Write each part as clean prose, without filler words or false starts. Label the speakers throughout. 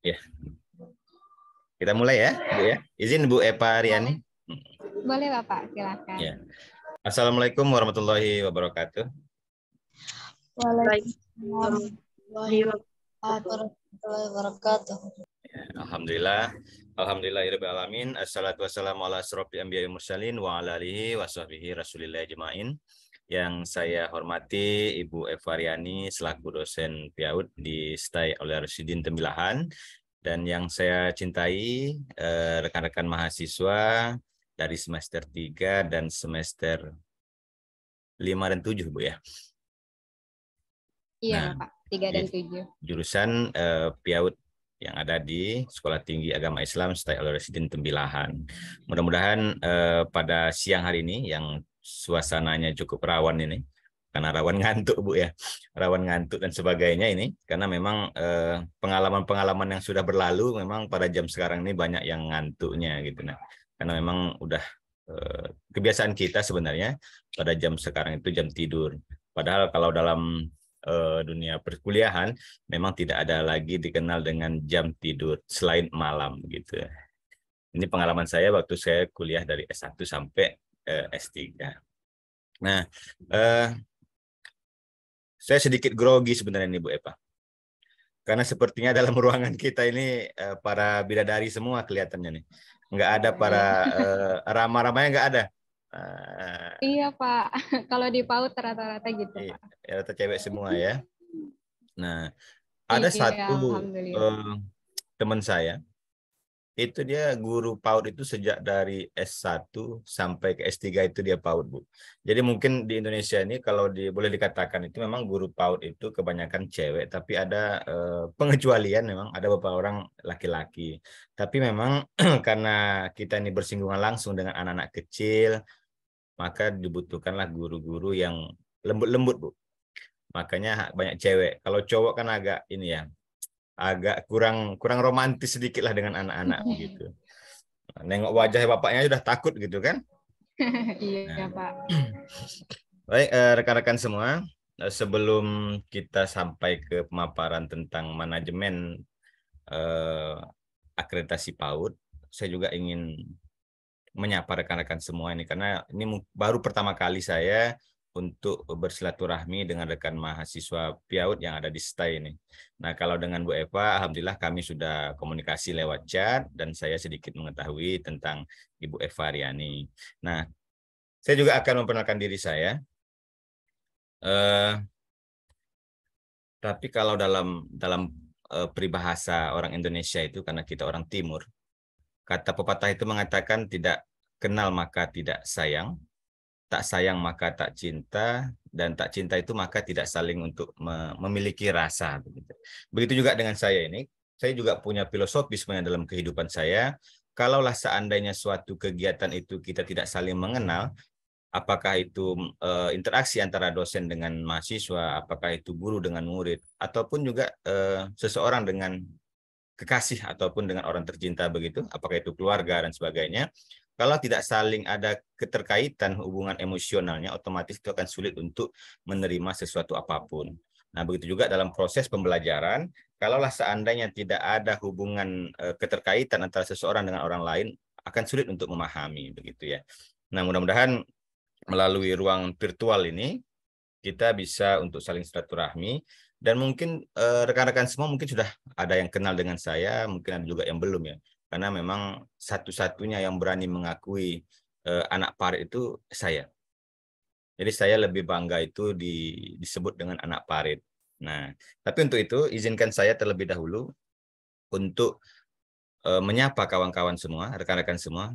Speaker 1: Ya, kita mulai ya, Bu ya. Izin Bu Eva Riani.
Speaker 2: Boleh Bapak, silakan.
Speaker 1: Ya. Assalamualaikum warahmatullahi wabarakatuh.
Speaker 2: Waalaikumsalam warahmatullahi wabarakatuh.
Speaker 1: Ya, Alhamdulillah. Alhamdulillahirabbil alamin. Assalatu wassalamu ala asyrofil anbiya'i mursalin wa ala alihi washabbihi rasulillah ajmain. Yang saya hormati Ibu Eva Riani selaku dosen PIAUD di STAI Aulia Rasyidin Tembilahan. Dan yang saya cintai rekan-rekan mahasiswa dari semester 3 dan semester 5 dan 7, Bu ya.
Speaker 2: Iya,
Speaker 1: Nah,
Speaker 2: Bapak, 3 dan 7.
Speaker 1: Jurusan PIAUD yang ada di Sekolah Tinggi Agama Islam STAI Aulia Rasyidin Tembilahan. Mudah-mudahan pada siang hari ini yang suasananya cukup rawan ini, karena rawan ngantuk Bu ya, rawan ngantuk dan sebagainya ini, karena memang pengalaman-pengalaman yang sudah berlalu memang pada jam sekarang ini banyak yang ngantuknya gitu. Nah, karena memang udah kebiasaan kita sebenarnya pada jam sekarang itu jam tidur. Padahal kalau dalam dunia perkuliahan memang tidak ada lagi dikenal dengan jam tidur selain malam gitu. Ini pengalaman saya waktu saya kuliah dari S1 sampai S3. Nah, saya sedikit grogi sebenarnya nih Bu Eva. Karena sepertinya dalam ruangan kita ini para bidadari semua kelihatannya nih. Nggak ada para ramah-ramahnya, nggak ada.
Speaker 2: Iya, Pak. Kalau di PAUD rata-rata gitu,
Speaker 1: Iya,
Speaker 2: Pak.
Speaker 1: rata cewek semua ya. Nah, ada
Speaker 2: Iya,
Speaker 1: satu
Speaker 2: alhamdulillah.
Speaker 1: teman saya, itu dia guru PAUD itu sejak dari S1 sampai ke S3 itu dia PAUD, Bu. Jadi mungkin di Indonesia ini kalau boleh dikatakan itu memang guru PAUD itu kebanyakan cewek, tapi ada pengecualian, memang ada beberapa orang laki-laki. Tapi memang karena kita ini bersinggungan langsung dengan anak-anak kecil, maka dibutuhkanlah guru-guru yang lembut-lembut, Bu. Makanya banyak cewek. Kalau cowok kan agak ini ya, agak kurang romantis sedikit lah dengan anak-anak begitu. Nengok wajah bapaknya sudah takut gitu kan.
Speaker 2: Iya,
Speaker 1: Nah,
Speaker 2: Pak.
Speaker 1: baik rekan-rekan semua, sebelum kita sampai ke pemaparan tentang manajemen akreditasi PAUD, saya juga ingin menyapa rekan-rekan semua ini karena ini baru pertama kali saya untuk bersilaturahmi dengan rekan mahasiswa PIAUD yang ada di STAI ini. Nah, kalau dengan Bu Eva, alhamdulillah kami sudah komunikasi lewat chat dan saya sedikit mengetahui tentang Ibu Eva Riani. Nah, saya juga akan memperkenalkan diri saya. Tapi kalau dalam peribahasa orang Indonesia itu, karena kita orang Timur, kata pepatah itu mengatakan tidak kenal maka tidak sayang, tak sayang maka tak cinta, dan tak cinta itu maka tidak saling untuk memiliki rasa. Begitu juga dengan saya ini, saya juga punya filosofi sebenarnya dalam kehidupan saya. Kalaulah seandainya suatu kegiatan itu kita tidak saling mengenal, apakah itu interaksi antara dosen dengan mahasiswa, apakah itu guru dengan murid, ataupun juga seseorang dengan kekasih ataupun dengan orang tercinta begitu, apakah itu keluarga dan sebagainya. Kalau tidak saling ada keterkaitan hubungan emosionalnya, otomatis itu akan sulit untuk menerima sesuatu apapun. Nah, begitu juga dalam proses pembelajaran, kalaulah seandainya tidak ada hubungan keterkaitan antara seseorang dengan orang lain, akan sulit untuk memahami begitu ya. Nah, mudah-mudahan melalui ruang virtual ini kita bisa untuk saling silaturahmi, dan mungkin rekan-rekan semua mungkin sudah ada yang kenal dengan saya, mungkin ada juga yang belum ya, karena memang satu-satunya yang berani mengakui anak PARID itu saya. Jadi saya lebih bangga itu disebut dengan anak PARID. Nah, tapi untuk itu izinkan saya terlebih dahulu untuk menyapa kawan-kawan semua, rekan-rekan semua.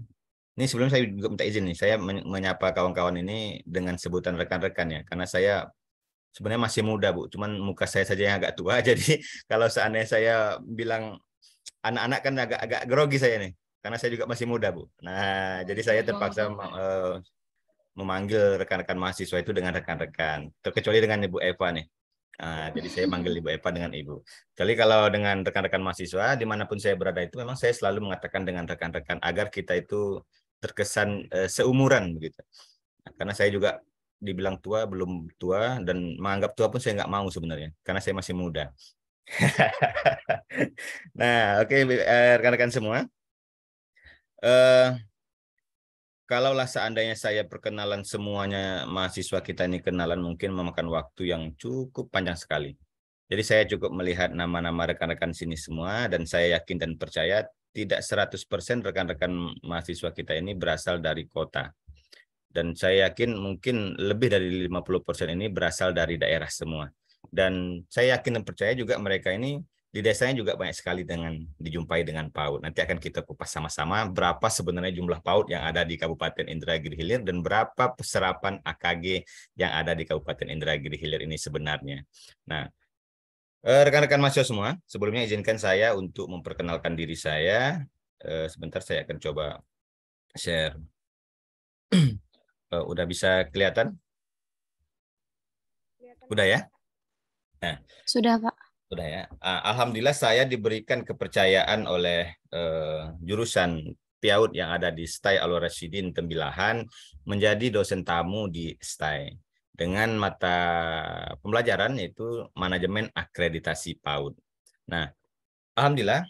Speaker 1: Ini sebelum saya juga minta izin nih, saya menyapa kawan-kawan ini dengan sebutan rekan-rekan ya, karena saya sebenarnya masih muda, Bu. Cuman muka saya saja yang agak tua. Jadi kalau seandainya saya bilang anak-anak kan agak grogi saya nih. Karena saya juga masih muda, Bu. Nah, jadi saya terpaksa memanggil rekan-rekan mahasiswa itu dengan rekan-rekan. Terkecuali dengan Ibu Eva nih. Nah, jadi saya manggil Ibu Eva dengan Ibu. Jadi kalau dengan rekan-rekan mahasiswa, dimanapun saya berada itu memang saya selalu mengatakan dengan rekan-rekan agar kita itu terkesan seumuran begitu. Nah, karena saya juga dibilang tua, belum tua, dan menganggap tua pun saya nggak mau sebenarnya, karena saya masih muda. Nah, oke, rekan-rekan semua. Eh, Kalaulah seandainya saya perkenalan semuanya mahasiswa kita ini kenalan, mungkin memakan waktu yang cukup panjang sekali. Jadi saya cukup melihat nama-nama rekan-rekan sini semua, dan saya yakin dan percaya tidak 100% rekan-rekan mahasiswa kita ini berasal dari kota. Dan saya yakin mungkin lebih dari 50% ini berasal dari daerah semua. Dan saya yakin dan percaya juga mereka ini di desanya juga banyak sekali dijumpai dengan PAUD. Nanti akan kita kupas sama-sama berapa sebenarnya jumlah PAUD yang ada di Kabupaten Indragiri Hilir dan berapa serapan AKG yang ada di Kabupaten Indragiri Hilir ini sebenarnya. Nah, rekan-rekan mahasiswa semua, sebelumnya izinkan saya untuk memperkenalkan diri saya. Sebentar saya akan coba share. Udah bisa kelihatan? Udah ya? Nah,
Speaker 2: Sudah, Pak.
Speaker 1: udah ya. Alhamdulillah saya diberikan kepercayaan oleh jurusan PIAUD yang ada di STAI Alwar Rasyidin Tembilahan menjadi dosen tamu di STAI dengan mata pembelajaran yaitu manajemen akreditasi PAUD. Nah, alhamdulillah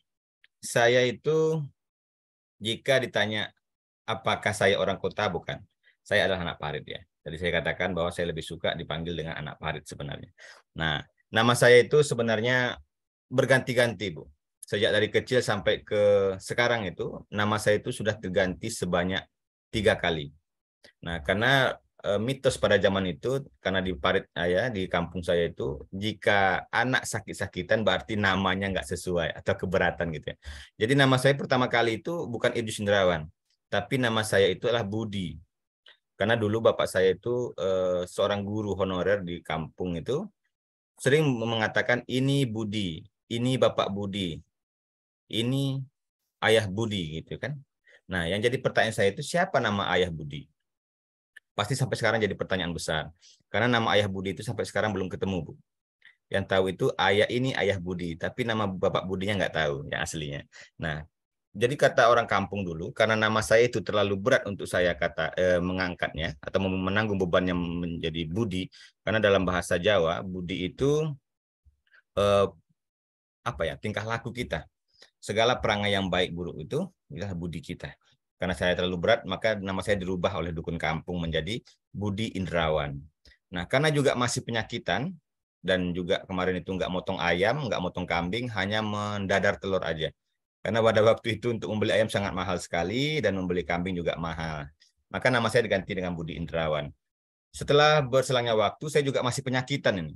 Speaker 1: saya itu jika ditanya apakah saya orang kota, bukan. Saya adalah anak Parit ya. Jadi saya katakan bahwa saya lebih suka dipanggil dengan anak Parit sebenarnya. Nah, nama saya itu sebenarnya berganti-ganti, Bu. Sejak dari kecil sampai ke sekarang itu, nama saya itu sudah terganti sebanyak 3 kali. Nah, karena mitos pada zaman itu, karena di Parit ya, di kampung saya itu, jika anak sakit-sakitan berarti namanya nggak sesuai atau keberatan gitu ya. Jadi nama saya pertama kali itu bukan Idrus Indrawan, tapi nama saya itu adalah Budi. Karena dulu bapak saya itu seorang guru honorer di kampung itu, sering mengatakan ini Budi, ini Bapak Budi, ini Ayah Budi gitu kan. Nah, yang jadi pertanyaan saya itu siapa nama Ayah Budi? Pasti sampai sekarang jadi pertanyaan besar. Karena nama Ayah Budi itu sampai sekarang belum ketemu, Bu. Yang tahu itu ayah ini Ayah Budi, tapi nama Bapak Budinya nggak tahu yang aslinya. Nah, jadi kata orang kampung dulu, karena nama saya itu terlalu berat untuk saya mengangkatnya atau menanggung bebannya menjadi Budi, karena dalam bahasa Jawa Budi itu eh, apa ya, tingkah laku kita. Segala perangai yang baik buruk itu adalah budi kita. Karena saya terlalu berat, maka nama saya dirubah oleh dukun kampung menjadi Budi Indrawan. Nah, karena juga masih penyakitan, dan juga kemarin itu nggak motong ayam, nggak motong kambing, hanya mendadar telur aja. Karena pada waktu itu untuk membeli ayam sangat mahal sekali, dan membeli kambing juga mahal. Maka nama saya diganti dengan Budi Indrawan. Setelah berselangnya waktu, saya juga masih penyakitan ini.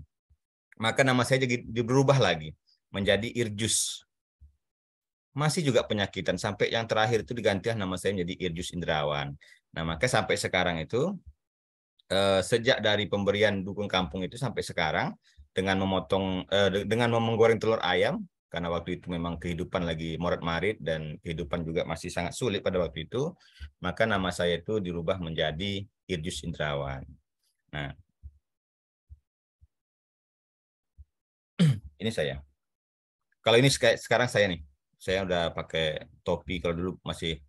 Speaker 1: Maka nama saya jadi berubah lagi menjadi Irjus. Masih juga penyakitan, sampai yang terakhir itu diganti nama saya menjadi Irjus Indrawan. Nah, maka sampai sekarang itu sejak dari pemberian dukun kampung itu sampai sekarang, dengan menggoreng telur ayam, karena waktu itu memang kehidupan lagi morat-marit dan kehidupan juga masih sangat sulit pada waktu itu, maka nama saya itu dirubah menjadi Irjus Indrawan. Nah, ini saya. Kalau ini sekarang saya nih, saya udah pakai topi. Kalau dulu masih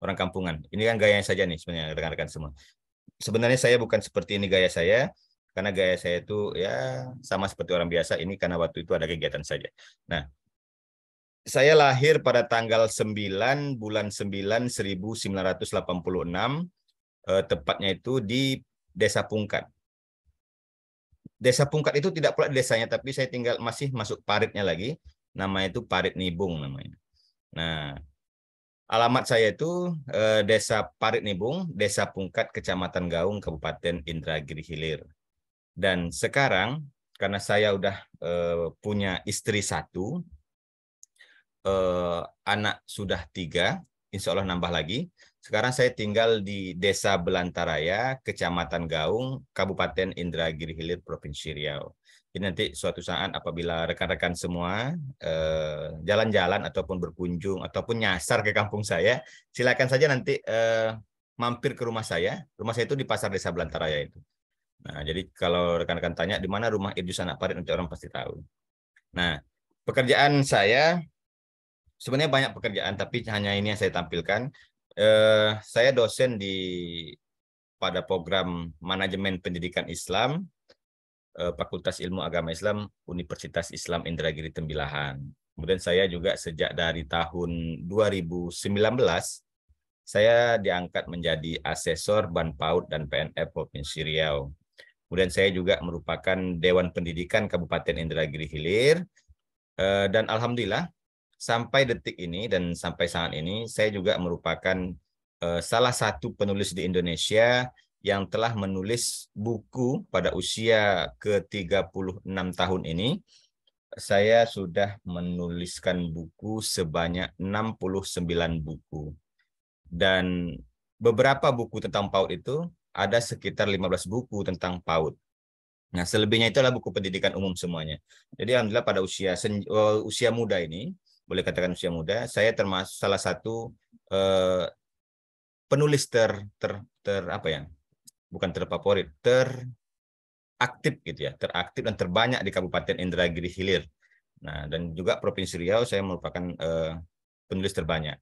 Speaker 1: orang kampungan. Ini kan gayanya saja nih sebenarnya rekan-rekan semua. Sebenarnya saya bukan seperti ini gaya saya, karena gaya saya itu ya sama seperti orang biasa. Ini karena waktu itu ada kegiatan saja. Nah, saya lahir pada tanggal 9 bulan 9 1986, tepatnya itu di Desa Pungkat. Desa Pungkat itu tidak pula desanya, tapi saya tinggal masih masuk paritnya lagi. Namanya itu Parit Nibung namanya. Nah, alamat saya itu Desa Parit Nibung, Desa Pungkat, Kecamatan Gaung, Kabupaten Indragiri Hilir. Dan sekarang karena saya udah punya istri satu, anak sudah 3, insya Allah nambah lagi. Sekarang saya tinggal di Desa Belantaraya, Kecamatan Gaung, Kabupaten Indragiri Hilir, Provinsi Riau. Jadi nanti suatu saat apabila rekan-rekan semua jalan-jalan ataupun berkunjung ataupun nyasar ke kampung saya, silakan saja nanti mampir ke rumah saya. Rumah saya itu di Pasar Desa Belantaraya itu. Nah, jadi kalau rekan-rekan tanya di mana rumah Irjus Anak Parit, nanti orang pasti tahu. Nah, pekerjaan saya sebenarnya banyak pekerjaan, tapi hanya ini yang saya tampilkan. Saya dosen pada program manajemen pendidikan Islam Fakultas Ilmu Agama Islam Universitas Islam Indragiri Tembilahan. Kemudian saya juga sejak dari tahun 2019 saya diangkat menjadi asesor Ban PAUD dan PNF Provinsi Riau. Kemudian saya juga merupakan Dewan Pendidikan Kabupaten Indragiri Hilir. Dan alhamdulillah sampai detik ini dan sampai saat ini saya juga merupakan salah satu penulis di Indonesia yang telah menulis buku pada usia ke-36 tahun ini. Saya sudah menuliskan buku sebanyak 69 buku. Dan beberapa buku tentang PAUD itu ada sekitar 15 buku tentang PAUD. Nah, selebihnya itu adalah buku pendidikan umum semuanya. Jadi alhamdulillah pada usia muda ini, boleh katakan usia muda, saya termasuk salah satu penulis apa ya? Bukan terfavorit, teraktif gitu ya, teraktif dan terbanyak di Kabupaten Indragiri Hilir. Nah, dan juga Provinsi Riau saya merupakan penulis terbanyak.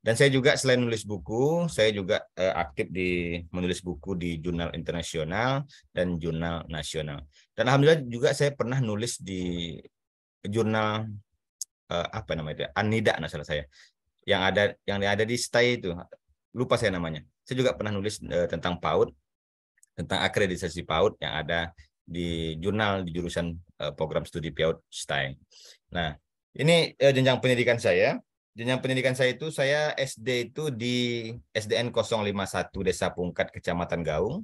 Speaker 1: Dan saya juga selain menulis buku, saya juga aktif di menulis buku di jurnal internasional dan jurnal nasional. Dan alhamdulillah juga saya pernah nulis di jurnal apa namanya itu? Anida, nah salah saya. Yang ada di STAI itu. Lupa saya namanya. Saya juga pernah nulis tentang PAUD, tentang akreditasi PAUD yang ada di jurnal di jurusan program studi PAUD STAI. Nah, ini jenjang pendidikan saya. Jenjang pendidikan saya itu saya SD itu di SDN 051 Desa Pungkat Kecamatan Gaung.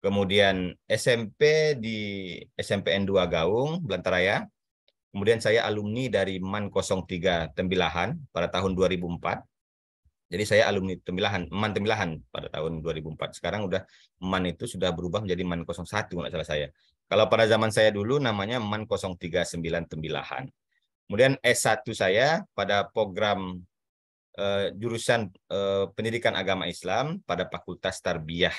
Speaker 1: Kemudian SMP di SMPN 2 Gaung, Belantaraya. Kemudian saya alumni dari MAN 03 Tembilahan pada tahun 2004. Jadi saya alumni MAN Tembilahan pada tahun 2004. Sekarang udah MAN itu sudah berubah menjadi MAN 01 nggak salah saya. Kalau pada zaman saya dulu namanya MAN 039 Tembilahan. Kemudian S1 saya pada program jurusan Pendidikan Agama Islam pada Fakultas Tarbiyah.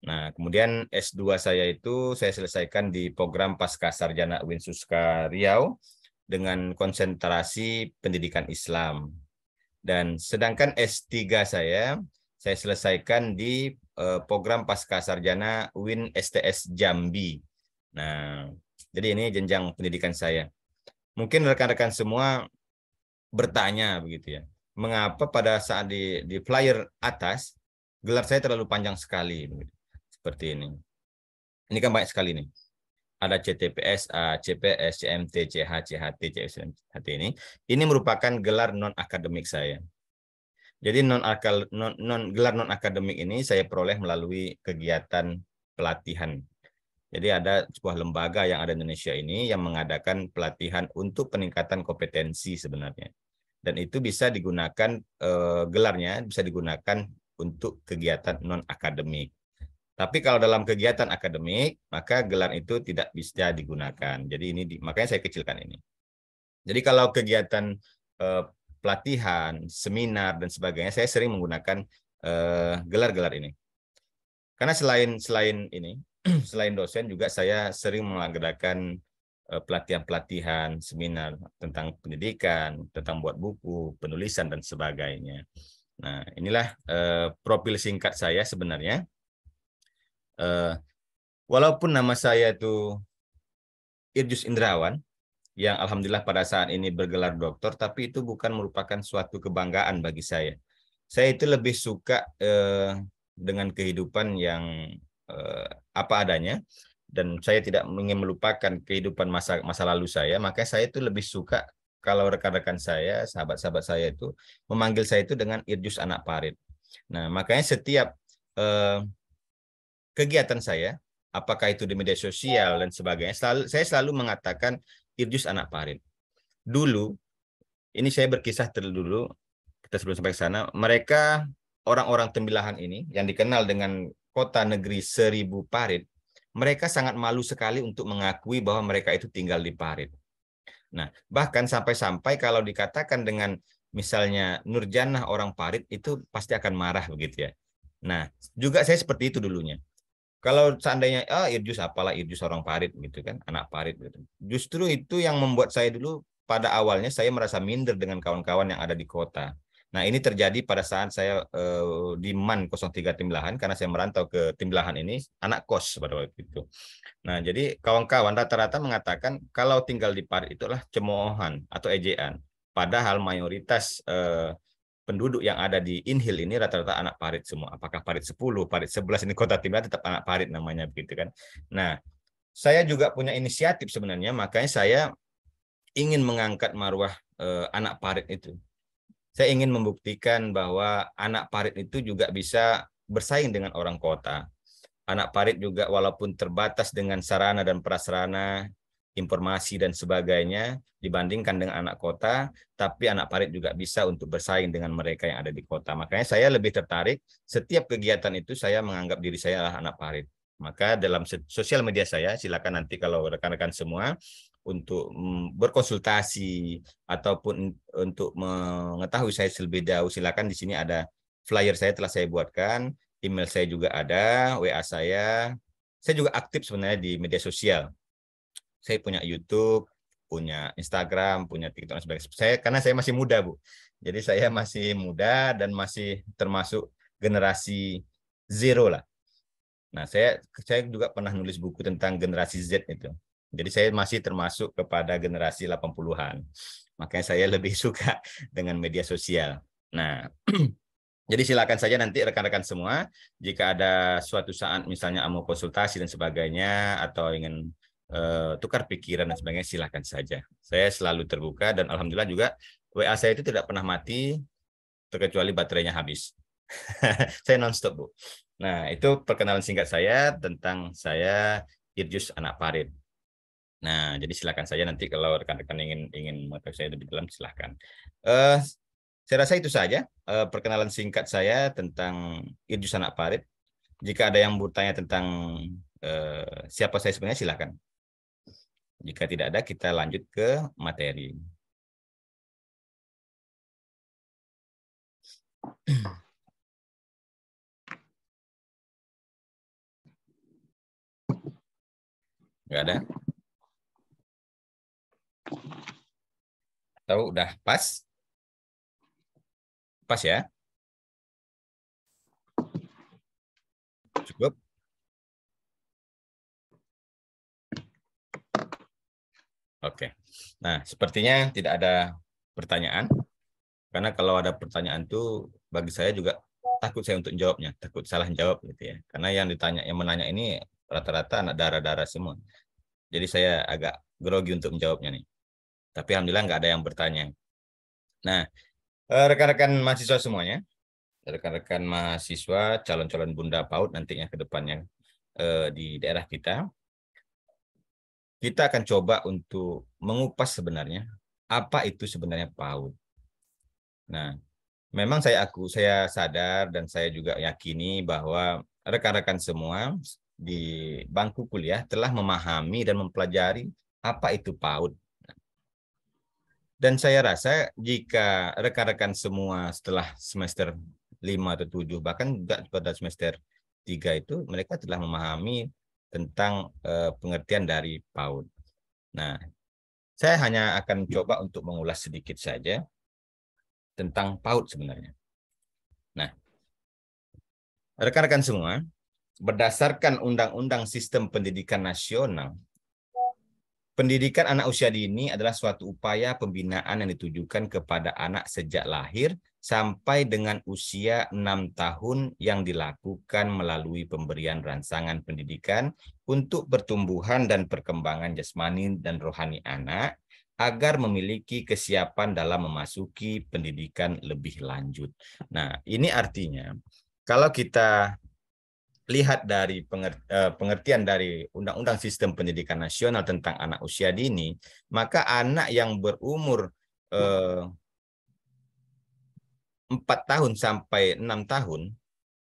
Speaker 1: Nah, kemudian S2 saya itu saya selesaikan di program Pascasarjana UIN Suska Riau dengan konsentrasi Pendidikan Islam. Dan sedangkan S3 saya selesaikan di program Pascasarjana UIN STS Jambi. Nah, jadi ini jenjang pendidikan saya. Mungkin rekan-rekan semua bertanya begitu ya, mengapa pada saat di flyer atas gelar saya terlalu panjang sekali begitu. Seperti ini. Ini kan banyak sekali nih. Ada CTPSA, CPS, CMT, CH, CHT, CSMT ini. Ini merupakan gelar non akademik saya. Jadi gelar non akademik ini saya peroleh melalui kegiatan pelatihan. Jadi ada sebuah lembaga yang ada di Indonesia ini yang mengadakan pelatihan untuk peningkatan kompetensi sebenarnya. Dan itu bisa digunakan, gelarnya bisa digunakan untuk kegiatan non-akademik. Tapi kalau dalam kegiatan akademik, maka gelar itu tidak bisa digunakan. Jadi ini makanya saya kecilkan ini. Jadi kalau kegiatan pelatihan, seminar, dan sebagainya, saya sering menggunakan gelar-gelar ini. Karena selain ini, selain dosen juga saya sering mengadakan pelatihan-pelatihan, seminar tentang pendidikan, tentang buat buku, penulisan, dan sebagainya. Nah, inilah profil singkat saya sebenarnya. Walaupun nama saya itu Irjus Indrawan, yang alhamdulillah pada saat ini bergelar doktor, tapi itu bukan merupakan suatu kebanggaan bagi saya. Saya itu lebih suka dengan kehidupan yang apa adanya, dan saya tidak ingin melupakan kehidupan masa lalu saya, maka saya itu lebih suka kalau rekan-rekan saya, sahabat-sahabat saya itu memanggil saya itu dengan Irjus Anak Parit. Nah, makanya setiap kegiatan saya, apakah itu di media sosial dan sebagainya, saya selalu mengatakan Irjus Anak Parit. Dulu, ini saya berkisah dulu, kita sebelum sampai ke sana, mereka orang-orang Tembilahan ini yang dikenal dengan kota negeri 1000 parit, mereka sangat malu sekali untuk mengakui bahwa mereka itu tinggal di parit. Nah, bahkan sampai-sampai kalau dikatakan dengan misalnya Nurjanah orang parit, itu pasti akan marah begitu ya. Nah, juga saya seperti itu dulunya. Kalau seandainya Irjus apalah Irjus orang parit gitu kan, anak parit gitu. Justru itu yang membuat saya dulu pada awalnya saya merasa minder dengan kawan-kawan yang ada di kota. Nah, ini terjadi pada saat saya di MAN 03 Timbelahan, karena saya merantau ke Timbelahan ini, anak kos pada waktu itu. Nah, jadi kawan-kawan rata-rata mengatakan kalau tinggal di Parit itulah cemoohan atau ejaan. Padahal mayoritas penduduk yang ada di Inhil ini rata-rata anak Parit semua. Apakah Parit 10, Parit 11 ini kota Timbelahan tetap anak Parit namanya begitu kan. Nah, saya juga punya inisiatif sebenarnya, makanya saya ingin mengangkat marwah anak Parit itu. Saya ingin membuktikan bahwa anak Parit itu juga bisa bersaing dengan orang kota. Anak Parit juga walaupun terbatas dengan sarana dan prasarana, informasi dan sebagainya dibandingkan dengan anak kota, tapi anak Parit juga bisa untuk bersaing dengan mereka yang ada di kota. Makanya saya lebih tertarik, setiap kegiatan itu saya menganggap diri saya adalah anak Parit. Maka dalam sosial media saya, silakan nanti kalau rekan-rekan semua untuk berkonsultasi ataupun untuk mengetahui saya lebih jauh, silakan di sini ada flyer saya telah saya buatkan, email saya juga ada, WA saya. Saya juga aktif sebenarnya di media sosial. Saya punya YouTube, punya Instagram, punya TikTok dan sebagainya. Karena saya masih muda, Bu. Jadi saya masih muda dan masih termasuk generasi zero lah. Nah, saya juga pernah nulis buku tentang generasi Z itu. Jadi saya masih termasuk kepada generasi 80-an. Makanya saya lebih suka dengan media sosial. Nah, jadi silakan saja nanti rekan-rekan semua, jika ada suatu saat misalnya mau konsultasi dan sebagainya, atau ingin tukar pikiran dan sebagainya, silakan saja. Saya selalu terbuka dan alhamdulillah juga WA saya itu tidak pernah mati, terkecuali baterainya habis. Saya nonstop, Bu. Nah, itu perkenalan singkat saya tentang saya Irjus anak Parit. Nah, jadi silakan saja nanti kalau rekan-rekan ingin mengetahui saya lebih dalam, silakan. Saya rasa itu saja perkenalan singkat saya tentang Irjus anak Parit. Jika ada yang bertanya tentang siapa saya sebenarnya, silakan. Jika tidak ada, kita lanjut ke materi. Nggak ada? Tahu udah pas? Pas ya? Cukup? Oke. Nah, sepertinya tidak ada pertanyaan. Karena kalau ada pertanyaan itu bagi saya juga takut saya untuk jawabnya, takut salah jawab gitu ya. Karena yang menanya ini rata-rata anak darah-darah semua. Jadi saya agak grogi untuk menjawabnya nih. Tapi alhamdulillah nggak ada yang bertanya. Nah, rekan-rekan mahasiswa semuanya, rekan-rekan mahasiswa calon-calon Bunda PAUD nantinya ke depannya di daerah kita akan coba untuk mengupas sebenarnya apa itu sebenarnya PAUD. Nah, memang saya sadar dan saya juga yakini bahwa rekan-rekan semua di bangku kuliah telah memahami dan mempelajari apa itu PAUD. Dan saya rasa jika rekan-rekan semua setelah semester 5 atau 7, bahkan juga pada semester 3 itu, mereka telah memahami tentang pengertian dari PAUD. Nah, saya hanya akan coba untuk mengulas sedikit saja tentang PAUD sebenarnya. Nah, rekan-rekan semua, berdasarkan Undang-Undang Sistem Pendidikan Nasional, pendidikan anak usia dini adalah suatu upaya pembinaan yang ditujukan kepada anak sejak lahir sampai dengan usia 6 tahun yang dilakukan melalui pemberian rangsangan pendidikan untuk pertumbuhan dan perkembangan jasmani dan rohani anak agar memiliki kesiapan dalam memasuki pendidikan lebih lanjut. Nah, ini artinya kalau kita lihat dari pengertian dari Undang-Undang Sistem Pendidikan Nasional tentang anak usia dini, maka anak yang berumur 4 tahun sampai 6 tahun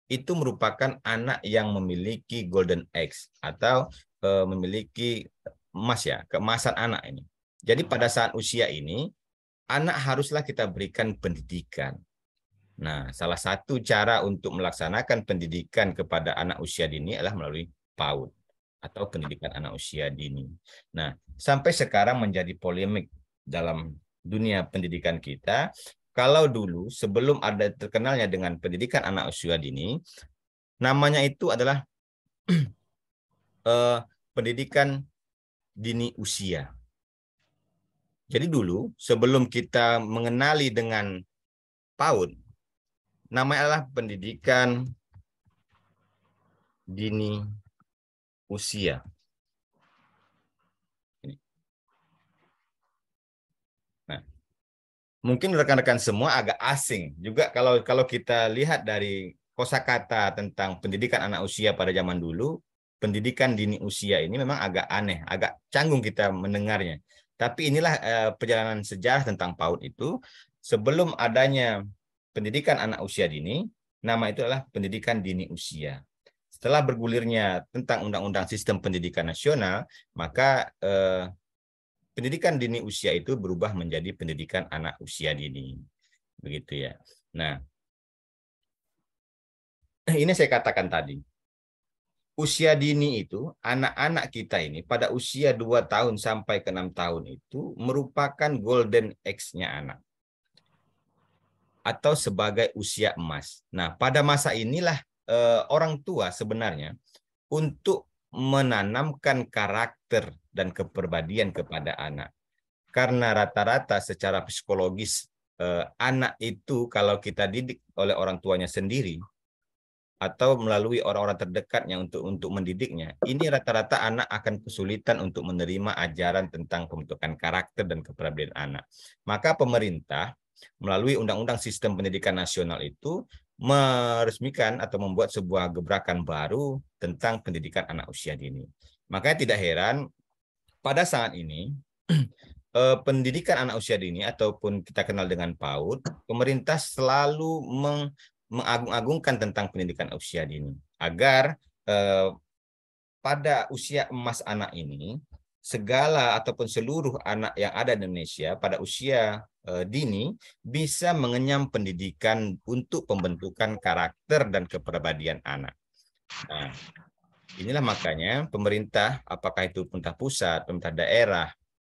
Speaker 1: itu merupakan anak yang memiliki golden age atau memiliki emas ya, keemasan anak ini. Jadi pada saat usia ini, anak haruslah kita berikan pendidikan. Nah, salah satu cara untuk melaksanakan pendidikan kepada anak usia dini adalah melalui PAUD atau pendidikan anak usia dini. Nah, sampai sekarang menjadi polemik dalam dunia pendidikan kita, Kalau dulu sebelum ada terkenalnya dengan pendidikan anak usia dini, namanya itu adalah pendidikan dini usia. Jadi dulu sebelum kita mengenali dengan PAUD, namanya adalah pendidikan dini usia. Nah, mungkin rekan-rekan semua agak asing juga kalau kita lihat dari kosakata tentang pendidikan anak usia pada zaman dulu, pendidikan dini usia ini memang agak aneh, agak canggung kita mendengarnya. Tapi inilah perjalanan sejarah tentang PAUD itu. Sebelum adanya pendidikan anak usia dini, nama itu adalah pendidikan dini usia. Setelah bergulirnya tentang Undang-Undang Sistem Pendidikan Nasional, maka pendidikan dini usia itu berubah menjadi pendidikan anak usia dini. Begitu ya. Nah, ini saya katakan tadi. Usia dini itu, anak-anak kita ini pada usia 2 tahun sampai ke 6 tahun itu merupakan golden age-nya anak. Atau sebagai usia emas. Nah, pada masa inilah orang tua sebenarnya untuk menanamkan karakter dan kepribadian kepada anak. Karena rata-rata secara psikologis anak itu kalau kita didik oleh orang tuanya sendiri atau melalui orang-orang terdekatnya untuk mendidiknya, ini rata-rata anak akan kesulitan untuk menerima ajaran tentang pembentukan karakter dan kepribadian anak. Maka pemerintah melalui Undang-Undang Sistem Pendidikan Nasional itu meresmikan atau membuat sebuah gebrakan baru tentang pendidikan anak usia dini. Makanya tidak heran pada saat ini pendidikan anak usia dini ataupun kita kenal dengan PAUD, pemerintah selalu mengagung-agungkan tentang pendidikan usia dini agar pada usia emas anak ini segala ataupun seluruh anak yang ada di Indonesia pada usia dini bisa mengenyam pendidikan untuk pembentukan karakter dan kepribadian anak. Nah, inilah makanya pemerintah, apakah itu pemerintah pusat, pemerintah daerah,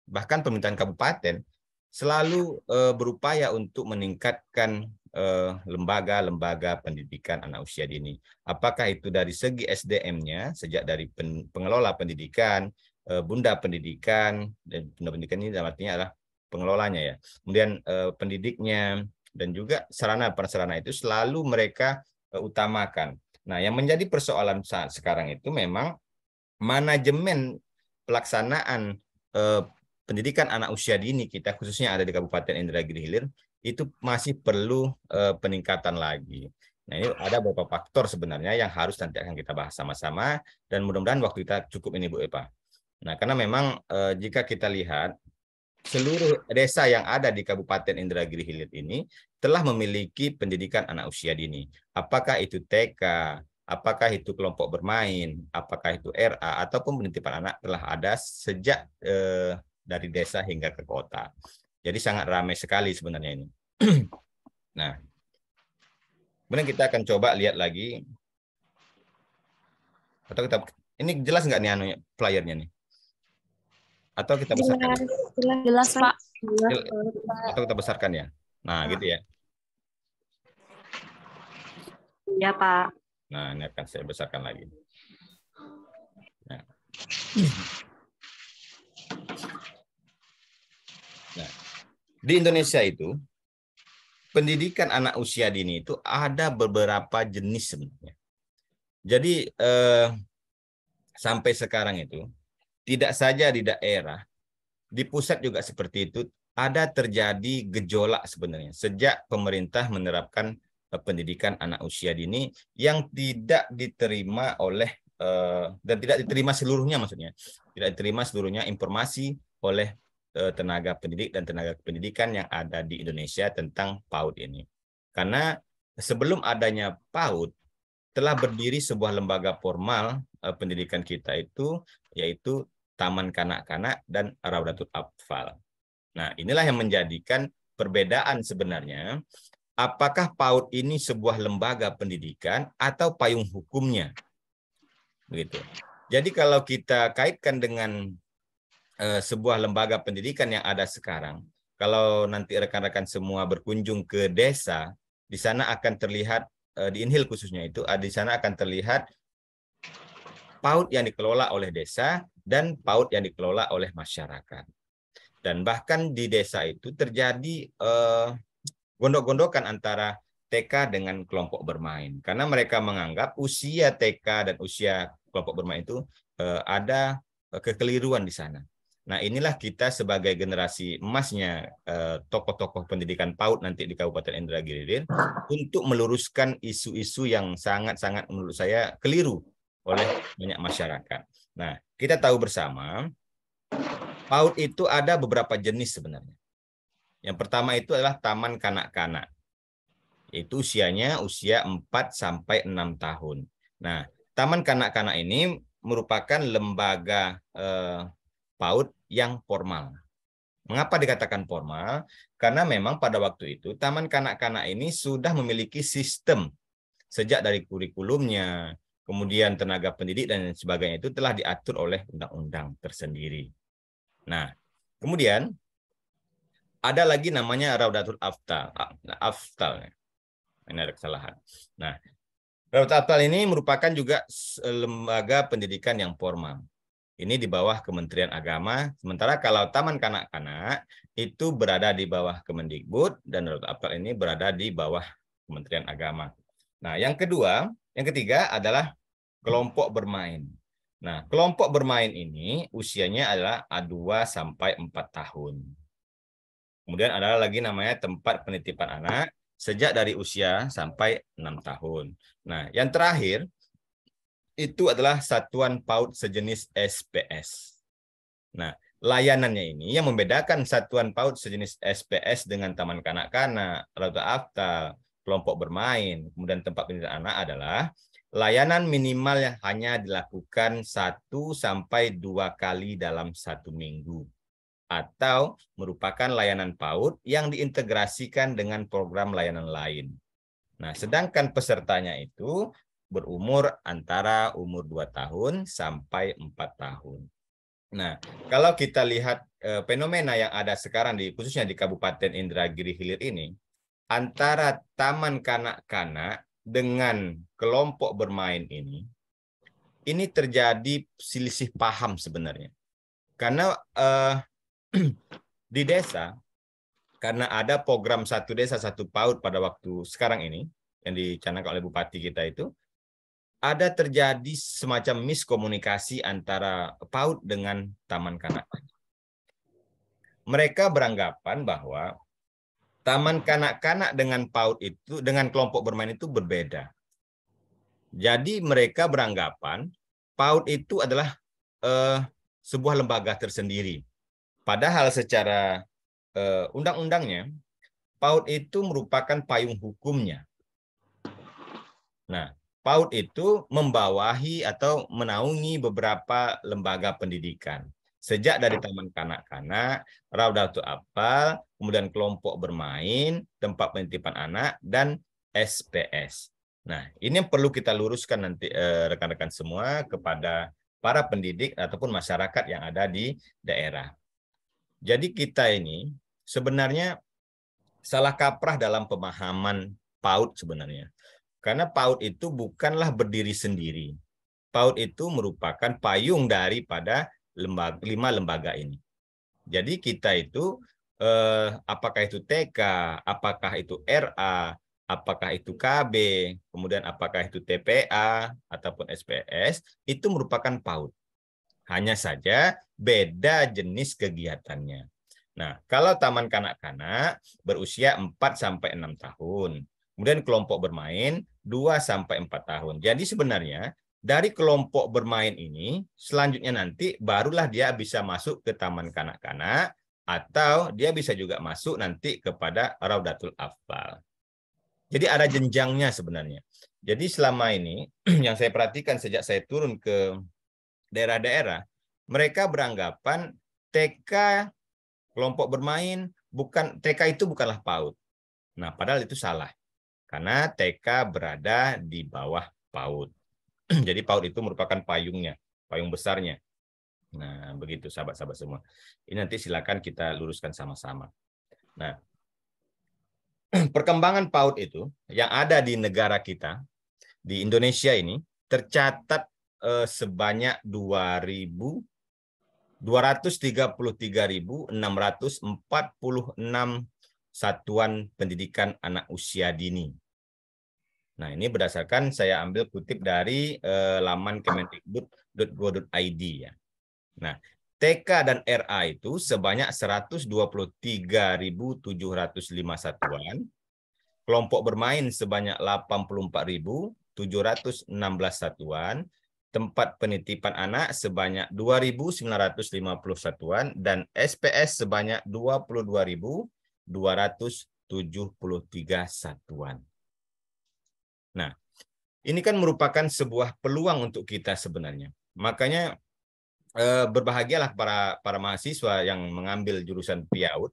Speaker 1: bahkan pemerintahan kabupaten selalu berupaya untuk meningkatkan lembaga-lembaga pendidikan anak usia dini. Apakah itu dari segi SDM-nya, sejak dari pengelola pendidikan, bunda pendidikan, dan bunda pendidikan ini artinya adalah pengelolanya ya. Kemudian pendidiknya, dan juga sarana-prasarana itu selalu mereka utamakan. Nah, yang menjadi persoalan saat sekarang itu memang manajemen pelaksanaan pendidikan anak usia dini kita khususnya ada di Kabupaten Indragiri Hilir itu masih perlu peningkatan lagi. Nah, ini ada beberapa faktor sebenarnya yang harus nanti akan kita bahas sama-sama dan mudah-mudahan waktu kita cukup ini Bu Eva. Nah, karena memang jika kita lihat seluruh desa yang ada di Kabupaten Indragiri Hilir ini telah memiliki pendidikan anak usia dini. Apakah itu TK, apakah itu kelompok bermain, apakah itu RA, ataupun penitipan anak telah ada sejak dari desa hingga ke kota. Jadi sangat ramai sekali sebenarnya ini. Nah, kemudian kita akan coba lihat lagi. Atau kita, ini jelas nggak nih anunya, flyernya nih? Atau kita besarkan?
Speaker 2: Jelas, Pak.
Speaker 1: Atau kita besarkan ya? Nah, gitu ya.
Speaker 2: Iya, Pak.
Speaker 1: Nah, ini akan saya besarkan lagi. Nah. Nah, di Indonesia itu, pendidikan anak usia dini itu ada beberapa jenis sebenarnya. Jadi, sampai sekarang itu, tidak saja di daerah, di pusat juga seperti itu, ada terjadi gejolak sebenarnya. Sejak pemerintah menerapkan pendidikan anak usia dini yang tidak diterima oleh, dan tidak diterima seluruhnya maksudnya. Tidak diterima seluruhnya informasi oleh tenaga pendidik dan tenaga pendidikan yang ada di Indonesia tentang PAUD ini. Karena sebelum adanya PAUD, telah berdiri sebuah lembaga formal pendidikan kita itu, yaitu Taman Kanak-Kanak dan Raudatul Atfal. Nah, inilah yang menjadikan perbedaan sebenarnya, apakah PAUD ini sebuah lembaga pendidikan atau payung hukumnya. Begitu. Jadi kalau kita kaitkan dengan sebuah lembaga pendidikan yang ada sekarang, kalau nanti rekan-rekan semua berkunjung ke desa, di sana akan terlihat, di Inhil khususnya itu, di sana akan terlihat PAUD yang dikelola oleh desa dan PAUD yang dikelola oleh masyarakat. Dan bahkan di desa itu terjadi gondok-gondokan antara TK dengan kelompok bermain. Karena mereka menganggap usia TK dan usia kelompok bermain itu ada kekeliruan di sana. Nah, inilah kita sebagai generasi emasnya tokoh-tokoh pendidikan PAUD nanti di Kabupaten Indragiri Hilir untuk meluruskan isu-isu yang sangat-sangat menurut saya keliru oleh banyak masyarakat. Nah, kita tahu bersama PAUD itu ada beberapa jenis sebenarnya. Yang pertama itu adalah taman kanak-kanak. Itu usianya usia 4 sampai 6 tahun. Nah, taman kanak-kanak ini merupakan lembaga PAUD yang formal. Mengapa dikatakan formal? Karena memang pada waktu itu taman kanak-kanak ini sudah memiliki sistem sejak dari kurikulumnya, kemudian tenaga pendidik dan sebagainya itu telah diatur oleh undang-undang tersendiri. Nah, kemudian ada lagi namanya Raudatul Aftal. Ini ada kesalahan. Nah, Raudatul Aftal ini merupakan juga lembaga pendidikan yang formal. Ini di bawah Kementerian Agama. Sementara kalau Taman Kanak-kanak itu berada di bawah Kemendikbud dan Raudatul Aftal ini berada di bawah Kementerian Agama. Nah, yang ketiga adalah kelompok bermain. Nah, kelompok bermain ini usianya adalah 2 sampai 4 tahun. Kemudian ada lagi namanya tempat penitipan anak sejak dari usia sampai 6 tahun. Nah, yang terakhir itu adalah satuan PAUD sejenis SPS. Nah, layanannya ini yang membedakan satuan PAUD sejenis SPS dengan taman kanak-kanak, Raudatul Aftal, kelompok bermain, kemudian tempat pendidikan anak adalah layanan minimal yang hanya dilakukan 1 sampai 2 kali dalam 1 minggu. Atau merupakan layanan PAUD yang diintegrasikan dengan program layanan lain. Nah, sedangkan pesertanya itu berumur antara umur 2 tahun sampai 4 tahun. Nah, kalau kita lihat fenomena yang ada sekarang khususnya di Kabupaten Indragiri Hilir ini, antara taman kanak-kanak dengan kelompok bermain ini terjadi selisih paham sebenarnya. Karena di desa, karena ada program Satu Desa Satu PAUD pada waktu sekarang ini, yang dicanangkan oleh Bupati kita itu, ada terjadi semacam miskomunikasi antara PAUD dengan taman kanak-kanak. Mereka beranggapan bahwa taman kanak-kanak dengan PAUD itu, dengan kelompok bermain itu berbeda. Jadi mereka beranggapan PAUD itu adalah sebuah lembaga tersendiri. Padahal secara undang-undangnya, PAUD itu merupakan payung hukumnya. Nah, PAUD itu membawahi atau menaungi beberapa lembaga pendidikan. Sejak dari taman kanak-kanak, Raudatul Aftal, kemudian kelompok bermain, tempat penitipan anak, dan SPS. Nah, ini yang perlu kita luruskan nanti rekan-rekan semua kepada para pendidik ataupun masyarakat yang ada di daerah. Jadi kita ini sebenarnya salah kaprah dalam pemahaman PAUD sebenarnya. Karena PAUD itu bukanlah berdiri sendiri. PAUD itu merupakan payung daripada 5 lembaga ini. Jadi kita itu, apakah itu TK, apakah itu RA, apakah itu KB, kemudian apakah itu TPA, ataupun SPS, itu merupakan PAUD. Hanya saja beda jenis kegiatannya. Nah, kalau taman kanak-kanak berusia 4 sampai 6 tahun. Kemudian kelompok bermain 2 sampai 4 tahun. Jadi sebenarnya dari kelompok bermain ini selanjutnya nanti barulah dia bisa masuk ke taman kanak-kanak atau dia bisa juga masuk nanti kepada Raudatul Aftal. Jadi ada jenjangnya sebenarnya. Jadi selama ini yang saya perhatikan sejak saya turun ke daerah-daerah, mereka beranggapan TK kelompok bermain TK itu bukanlah PAUD. Nah, padahal itu salah. Karena TK berada di bawah PAUD. Jadi PAUD itu merupakan payungnya, payung besarnya. Nah, begitu sahabat-sahabat semua. Ini nanti silakan kita luruskan sama-sama. Nah, perkembangan PAUD itu yang ada di negara kita, di Indonesia ini, tercatat sebanyak 233.646 satuan pendidikan anak usia dini. Nah, ini berdasarkan saya ambil kutip dari laman kemendikbud.go.id ya. Nah, TK dan RA itu sebanyak 123.705 satuan, kelompok bermain sebanyak 84.716 satuan, tempat penitipan anak sebanyak 2.950 satuan, dan SPS sebanyak 22.273 satuan. Nah, ini kan merupakan sebuah peluang untuk kita sebenarnya. Makanya berbahagialah para mahasiswa yang mengambil jurusan PIAUD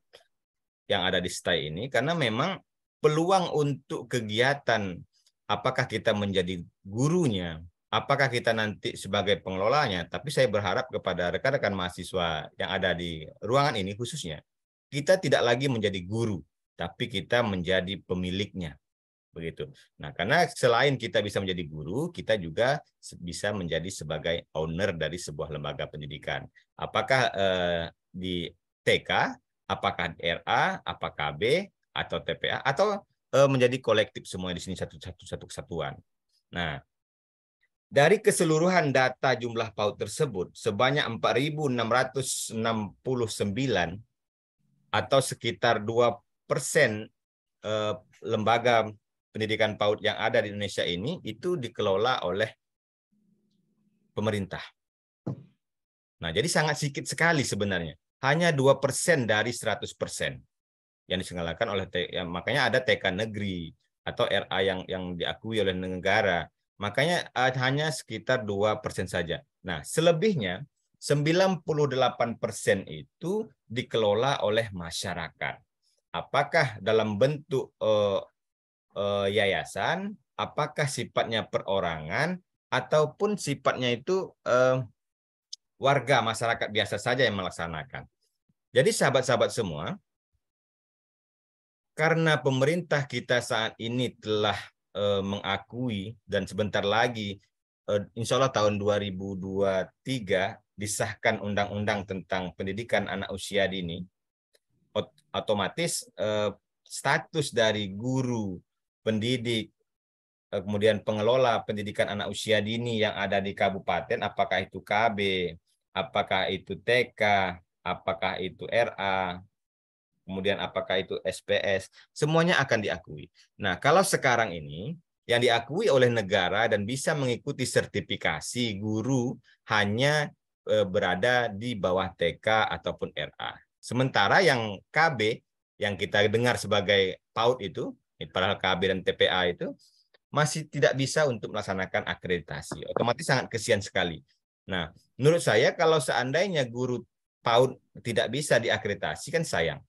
Speaker 1: yang ada di STAI ini, karena memang peluang untuk kegiatan, apakah kita menjadi gurunya, apakah kita nanti sebagai pengelolanya, tapi saya berharap kepada rekan-rekan mahasiswa yang ada di ruangan ini khususnya, kita tidak lagi menjadi guru, tapi kita menjadi pemiliknya. Begitu. Nah, karena selain kita bisa menjadi guru, kita juga bisa menjadi sebagai owner dari sebuah lembaga pendidikan. Apakah di TK, apakah RA, apakah KB, atau TPA, atau menjadi kolektif semua di sini satu kesatuan. Nah, dari keseluruhan data jumlah PAUD tersebut, sebanyak 4.669 atau sekitar 2% lembaga pendidikan PAUD yang ada di Indonesia ini itu dikelola oleh pemerintah. Nah, jadi sangat sedikit sekali sebenarnya. Hanya 2% dari 100% yang diselenggarakan oleh makanya ada TK negeri atau RA yang diakui oleh negara. Makanya hanya sekitar 2% saja. Nah, selebihnya 98% itu dikelola oleh masyarakat. Apakah dalam bentuk yayasan, apakah sifatnya perorangan, ataupun sifatnya itu warga masyarakat biasa saja yang melaksanakan. Jadi sahabat-sahabat semua, karena pemerintah kita saat ini telah mengakui dan sebentar lagi, insya Allah tahun 2023 disahkan undang-undang tentang pendidikan anak usia dini, otomatis status dari guru, pendidik, kemudian pengelola pendidikan anak usia dini yang ada di kabupaten, apakah itu KB, apakah itu TK, apakah itu RA, kemudian apakah itu SPS, semuanya akan diakui. Nah, kalau sekarang ini yang diakui oleh negara dan bisa mengikuti sertifikasi guru hanya berada di bawah TK ataupun RA. Sementara yang KB, yang kita dengar sebagai PAUD itu, padahal KB dan TPA itu, masih tidak bisa untuk melaksanakan akreditasi. Otomatis sangat kesian sekali. Nah, menurut saya kalau seandainya guru PAUD tidak bisa diakreditasi kan sayang.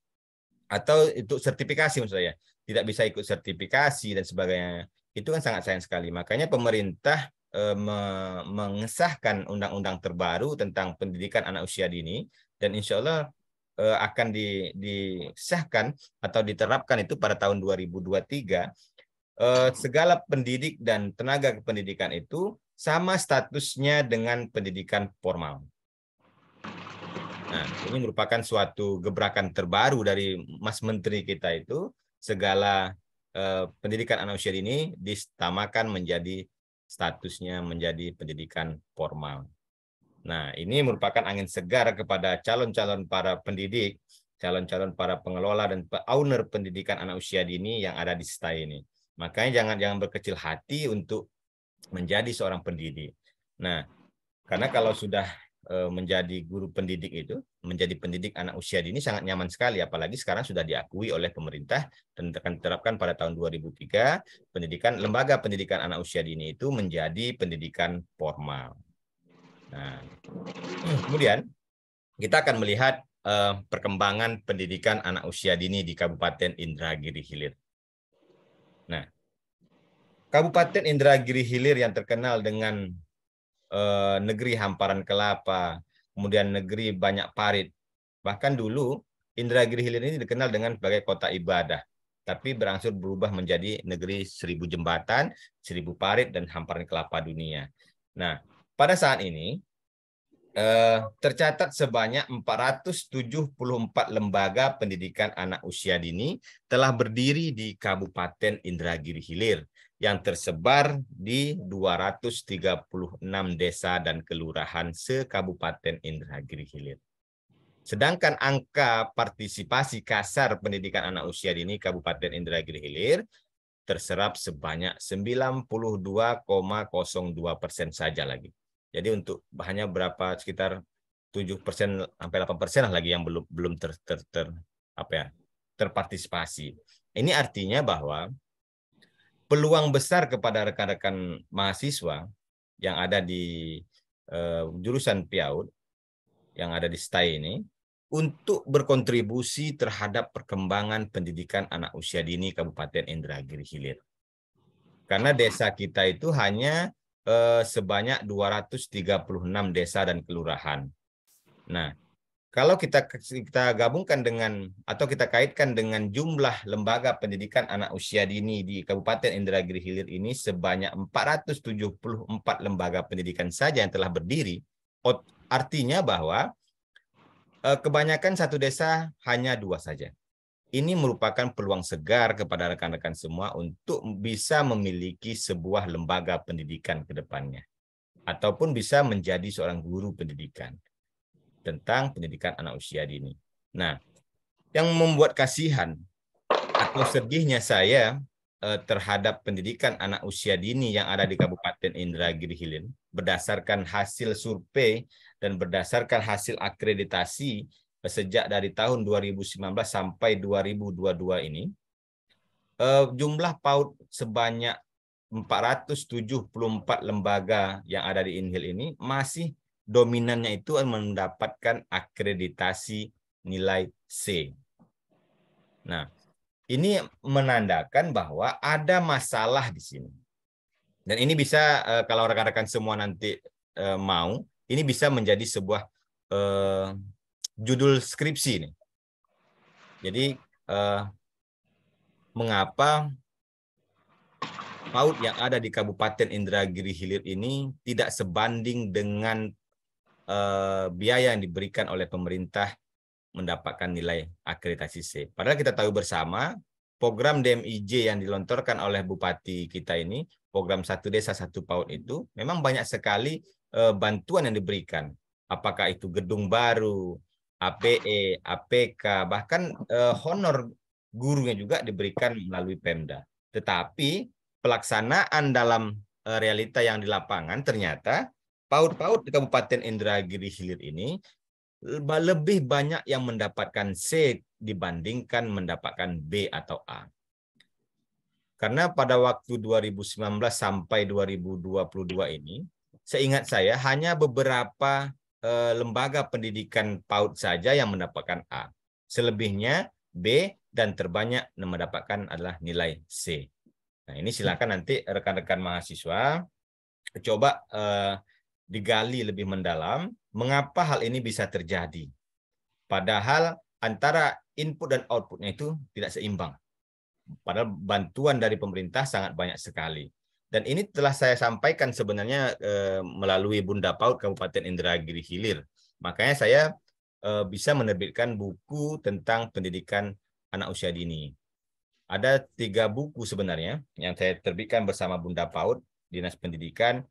Speaker 1: Atau itu sertifikasi maksud saya, tidak bisa ikut sertifikasi dan sebagainya. Itu kan sangat sayang sekali. Makanya pemerintah mengesahkan undang-undang terbaru tentang pendidikan anak usia dini dan insya Allah akan disahkan atau diterapkan itu pada tahun 2023. Segala pendidik dan tenaga kependidikan itu sama statusnya dengan pendidikan formal. Nah, ini merupakan suatu gebrakan terbaru dari Mas Menteri kita itu, segala pendidikan anak usia dini disamakan menjadi statusnya menjadi pendidikan formal. Nah, ini merupakan angin segar kepada calon-calon para pendidik, calon-calon para pengelola dan owner pendidikan anak usia dini yang ada di STAI ini. Makanya jangan berkecil hati untuk menjadi seorang pendidik. Nah, karena kalau sudah menjadi guru pendidik itu, menjadi pendidik anak usia dini sangat nyaman sekali, apalagi sekarang sudah diakui oleh pemerintah dan akan diterapkan pada tahun 2003, lembaga pendidikan anak usia dini itu menjadi pendidikan formal. Nah, kemudian kita akan melihat perkembangan pendidikan anak usia dini di Kabupaten Indragiri Hilir. Nah, Kabupaten Indragiri Hilir yang terkenal dengan negeri hamparan kelapa, kemudian negeri banyak parit. Bahkan dulu Indragiri Hilir ini dikenal dengan sebagai kota ibadah, tapi berangsur berubah menjadi negeri 1000 jembatan, 1000 parit, dan hamparan kelapa dunia. Nah, pada saat ini tercatat sebanyak 474 lembaga pendidikan anak usia dini telah berdiri di Kabupaten Indragiri Hilir yang tersebar di 236 desa dan kelurahan se-Kabupaten Indragiri Hilir. Sedangkan angka partisipasi kasar pendidikan anak usia dini Kabupaten Indragiri Hilir terserap sebanyak 92,02% saja lagi. Jadi untuk hanya berapa sekitar 7% sampai 8% lagi yang belum terpartisipasi. Ini artinya bahwa peluang besar kepada rekan-rekan mahasiswa yang ada di jurusan PIAUD yang ada di STAI ini untuk berkontribusi terhadap perkembangan pendidikan anak usia dini Kabupaten Indragiri Hilir. Karena desa kita itu hanya sebanyak 236 desa dan kelurahan. Nah, kalau kita gabungkan dengan atau kita kaitkan dengan jumlah lembaga pendidikan anak usia dini di Kabupaten Indragiri Hilir ini sebanyak 474 lembaga pendidikan saja yang telah berdiri, artinya bahwa kebanyakan satu desa hanya 2 saja. Ini merupakan peluang segar kepada rekan-rekan semua untuk bisa memiliki sebuah lembaga pendidikan ke depannya. Ataupun bisa menjadi seorang guru pendidikan tentang pendidikan anak usia dini. Nah, yang membuat kasihan atau sedihnya saya terhadap pendidikan anak usia dini yang ada di Kabupaten Indragiri Hilir berdasarkan hasil survei dan berdasarkan hasil akreditasi sejak dari tahun 2019 sampai 2022 ini, jumlah PAUD sebanyak 474 lembaga yang ada di INHIL ini masih dominannya itu mendapatkan akreditasi nilai C. Nah, ini menandakan bahwa ada masalah di sini. Dan ini bisa, kalau rekan-rekan semua nanti mau, ini bisa menjadi sebuah judul skripsi nih. Jadi mengapa PAUD yang ada di Kabupaten Indragiri Hilir ini tidak sebanding dengan biaya yang diberikan oleh pemerintah mendapatkan nilai akreditasi C. Padahal kita tahu bersama program DMIJ yang dilontorkan oleh Bupati kita ini, program Satu Desa Satu PAUD itu, memang banyak sekali bantuan yang diberikan. Apakah itu gedung baru, APE, APK, bahkan honor gurunya juga diberikan melalui Pemda. Tetapi pelaksanaan dalam realita yang di lapangan ternyata PAUD-PAUD di Kabupaten Indragiri Hilir ini lebih banyak yang mendapatkan C dibandingkan mendapatkan B atau A. Karena pada waktu 2019 sampai 2022 ini, seingat saya hanya beberapa lembaga pendidikan PAUD saja yang mendapatkan A. Selebihnya B dan terbanyak yang mendapatkan adalah nilai C. Nah, ini silakan nanti rekan-rekan mahasiswa coba digali lebih mendalam mengapa hal ini bisa terjadi. Padahal antara input dan outputnya itu tidak seimbang. Padahal bantuan dari pemerintah sangat banyak sekali. Dan ini telah saya sampaikan sebenarnya melalui Bunda PAUD Kabupaten Indragiri Hilir. Makanya saya bisa menerbitkan buku tentang pendidikan anak usia dini. Ada 3 buku sebenarnya yang saya terbitkan bersama Bunda PAUD, Dinas Pendidikan,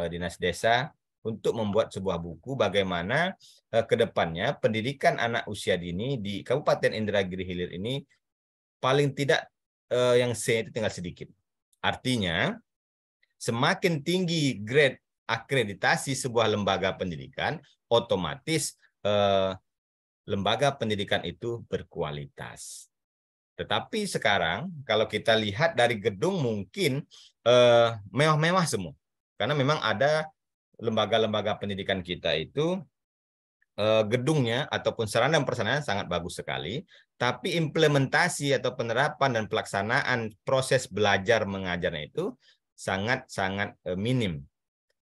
Speaker 1: Dinas Desa, untuk membuat sebuah buku bagaimana ke depannya pendidikan anak usia dini di Kabupaten Indragiri Hilir ini paling tidak yang C itu tinggal sedikit. Artinya, semakin tinggi grade akreditasi sebuah lembaga pendidikan, otomatis lembaga pendidikan itu berkualitas. Tetapi sekarang, kalau kita lihat dari gedung mungkin mewah-mewah semua. Karena memang ada lembaga-lembaga pendidikan kita itu gedungnya ataupun sarana dan prasarana sangat bagus sekali, tapi implementasi atau penerapan dan pelaksanaan proses belajar mengajarnya itu sangat-sangat minim.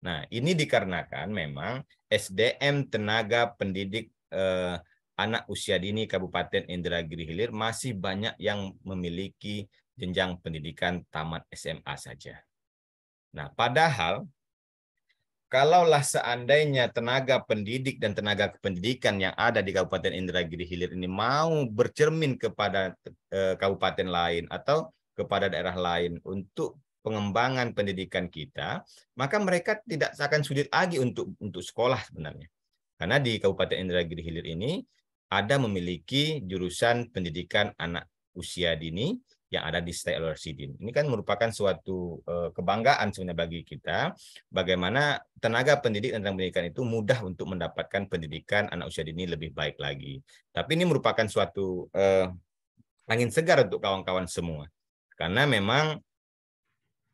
Speaker 1: Nah, ini dikarenakan memang SDM tenaga pendidik anak usia dini Kabupaten Indragiri Hilir masih banyak yang memiliki jenjang pendidikan tamat SMA saja. Nah, padahal kalaulah seandainya tenaga pendidik dan tenaga kependidikan yang ada di Kabupaten Indragiri Hilir ini mau bercermin kepada kabupaten lain atau kepada daerah lain untuk pengembangan pendidikan kita, maka mereka tidak akan sulit lagi untuk sekolah sebenarnya. Karena di Kabupaten Indragiri Hilir ini ada memiliki jurusan pendidikan anak usia dini yang ada di State Sidin. Ini kan merupakan suatu kebanggaan sebenarnya bagi kita, bagaimana tenaga pendidik dan tenaga pendidikan itu mudah untuk mendapatkan pendidikan anak usia dini lebih baik lagi. Tapi ini merupakan suatu angin segar untuk kawan-kawan semua. Karena memang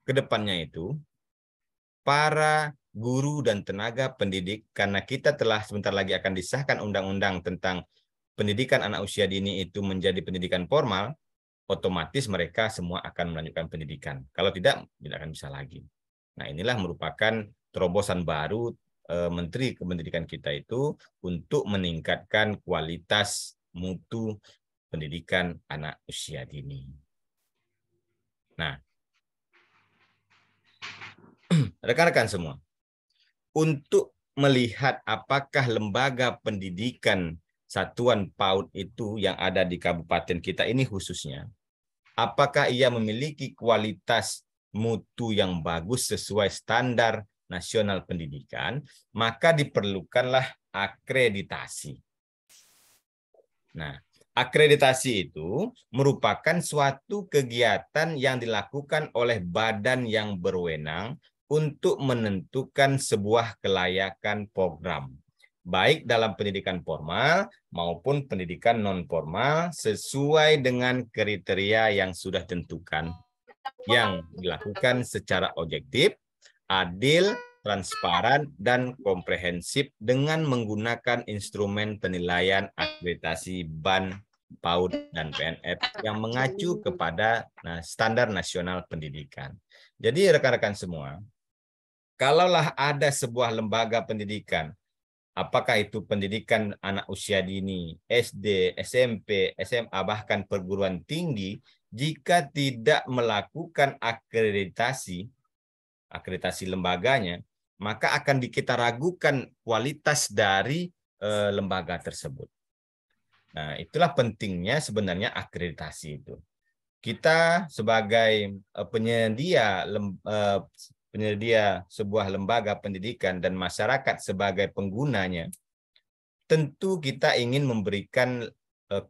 Speaker 1: kedepannya itu para guru dan tenaga pendidik, karena kita telah sebentar lagi akan disahkan undang-undang tentang pendidikan anak usia dini itu menjadi pendidikan formal, otomatis mereka semua akan melanjutkan pendidikan. Kalau tidak akan bisa lagi. Nah, inilah merupakan terobosan baru Menteri Pendidikan kita itu untuk meningkatkan kualitas mutu pendidikan anak usia dini. Nah, rekan-rekan semua, untuk melihat apakah lembaga pendidikan satuan PAUD itu yang ada di kabupaten kita ini khususnya, apakah ia memiliki kualitas mutu yang bagus sesuai standar nasional pendidikan, maka diperlukanlah akreditasi. Nah, akreditasi itu merupakan suatu kegiatan yang dilakukan oleh badan yang berwenang untuk menentukan sebuah kelayakan program, baik dalam pendidikan formal maupun pendidikan non-formal sesuai dengan kriteria yang sudah tentukan, yang dilakukan secara objektif, adil, transparan, dan komprehensif dengan menggunakan instrumen penilaian akreditasi BAN, PAUD, dan PNF yang mengacu kepada standar nasional pendidikan. Jadi rekan-rekan semua, kalaulah ada sebuah lembaga pendidikan, apakah itu pendidikan anak usia dini, SD, SMP, SMA, bahkan perguruan tinggi, jika tidak melakukan akreditasi lembaganya, maka akan kita ragukan kualitas dari lembaga tersebut. Nah, itulah pentingnya sebenarnya akreditasi itu. Kita sebagai penyedia sebuah lembaga pendidikan dan masyarakat sebagai penggunanya, tentu kita ingin memberikan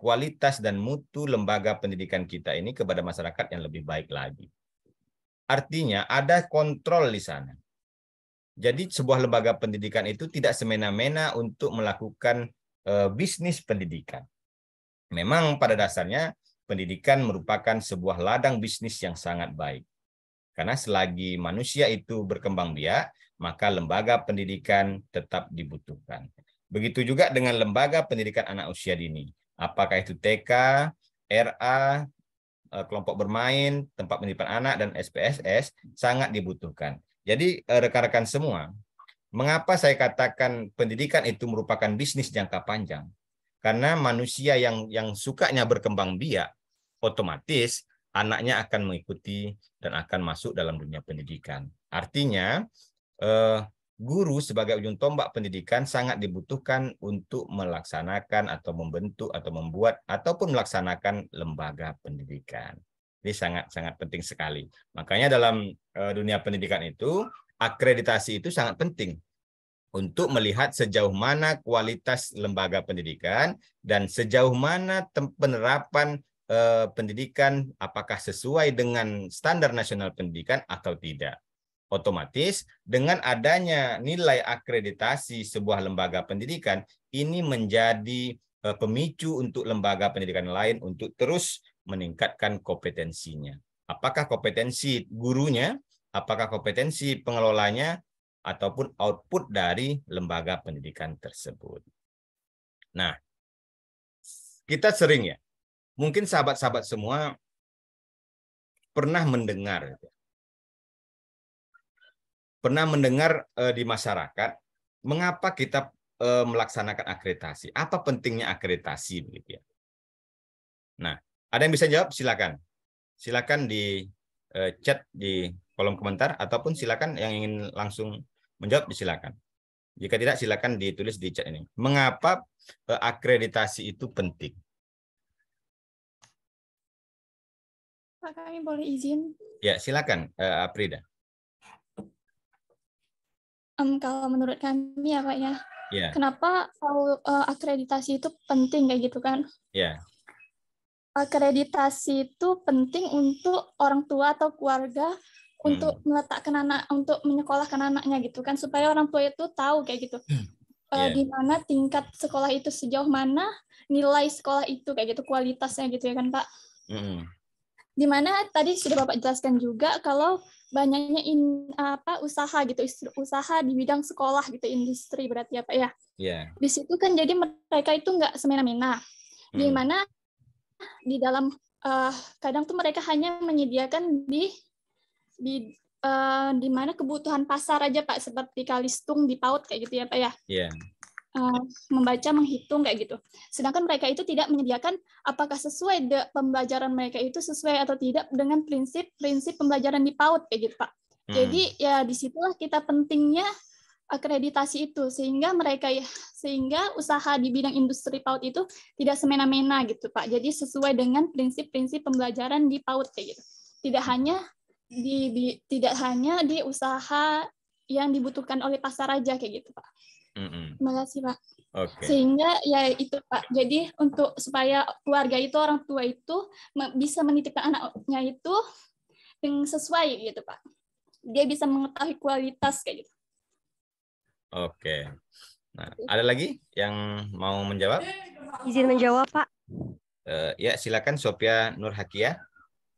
Speaker 1: kualitas dan mutu lembaga pendidikan kita ini kepada masyarakat yang lebih baik lagi. Artinya ada kontrol di sana. Jadi sebuah lembaga pendidikan itu tidak semena-mena untuk melakukan bisnis pendidikan. Memang pada dasarnya pendidikan merupakan sebuah ladang bisnis yang sangat baik. Karena selagi manusia itu berkembang biak, maka lembaga pendidikan tetap dibutuhkan. Begitu juga dengan lembaga pendidikan anak usia dini. Apakah itu TK, RA, kelompok bermain, tempat pendidikan anak, dan SPSS sangat dibutuhkan. Jadi rekan-rekan semua, mengapa saya katakan pendidikan itu merupakan bisnis jangka panjang? Karena manusia yang sukanya berkembang biak, otomatis anaknya akan mengikuti dan akan masuk dalam dunia pendidikan. Artinya, guru sebagai ujung tombak pendidikan sangat dibutuhkan untuk melaksanakan atau membentuk atau membuat ataupun melaksanakan lembaga pendidikan. Ini sangat penting sekali. Makanya dalam dunia pendidikan itu, akreditasi itu sangat penting untuk melihat sejauh mana kualitas lembaga pendidikan dan sejauh mana penerapan pendidikan apakah sesuai dengan standar nasional pendidikan atau tidak. Otomatis dengan adanya nilai akreditasi sebuah lembaga pendidikan, ini menjadi pemicu untuk lembaga pendidikan lain untuk terus meningkatkan kompetensinya. Apakah kompetensi gurunya, apakah kompetensi pengelolanya, ataupun output dari lembaga pendidikan tersebut. Nah, kita sering ya, mungkin sahabat-sahabat semua pernah mendengar di masyarakat, mengapa kita melaksanakan akreditasi? Apa pentingnya akreditasi begitu ya? Nah, ada yang bisa jawab? Silakan. Silakan di chat di kolom komentar ataupun silakan yang ingin langsung menjawab silakan. Jika tidak silakan ditulis di chat ini. Mengapa akreditasi itu penting?
Speaker 3: Pak, kami boleh izin?
Speaker 1: Ya, silakan Aprida.
Speaker 3: Kalau menurut kami ya Pak ya,
Speaker 1: Ya.
Speaker 3: kenapa kalau akreditasi itu penting kayak gitu kan?
Speaker 1: Ya.
Speaker 3: Akreditasi itu penting untuk orang tua atau keluarga untuk meletakkan anak, untuk menyekolahkan anaknya gitu kan, supaya orang tua itu tahu kayak gitu. Di mana tingkat sekolah itu sejauh mana, nilai sekolah itu kayak gitu, kualitasnya gitu ya kan Pak. Di mana tadi sudah Bapak jelaskan juga kalau banyaknya usaha gitu, usaha di bidang sekolah gitu, industri berarti ya Pak ya. Di situ kan jadi mereka itu nggak semena-mena. Di mana di dalam kadang tuh mereka hanya menyediakan di mana kebutuhan pasar aja Pak, seperti kalistung di PAUD kayak gitu ya Pak ya. Membaca, menghitung kayak gitu. Sedangkan mereka itu tidak menyediakan apakah sesuai pembelajaran mereka itu sesuai atau tidak dengan prinsip pembelajaran di PAUD kayak gitu Pak. Jadi ya disitulah kita pentingnya akreditasi itu, sehingga usaha di bidang industri PAUD itu tidak semena-mena gitu Pak. Jadi sesuai dengan prinsip-prinsip pembelajaran di PAUD kayak gitu. Tidak hanya di usaha yang dibutuhkan oleh pasar aja kayak gitu Pak. Terima kasih Pak. Sehingga ya itu Pak. Jadi supaya keluarga itu, orang tua itu bisa menitipkan anaknya itu yang sesuai gitu Pak. Dia bisa mengetahui kualitas kayak gitu.
Speaker 1: Oke. Nah, ada lagi yang mau menjawab?
Speaker 4: Izin menjawab, Pak.
Speaker 1: Ya, silakan Sophia Nurhakia.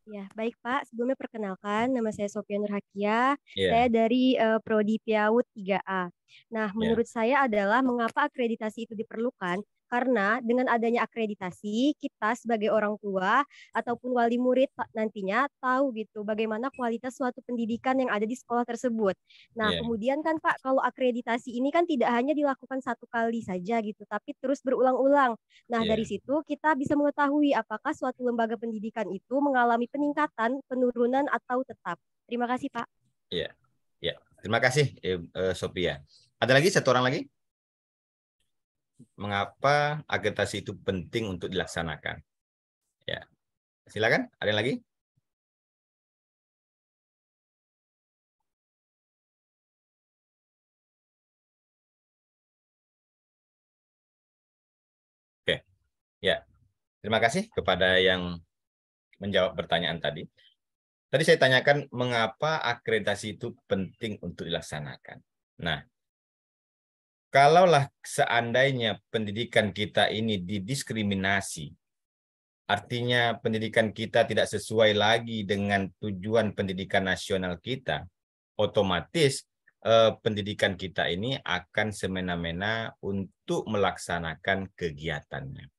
Speaker 4: Ya, baik Pak. Sebelumnya perkenalkan, nama saya Sophia Nurhakia. Saya dari Prodi PIAUD 3A. Nah, menurut saya adalah mengapa akreditasi itu diperlukan? Karena dengan adanya akreditasi, kita sebagai orang tua ataupun wali murid nantinya tahu gitu bagaimana kualitas suatu pendidikan yang ada di sekolah tersebut. Nah, kemudian kan Pak, kalau akreditasi ini kan tidak hanya dilakukan satu kali saja gitu, tapi terus berulang-ulang. Nah, dari situ kita bisa mengetahui apakah suatu lembaga pendidikan itu mengalami peningkatan, penurunan, atau tetap. Terima kasih, Pak.
Speaker 1: Iya, ya. Terima kasih, Sophia. Ada lagi satu orang lagi? Mengapa akreditasi itu penting untuk dilaksanakan? Ya, silakan. Ada yang lagi? Oke, ya. Terima kasih kepada yang menjawab pertanyaan tadi. Tadi saya tanyakan mengapa akreditasi itu penting untuk dilaksanakan. Nah, kalaulah seandainya pendidikan kita ini didiskriminasi, artinya pendidikan kita tidak sesuai lagi dengan tujuan pendidikan nasional kita, otomatis pendidikan kita ini akan semena-mena untuk melaksanakan kegiatannya.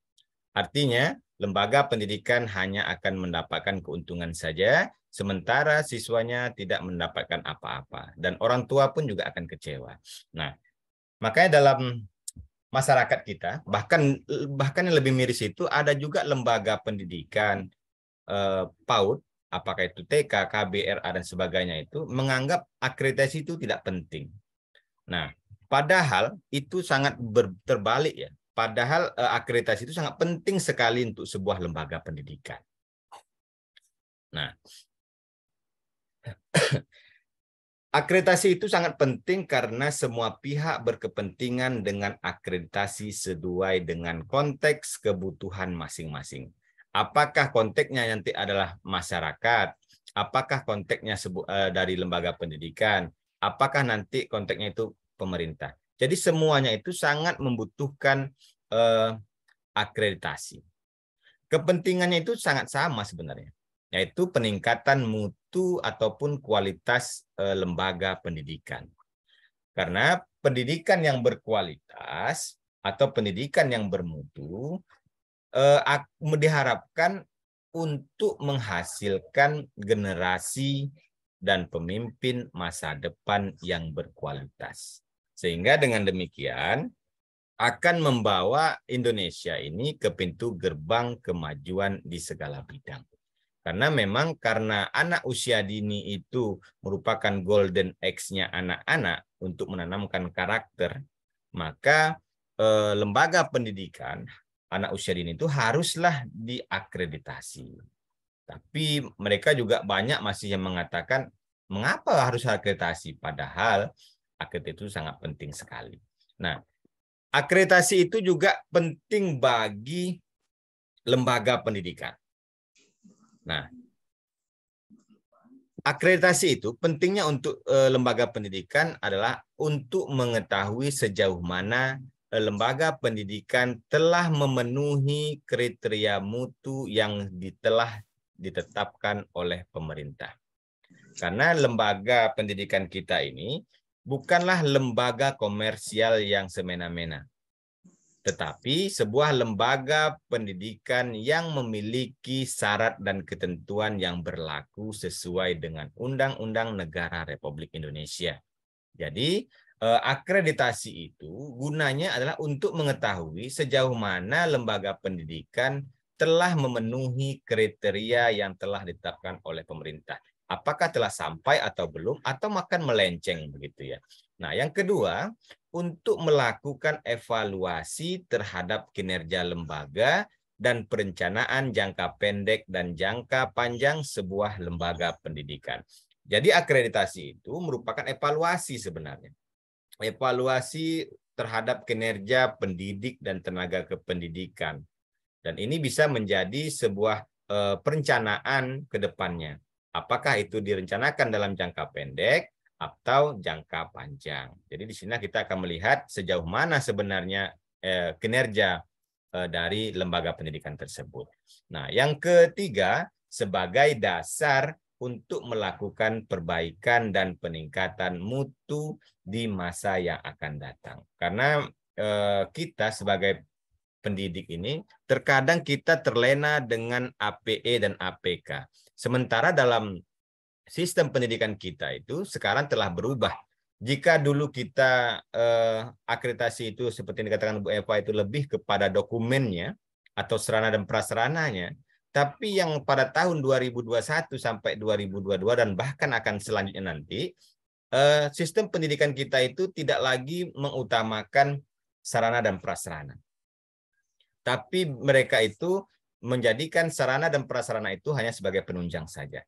Speaker 1: Artinya, lembaga pendidikan hanya akan mendapatkan keuntungan saja, sementara siswanya tidak mendapatkan apa-apa. Dan orang tua pun juga akan kecewa. Nah, makanya dalam masyarakat kita, bahkan yang lebih miris itu, ada juga lembaga pendidikan PAUD, apakah itu TK, KBRA, dan sebagainya itu, menganggap akreditasi itu tidak penting. Nah, padahal itu sangat terbalik ya. Padahal akreditasi itu sangat penting sekali untuk sebuah lembaga pendidikan. Nah, akreditasi itu sangat penting karena semua pihak berkepentingan dengan akreditasi sesuai dengan konteks kebutuhan masing-masing. Apakah konteksnya nanti adalah masyarakat? Apakah konteksnya dari lembaga pendidikan? Apakah nanti konteksnya itu pemerintah? Jadi semuanya itu sangat membutuhkan akreditasi. Kepentingannya itu sangat sama sebenarnya, yaitu peningkatan mutu ataupun kualitas lembaga pendidikan. Karena pendidikan yang berkualitas atau pendidikan yang bermutu diharapkan untuk menghasilkan generasi dan pemimpin masa depan yang berkualitas. Sehingga dengan demikian, akan membawa Indonesia ini ke pintu gerbang kemajuan di segala bidang. Karena memang karena anak usia dini itu merupakan golden age-nya anak-anak untuk menanamkan karakter, maka lembaga pendidikan anak usia dini itu haruslah diakreditasi. Tapi mereka juga banyak masih yang mengatakan, mengapa harus akreditasi? Padahal akreditasi itu sangat penting sekali. Nah, akreditasi itu juga penting bagi lembaga pendidikan. Nah, akreditasi itu pentingnya untuk lembaga pendidikan adalah untuk mengetahui sejauh mana lembaga pendidikan telah memenuhi kriteria mutu yang telah ditetapkan oleh pemerintah. Karena lembaga pendidikan kita ini bukanlah lembaga komersial yang semena-mena, tetapi sebuah lembaga pendidikan yang memiliki syarat dan ketentuan yang berlaku sesuai dengan Undang-Undang Negara Republik Indonesia. Jadi, akreditasi itu gunanya adalah untuk mengetahui sejauh mana lembaga pendidikan telah memenuhi kriteria yang telah ditetapkan oleh pemerintah. Apakah telah sampai atau belum, atau makan melenceng begitu ya. Nah, yang kedua, untuk melakukan evaluasi terhadap kinerja lembaga dan perencanaan jangka pendek dan jangka panjang sebuah lembaga pendidikan. Jadi akreditasi itu merupakan evaluasi sebenarnya. Evaluasi terhadap kinerja pendidik dan tenaga kependidikan. Dan ini bisa menjadi sebuah perencanaan ke depannya. Apakah itu direncanakan dalam jangka pendek atau jangka panjang. Jadi di sini kita akan melihat sejauh mana sebenarnya kinerja dari lembaga pendidikan tersebut. Nah, yang ketiga, sebagai dasar untuk melakukan perbaikan dan peningkatan mutu di masa yang akan datang. Karena kita sebagai pendidik ini, terkadang kita terlena dengan APE dan APK. Sementara dalam sistem pendidikan kita itu sekarang telah berubah. Jika dulu kita akreditasi itu seperti yang dikatakan Bu Eva itu lebih kepada dokumennya atau sarana dan prasarananya, tapi yang pada tahun 2021 sampai 2022 dan bahkan akan selanjutnya nanti, sistem pendidikan kita itu tidak lagi mengutamakan sarana dan prasarana. Tapi mereka itu menjadikan sarana dan prasarana itu hanya sebagai penunjang saja.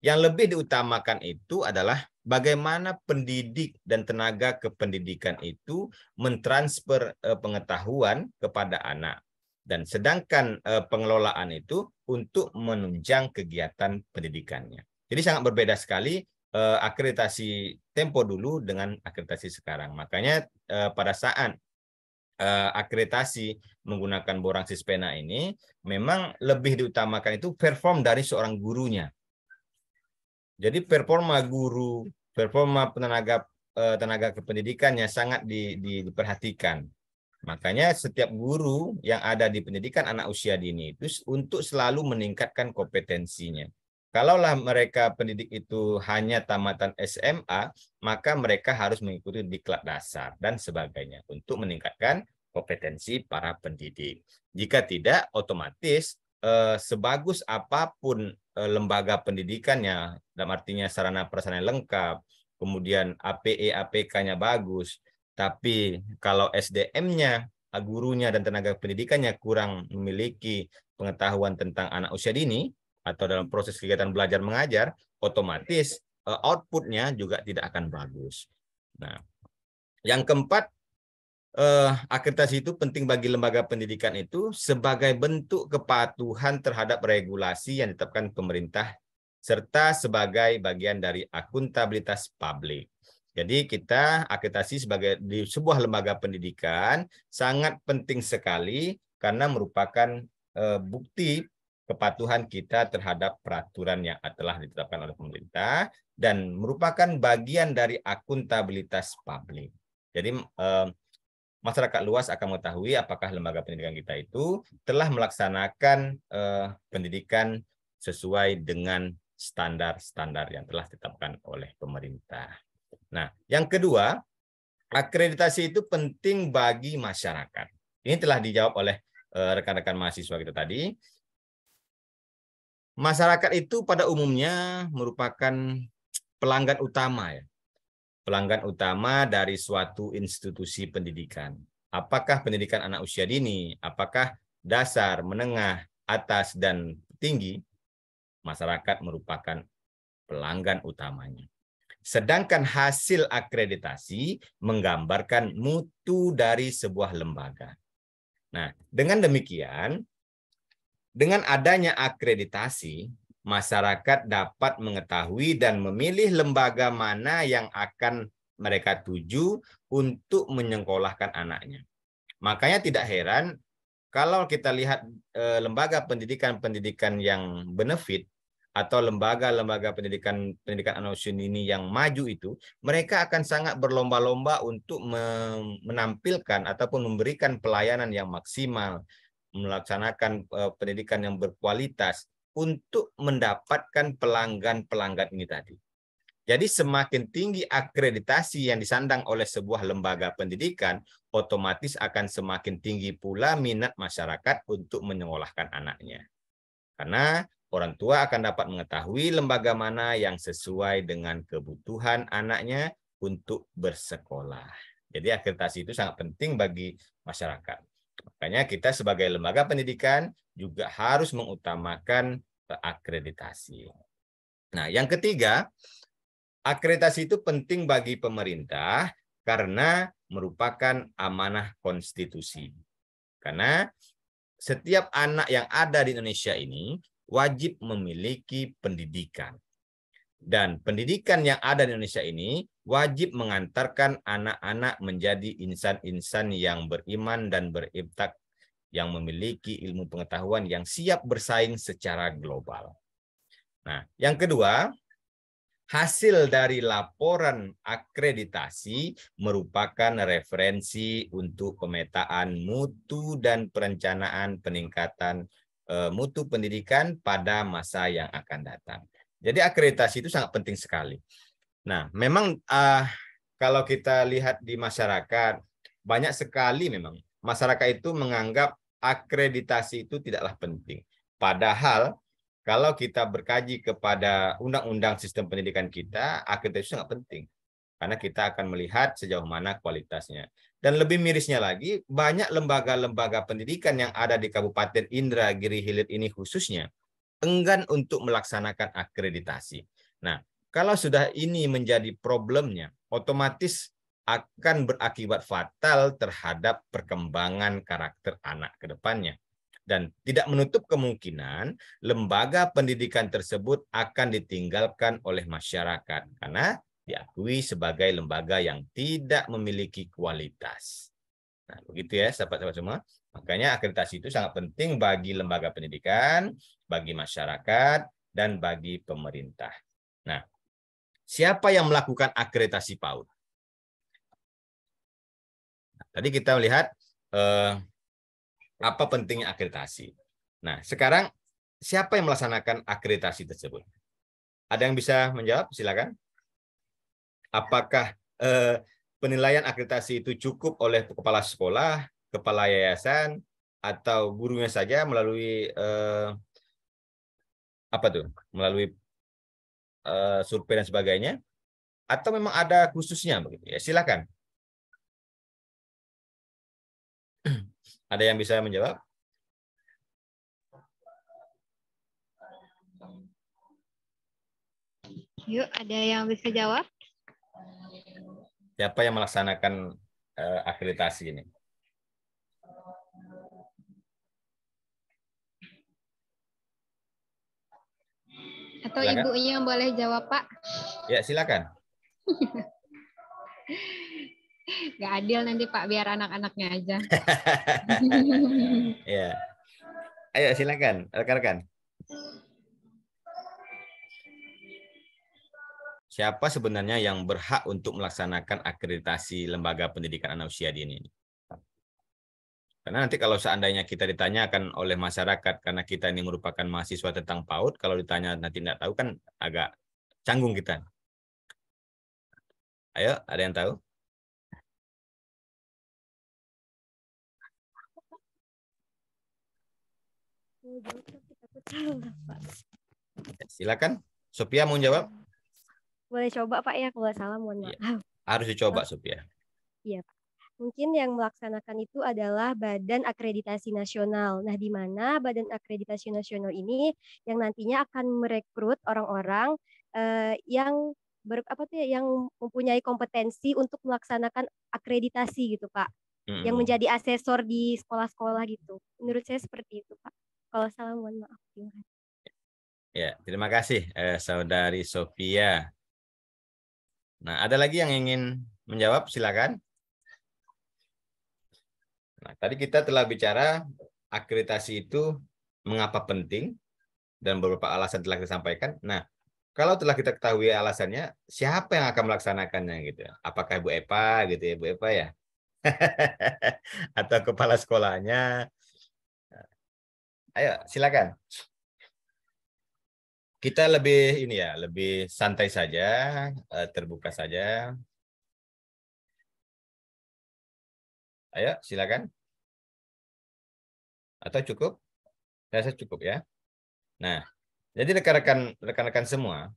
Speaker 1: Yang lebih diutamakan itu adalah bagaimana pendidik dan tenaga kependidikan itu mentransfer pengetahuan kepada anak. Dan sedangkan pengelolaan itu untuk menunjang kegiatan pendidikannya. Jadi sangat berbeda sekali akreditasi tempo dulu dengan akreditasi sekarang. Makanya pada saat akreditasi menggunakan borang sispena ini memang lebih diutamakan itu perform dari seorang gurunya. Jadi performa guru, performa tenaga kependidikannya sangat diperhatikan. Makanya setiap guru yang ada di pendidikan anak usia dini itu untuk selalu meningkatkan kompetensinya. Kalaulah mereka pendidik itu hanya tamatan SMA, maka mereka harus mengikuti diklat dasar dan sebagainya untuk meningkatkan kompetensi para pendidik. Jika tidak, otomatis sebagus apapun lembaga pendidikannya, dalam artinya sarana prasarana lengkap, kemudian APE, APK-nya bagus, tapi kalau SDM-nya, gurunya dan tenaga pendidikannya kurang memiliki pengetahuan tentang anak usia dini atau dalam proses kegiatan belajar mengajar, otomatis output-nya juga tidak akan bagus. Nah, yang keempat, akreditasi itu penting bagi lembaga pendidikan itu sebagai bentuk kepatuhan terhadap regulasi yang ditetapkan pemerintah serta sebagai bagian dari akuntabilitas publik. Jadi kita akreditasi sebagai di sebuah lembaga pendidikan sangat penting sekali karena merupakan bukti kepatuhan kita terhadap peraturan yang telah ditetapkan oleh pemerintah dan merupakan bagian dari akuntabilitas publik. Jadi masyarakat luas akan mengetahui apakah lembaga pendidikan kita itu telah melaksanakan pendidikan sesuai dengan standar-standar yang telah ditetapkan oleh pemerintah. Nah, yang kedua, akreditasi itu penting bagi masyarakat. Ini telah dijawab oleh rekan-rekan mahasiswa kita tadi. Masyarakat itu pada umumnya merupakan pelanggan utama, ya. Pelanggan utama dari suatu institusi pendidikan. Apakah pendidikan anak usia dini, apakah dasar, menengah, atas, dan tinggi, masyarakat merupakan pelanggan utamanya. Sedangkan hasil akreditasi menggambarkan mutu dari sebuah lembaga. Nah, dengan demikian, dengan adanya akreditasi, masyarakat dapat mengetahui dan memilih lembaga mana yang akan mereka tuju untuk menyekolahkan anaknya. Makanya tidak heran kalau kita lihat lembaga pendidikan yang benefit atau lembaga-lembaga pendidikan anak usia dini yang maju itu, mereka akan sangat berlomba-lomba untuk menampilkan ataupun memberikan pelayanan yang maksimal, melaksanakan pendidikan yang berkualitas untuk mendapatkan pelanggan-pelanggan ini tadi. Jadi semakin tinggi akreditasi yang disandang oleh sebuah lembaga pendidikan, otomatis akan semakin tinggi pula minat masyarakat untuk menyekolahkan anaknya. Karena orang tua akan dapat mengetahui lembaga mana yang sesuai dengan kebutuhan anaknya untuk bersekolah. Jadi akreditasi itu sangat penting bagi masyarakat. Makanya kita sebagai lembaga pendidikan juga harus mengutamakan akreditasi. Nah, yang ketiga, akreditasi itu penting bagi pemerintah karena merupakan amanah konstitusi. Karena setiap anak yang ada di Indonesia ini wajib memiliki pendidikan. Dan pendidikan yang ada di Indonesia ini wajib mengantarkan anak-anak menjadi insan-insan yang beriman dan berimtak, yang memiliki ilmu pengetahuan yang siap bersaing secara global. Nah, yang kedua, hasil dari laporan akreditasi merupakan referensi untuk pemetaan mutu dan perencanaan peningkatan mutu pendidikan pada masa yang akan datang. Jadi akreditasi itu sangat penting sekali. Nah, memang kalau kita lihat di masyarakat, banyak sekali memang masyarakat itu menganggap akreditasi itu tidaklah penting. Padahal kalau kita berkaji kepada undang-undang sistem pendidikan kita, akreditasi sangat penting. Karena kita akan melihat sejauh mana kualitasnya. Dan lebih mirisnya lagi, banyak lembaga-lembaga pendidikan yang ada di Kabupaten Indragiri Hilir ini khususnya, enggan untuk melaksanakan akreditasi. Nah, kalau sudah ini menjadi problemnya, otomatis akan berakibat fatal terhadap perkembangan karakter anak ke depannya. Dan tidak menutup kemungkinan lembaga pendidikan tersebut akan ditinggalkan oleh masyarakat karena diakui sebagai lembaga yang tidak memiliki kualitas. Nah, begitu ya sahabat-sahabat semua. Makanya akreditasi itu sangat penting bagi lembaga pendidikan, bagi masyarakat, dan bagi pemerintah. Nah, siapa yang melakukan akreditasi PAUD? Nah, tadi kita melihat apa pentingnya akreditasi. Nah, sekarang siapa yang melaksanakan akreditasi tersebut? Ada yang bisa menjawab? Silakan. Apakah penilaian akreditasi itu cukup oleh kepala sekolah, kepala yayasan, atau gurunya saja melalui melalui survei dan sebagainya, atau memang ada khususnya begitu ya? Silakan. Ada yang bisa menjawab?
Speaker 2: Yuk, ada yang bisa jawab?
Speaker 1: Siapa yang melaksanakan akreditasi ini?
Speaker 2: Atau
Speaker 1: silakan.
Speaker 2: Ibunya yang boleh jawab, Pak?
Speaker 1: Ya, silakan.
Speaker 2: Nggak adil nanti, Pak, biar anak-anaknya aja.
Speaker 1: Ya. Ayo, silakan, rekan-rekan. Siapa sebenarnya yang berhak untuk melaksanakan akreditasi lembaga pendidikan anak usia dini ini? Karena nanti kalau seandainya kita ditanyakan oleh masyarakat, karena kita ini merupakan mahasiswa tentang PAUD, kalau ditanya nanti tidak tahu kan agak canggung kita. Ayo, ada yang tahu? Silakan, Sophia mau jawab?
Speaker 4: Boleh coba Pak ya, kalau salah mohon maaf.
Speaker 1: Ya, harus dicoba Sophia.
Speaker 4: Iya Pak. Mungkin yang melaksanakan itu adalah Badan Akreditasi Nasional. Nah, di mana Badan Akreditasi Nasional ini yang nantinya akan merekrut orang-orang yang yang mempunyai kompetensi untuk melaksanakan akreditasi gitu Pak. Yang menjadi asesor di sekolah-sekolah gitu. Menurut saya seperti itu Pak. Kalau salah mohon maaf.
Speaker 1: Ya, terima kasih Saudari Sophia. Nah, ada lagi yang ingin menjawab? Silakan. Nah, tadi kita telah bicara akreditasi itu mengapa penting dan beberapa alasan telah kita sampaikan. Nah, kalau telah kita ketahui alasannya, siapa yang akan melaksanakannya gitu? Apakah Bu Epa gitu ya, Bu Epa ya? Atau kepala sekolahnya? Ayo, silakan. Kita lebih ini ya, lebih santai saja, terbuka saja. Ayo, silakan. Atau cukup? Saya rasa cukup ya. Nah, jadi rekan-rekan semua,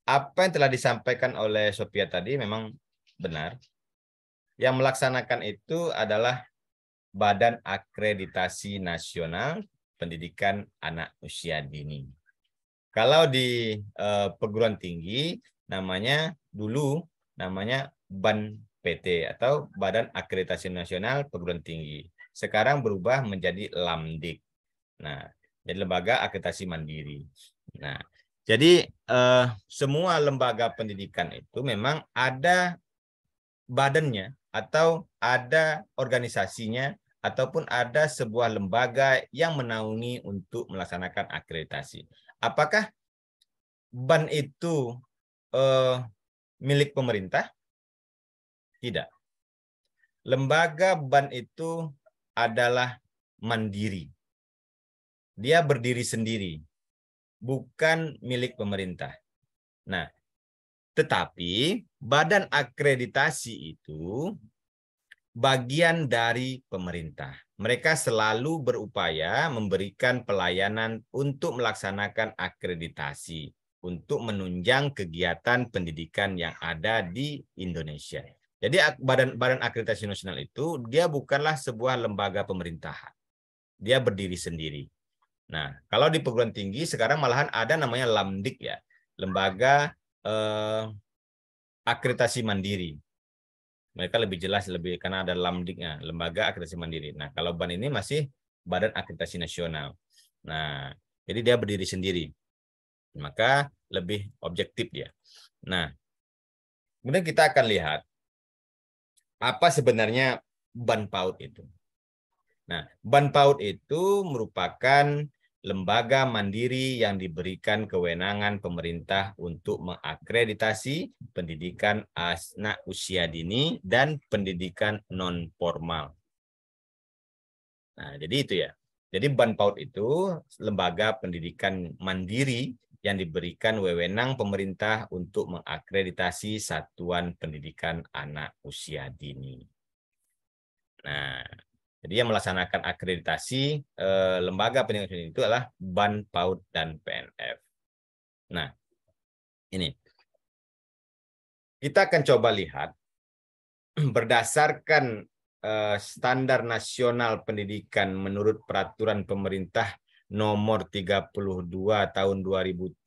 Speaker 1: apa yang telah disampaikan oleh Sophia tadi memang benar. Yang melaksanakan itu adalah Badan Akreditasi Nasional Pendidikan Anak Usia Dini. Kalau di perguruan tinggi dulu namanya BAN PT atau Badan Akreditasi Nasional Perguruan Tinggi. Sekarang berubah menjadi LAMDIK. Nah, jadi lembaga akreditasi mandiri. Nah, jadi semua lembaga pendidikan itu memang ada badannya atau ada organisasinya ataupun ada sebuah lembaga yang menaungi untuk melaksanakan akreditasi. Apakah BAN itu milik pemerintah? Tidak. Lembaga BAN itu adalah mandiri. Dia berdiri sendiri, bukan milik pemerintah. Nah, tetapi badan akreditasi itu bagian dari pemerintah. Mereka selalu berupaya memberikan pelayanan untuk melaksanakan akreditasi, untuk menunjang kegiatan pendidikan yang ada di Indonesia. Jadi Badan Akreditasi Nasional itu dia bukanlah sebuah lembaga pemerintahan. Dia berdiri sendiri. Nah, kalau di perguruan tinggi sekarang malahan ada namanya LAMDIK ya, lembaga akreditasi mandiri. Mereka lebih jelas karena ada LAMDIK-nya, lembaga akreditasi mandiri. Nah, kalau BAN ini masih Badan Akreditasi Nasional. Nah, jadi dia berdiri sendiri. Maka lebih objektif dia. Nah, kemudian kita akan lihat apa sebenarnya BAN PAUD itu. Nah, BAN PAUD itu merupakan lembaga mandiri yang diberikan kewenangan pemerintah untuk mengakreditasi pendidikan anak usia dini dan pendidikan non-formal. Nah, jadi itu ya. Jadi BAN PAUD itu lembaga pendidikan mandiri yang diberikan wewenang pemerintah untuk mengakreditasi satuan pendidikan anak usia dini. Nah, jadi yang melaksanakan akreditasi lembaga pendidikan itu adalah BAN, PAUD, dan PNF. Nah, ini. Kita akan coba lihat berdasarkan standar nasional pendidikan menurut peraturan pemerintah nomor 32 tahun 2013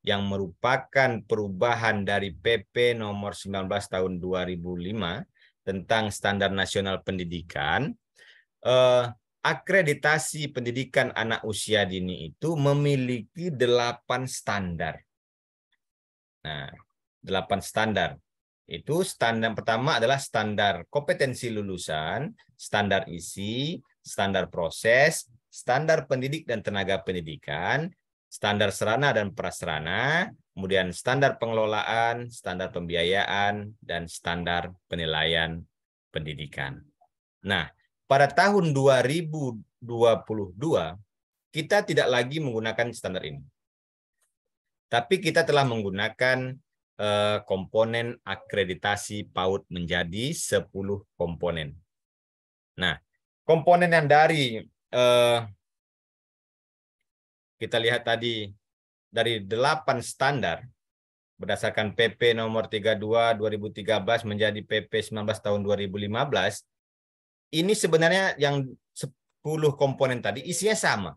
Speaker 1: yang merupakan perubahan dari PP nomor 19 tahun 2005 tentang standar nasional pendidikan, akreditasi pendidikan anak usia dini itu memiliki 8 standar. Nah, 8 standar. Itu standar pertama adalah standar kompetensi lulusan, standar isi, standar proses, standar pendidik dan tenaga pendidikan, standar sarana dan prasarana, kemudian standar pengelolaan, standar pembiayaan, dan standar penilaian pendidikan. Nah, pada tahun 2022, kita tidak lagi menggunakan standar ini. Tapi kita telah menggunakan komponen akreditasi PAUD menjadi 10 komponen. Nah, komponen yang dari kita lihat tadi dari 8 standar berdasarkan PP nomor 32 2013 menjadi PP 19 tahun 2015, ini sebenarnya yang 10 komponen tadi isinya sama.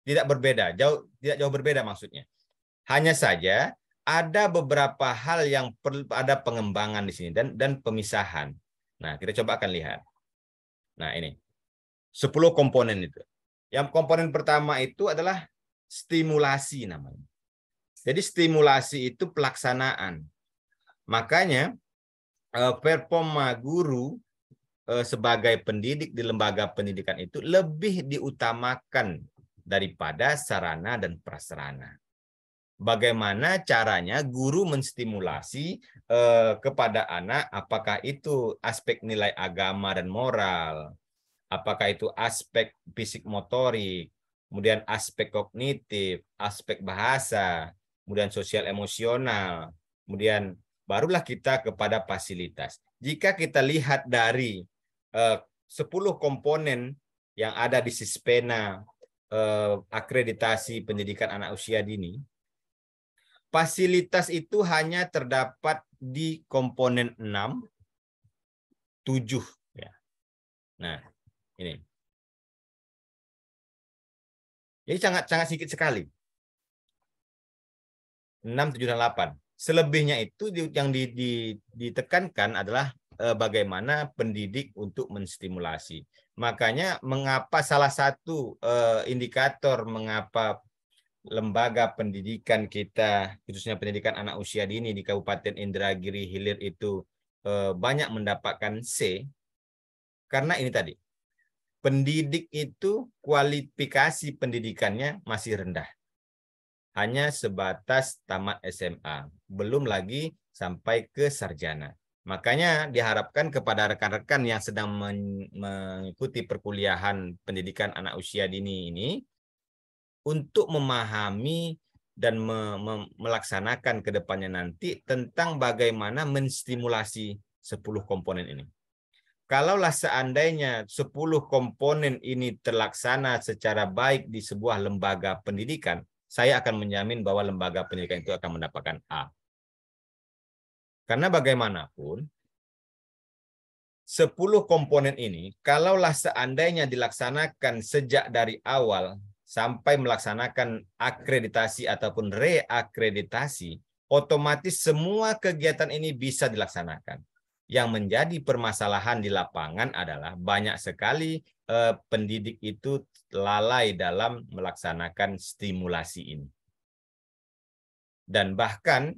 Speaker 1: Tidak berbeda, tidak jauh berbeda maksudnya. Hanya saja ada beberapa hal yang perlu ada pengembangan di sini dan pemisahan. Nah, kita coba akan lihat. Nah, ini 10 komponen itu. Yang komponen pertama itu adalah stimulasi namanya. Jadi stimulasi itu pelaksanaan. Makanya performa guru sebagai pendidik di lembaga pendidikan itu lebih diutamakan daripada sarana dan prasarana. Bagaimana caranya guru menstimulasi kepada anak, apakah itu aspek nilai agama dan moral, apakah itu aspek fisik motorik, kemudian aspek kognitif, aspek bahasa, kemudian sosial emosional, kemudian barulah kita kepada fasilitas. Jika kita lihat dari 10 komponen yang ada di Sispena akreditasi pendidikan anak usia dini, fasilitas itu hanya terdapat di komponen 6, 7. Ya. Nah, ini. Jadi sangat sedikit sekali. 6, 7, dan 8. Selebihnya itu yang ditekankan adalah bagaimana pendidik untuk menstimulasi. Makanya mengapa salah satu indikator mengapa lembaga pendidikan kita, khususnya pendidikan anak usia dini di Kabupaten Indragiri Hilir itu banyak mendapatkan C, karena ini tadi, pendidik itu kualifikasi pendidikannya masih rendah. Hanya sebatas tamat SMA, belum lagi sampai ke sarjana. Makanya diharapkan kepada rekan-rekan yang sedang mengikuti perkuliahan pendidikan anak usia dini ini, untuk memahami dan melaksanakan ke depannya nanti tentang bagaimana menstimulasi 10 komponen ini. Kalaulah seandainya 10 komponen ini terlaksana secara baik di sebuah lembaga pendidikan, saya akan menjamin bahwa lembaga pendidikan itu akan mendapatkan A. Karena bagaimanapun, 10 komponen ini, kalaulah seandainya dilaksanakan sejak dari awal, sampai melaksanakan akreditasi ataupun reakreditasi, otomatis semua kegiatan ini bisa dilaksanakan. Yang menjadi permasalahan di lapangan adalah banyak sekali pendidik itu lalai dalam melaksanakan stimulasi ini. Dan bahkan,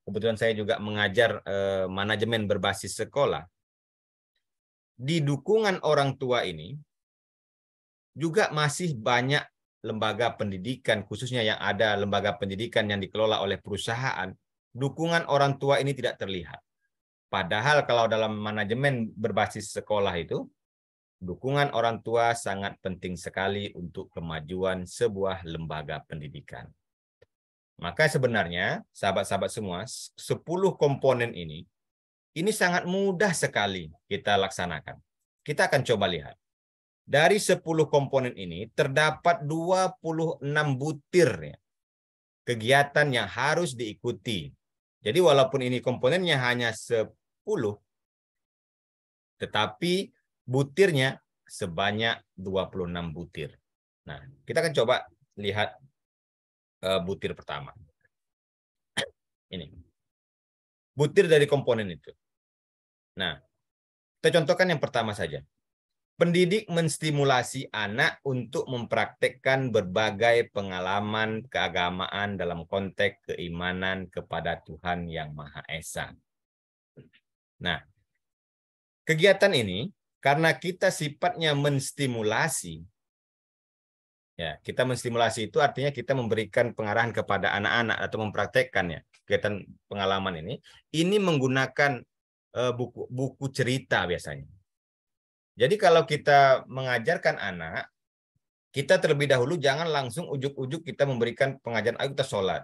Speaker 1: kebetulan saya juga mengajar manajemen berbasis sekolah, di dukungan orang tua ini juga masih banyak lembaga pendidikan, khususnya yang ada lembaga pendidikan yang dikelola oleh perusahaan, dukungan orang tua ini tidak terlihat. Padahal kalau dalam manajemen berbasis sekolah itu, dukungan orang tua sangat penting sekali untuk kemajuan sebuah lembaga pendidikan. Maka sebenarnya, sahabat-sahabat semua, 10 komponen ini sangat mudah sekali kita laksanakan. Kita akan coba lihat. Dari 10 komponen ini terdapat 26 butir ya, kegiatan yang harus diikuti. Jadi walaupun ini komponennya hanya 10, tetapi butirnya sebanyak 26 butir. Nah, kita akan coba lihat butir pertama. Ini. Butir dari komponen itu. Nah, kita contohkan yang pertama saja. Pendidik menstimulasi anak untuk mempraktekkan berbagai pengalaman keagamaan dalam konteks keimanan kepada Tuhan Yang Maha Esa. Nah, kegiatan ini karena kita sifatnya menstimulasi, ya, kita menstimulasi itu artinya kita memberikan pengarahan kepada anak-anak atau mempraktekkannya. Kegiatan pengalaman ini menggunakan buku cerita biasanya. Jadi kalau kita mengajarkan anak, kita terlebih dahulu jangan langsung ujuk-ujuk kita memberikan pengajaran, ayo kita sholat.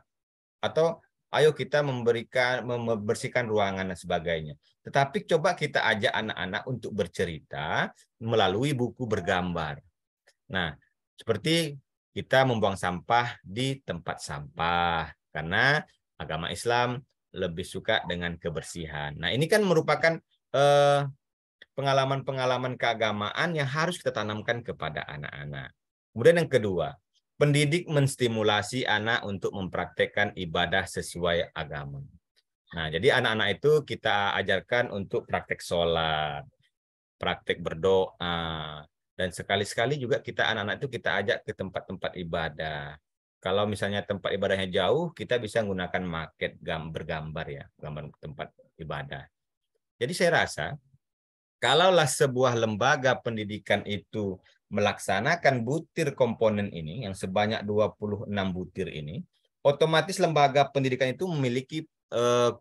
Speaker 1: Atau ayo kita membersihkan ruangan dan sebagainya. Tetapi coba kita ajak anak-anak untuk bercerita melalui buku bergambar. Nah, seperti kita membuang sampah di tempat sampah karena agama Islam lebih suka dengan kebersihan. Nah, ini kan merupakan pengalaman-pengalaman keagamaan yang harus kita tanamkan kepada anak-anak. Kemudian yang kedua, pendidik menstimulasi anak untuk mempraktekkan ibadah sesuai agama. Nah, jadi anak-anak itu kita ajarkan untuk praktek sholat, praktek berdoa, dan sekali-sekali juga kita anak-anak itu kita ajak ke tempat-tempat ibadah. Kalau misalnya tempat ibadahnya jauh, kita bisa menggunakan maket bergambar ya, gambar tempat ibadah. Jadi saya rasa, kalaulah sebuah lembaga pendidikan itu melaksanakan butir komponen ini, yang sebanyak 26 butir ini, otomatis lembaga pendidikan itu memiliki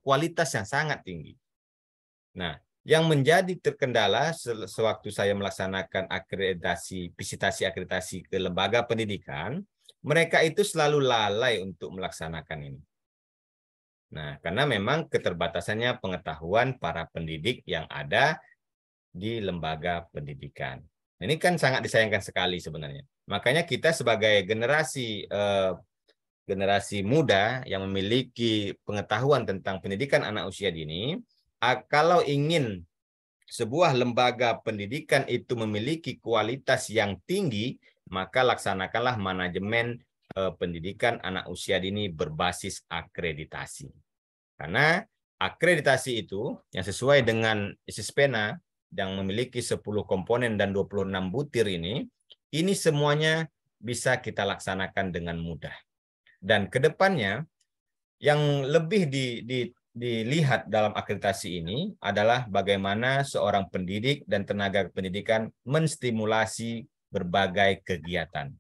Speaker 1: kualitas yang sangat tinggi. Nah, yang menjadi terkendala sewaktu saya melaksanakan visitasi akreditasi ke lembaga pendidikan, mereka itu selalu lalai untuk melaksanakan ini. Nah, karena memang keterbatasannya pengetahuan para pendidik yang ada di lembaga pendidikan. Ini kan sangat disayangkan sekali sebenarnya. Makanya kita sebagai generasi muda yang memiliki pengetahuan tentang pendidikan anak usia dini, kalau ingin sebuah lembaga pendidikan itu memiliki kualitas yang tinggi, maka laksanakanlah manajemen pendidikan anak usia dini berbasis akreditasi. Karena akreditasi itu yang sesuai dengan ISISPENA yang memiliki 10 komponen dan 26 butir ini semuanya bisa kita laksanakan dengan mudah. Dan kedepannya yang lebih dilihat dalam akreditasi ini adalah bagaimana seorang pendidik dan tenaga pendidikan menstimulasi berbagai kegiatan.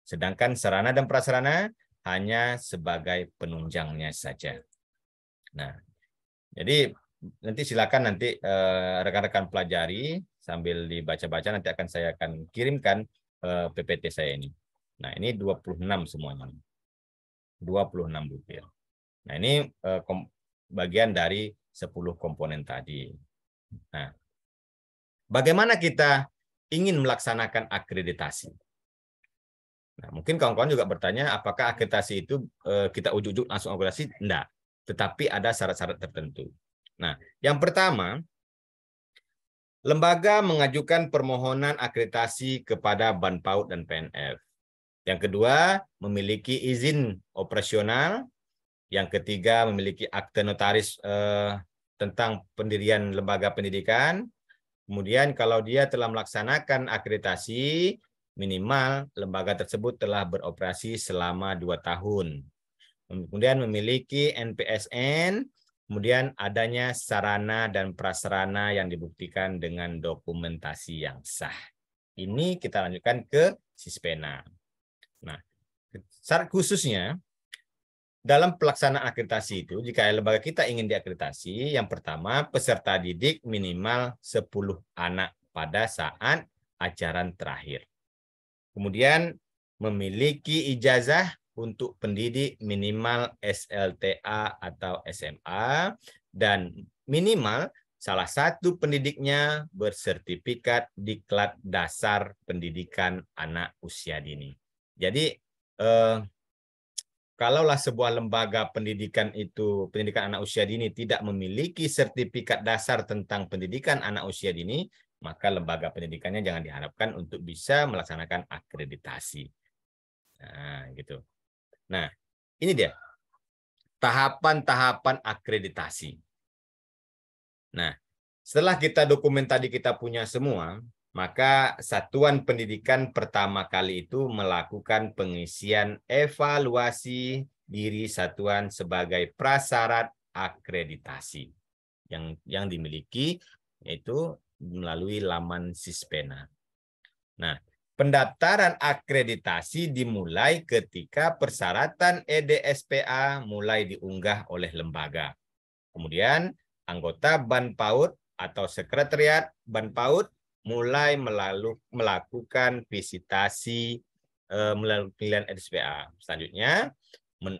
Speaker 1: Sedangkan sarana dan prasarana hanya sebagai penunjangnya saja. Nah, jadi nanti silakan nanti rekan-rekan pelajari sambil dibaca-baca, nanti saya akan kirimkan PPT saya ini. Nah, ini 26 semuanya. 26 butir. Nah, ini bagian dari 10 komponen tadi. Nah, bagaimana kita ingin melaksanakan akreditasi? Nah, mungkin kawan-kawan juga bertanya, apakah akreditasi itu kita ujuk-ujuk langsung akreditasi? Enggak, tetapi ada syarat-syarat tertentu. Nah, yang pertama, lembaga mengajukan permohonan akreditasi kepada BANPAUD dan PNF. Yang kedua, memiliki izin operasional. Yang ketiga, memiliki akte notaris tentang pendirian lembaga pendidikan. Kemudian kalau dia telah melaksanakan akreditasi, minimal lembaga tersebut telah beroperasi selama 2 tahun. Kemudian memiliki NPSN, kemudian adanya sarana dan prasarana yang dibuktikan dengan dokumentasi yang sah. Ini kita lanjutkan ke SISPENA. Nah, syarat khususnya dalam pelaksanaan akreditasi itu, jika lembaga kita ingin diakreditasi, yang pertama peserta didik minimal 10 anak pada saat ajaran terakhir. Kemudian memiliki ijazah untuk pendidik minimal SLTA atau SMA, dan minimal salah satu pendidiknya bersertifikat diklat dasar pendidikan anak usia dini. Jadi, kalaulah sebuah lembaga pendidikan itu, pendidikan anak usia dini tidak memiliki sertifikat dasar tentang pendidikan anak usia dini, maka lembaga pendidikannya jangan diharapkan untuk bisa melaksanakan akreditasi. Nah, gitu. Nah, ini dia tahapan-tahapan akreditasi. Nah, setelah dokumen tadi kita punya semua, maka satuan pendidikan pertama kali itu melakukan pengisian evaluasi diri satuan sebagai prasyarat akreditasi yang dimiliki, yaitu melalui laman SISPENA. Nah, pendaftaran akreditasi dimulai ketika persyaratan EDSPA mulai diunggah oleh lembaga. Kemudian anggota BANPAUD atau sekretariat BANPAUD mulai melakukan visitasi melalui pilihan EDSPA. Selanjutnya,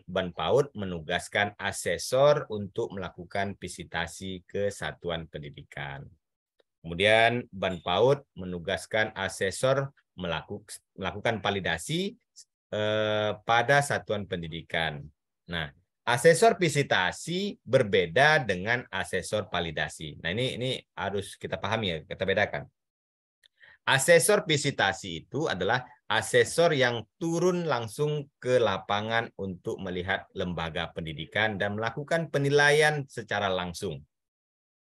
Speaker 1: BANPAUD menugaskan asesor untuk melakukan visitasi ke satuan pendidikan. Kemudian BANPAUD menugaskan asesor melakukan validasi pada satuan pendidikan. Nah, asesor visitasi berbeda dengan asesor validasi. Nah, ini harus kita pahami ya, kita bedakan. Asesor visitasi itu adalah asesor yang turun langsung ke lapangan untuk melihat lembaga pendidikan dan melakukan penilaian secara langsung.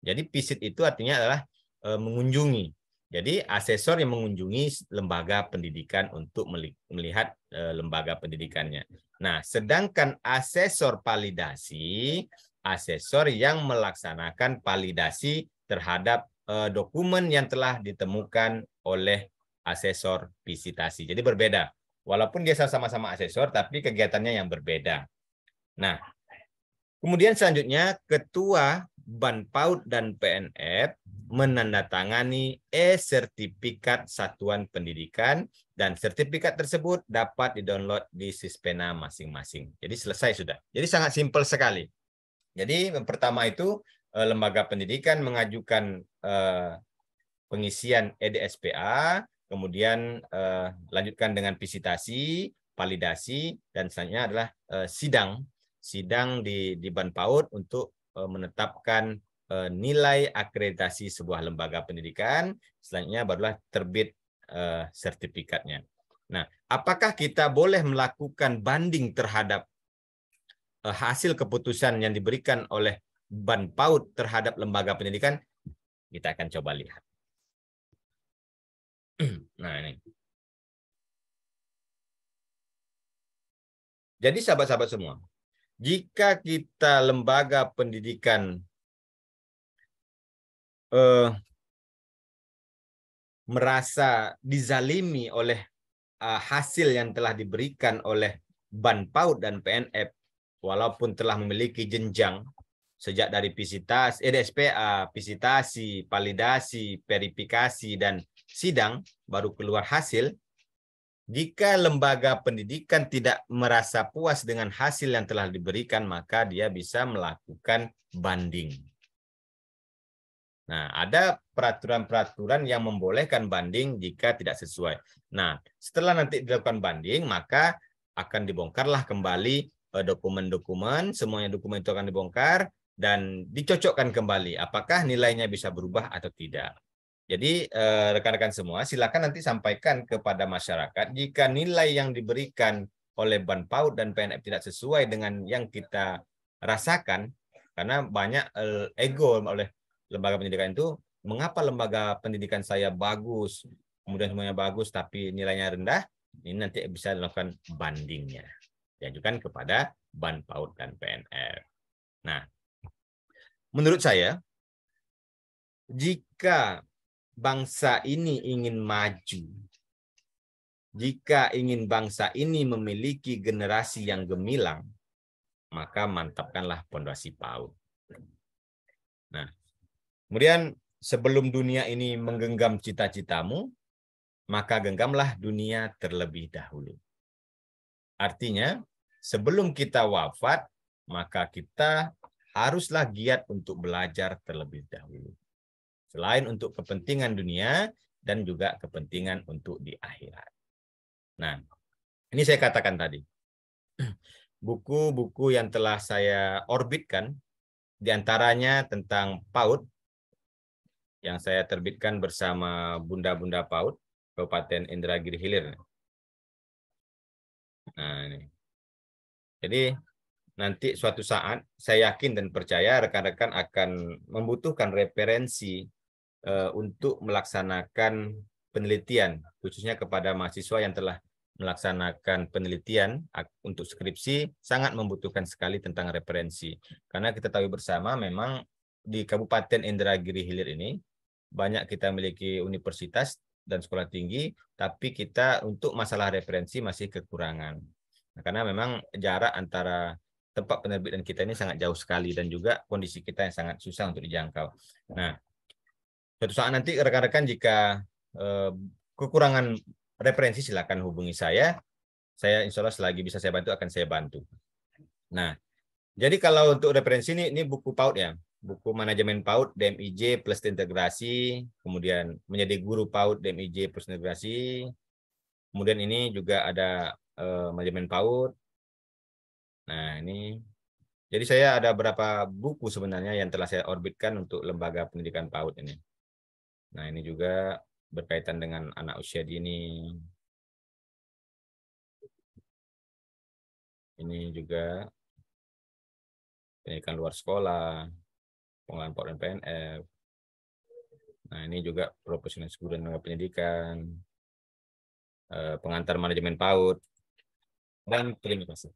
Speaker 1: Jadi visit itu artinya adalah mengunjungi. Jadi asesor yang mengunjungi lembaga pendidikan untuk melihat lembaga pendidikannya. Nah, sedangkan asesor validasi, asesor yang melaksanakan validasi terhadap dokumen yang telah ditemukan oleh asesor visitasi. Jadi berbeda. Walaupun dia sama-sama asesor, tapi kegiatannya yang berbeda. Nah, kemudian selanjutnya Ketua BAN-PAUD dan PNF menandatangani e-sertifikat satuan pendidikan dan sertifikat tersebut dapat didownload di Sispena masing-masing. Jadi selesai sudah. Jadi sangat simpel sekali. Jadi yang pertama itu lembaga pendidikan mengajukan pengisian EDSPA, kemudian lanjutkan dengan visitasi, validasi, dan selanjutnya adalah sidang di BAN-PAUD untuk menetapkan nilai akreditasi sebuah lembaga pendidikan. Selanjutnya barulah terbit sertifikatnya. Nah, apakah kita boleh melakukan banding terhadap hasil keputusan yang diberikan oleh BAN-PAUD terhadap lembaga pendidikan? Kita akan coba lihat. Nah, ini. Jadi sahabat-sahabat semua, jika kita lembaga pendidikan merasa dizalimi oleh hasil yang telah diberikan oleh BAN-PAUD dan PNF, walaupun telah memiliki jenjang sejak dari visitasi, EDSPA, visitasi, validasi, verifikasi, dan sidang, baru keluar hasil. Jika lembaga pendidikan tidak merasa puas dengan hasil yang telah diberikan, maka dia bisa melakukan banding. Nah, ada peraturan-peraturan yang membolehkan banding jika tidak sesuai. Nah, setelah nanti dilakukan banding, maka akan dibongkarlah kembali dokumen-dokumen, semuanya dokumen itu akan dibongkar, dan dicocokkan kembali apakah nilainya bisa berubah atau tidak. Jadi rekan-rekan semua silakan nanti sampaikan kepada masyarakat jika nilai yang diberikan oleh BAN-PAUD dan PNF tidak sesuai dengan yang kita rasakan, karena banyak ego oleh lembaga pendidikan itu, mengapa lembaga pendidikan saya bagus, kemudian semuanya bagus tapi nilainya rendah, ini nanti bisa dilakukan bandingnya. Diajukan kepada BAN-PAUD dan PNF. Nah, menurut saya, jika bangsa ini ingin maju, jika ingin bangsa ini memiliki generasi yang gemilang, maka mantapkanlah pondasi PAUD. Nah, kemudian sebelum dunia ini menggenggam cita-citamu, maka genggamlah dunia terlebih dahulu. Artinya, sebelum kita wafat, maka kita haruslah giat untuk belajar terlebih dahulu. Selain untuk kepentingan dunia dan juga kepentingan untuk di akhirat. Nah, ini saya katakan tadi. Buku-buku yang telah saya orbitkan, diantaranya tentang PAUD, yang saya terbitkan bersama Bunda-Bunda PAUD, Kabupaten Indragiri Hilir. Nah, ini. Jadi, nanti suatu saat, saya yakin dan percaya rekan-rekan akan membutuhkan referensi untuk melaksanakan penelitian, khususnya kepada mahasiswa yang telah melaksanakan penelitian untuk skripsi, sangat membutuhkan sekali tentang referensi. Karena kita tahu bersama memang di Kabupaten Indragiri Hilir ini, banyak kita memiliki universitas dan sekolah tinggi, tapi kita untuk masalah referensi masih kekurangan. Nah, karena memang jarak antara tempat penerbitan kita ini sangat jauh sekali, dan juga kondisi kita yang sangat susah untuk dijangkau. Nah, suatu saat nanti rekan-rekan jika kekurangan referensi silakan hubungi saya. Saya insya Allah selagi bisa saya bantu akan saya bantu. Nah, jadi kalau untuk referensi ini buku PAUD ya, buku manajemen PAUD DMIJ plus integrasi, kemudian menjadi guru PAUD DMIJ plus integrasi. Kemudian ini juga ada manajemen PAUD. Nah, ini. Jadi saya ada beberapa buku sebenarnya yang telah saya orbitkan untuk lembaga pendidikan PAUD ini. Nah, ini juga berkaitan dengan anak usia dini. Ini juga pendidikan luar sekolah, pengelolaan PAUD dan PNF. Nah, ini juga profesional guru dan tenaga pendidikan, pengantar manajemen PAUD, dan terima kasih.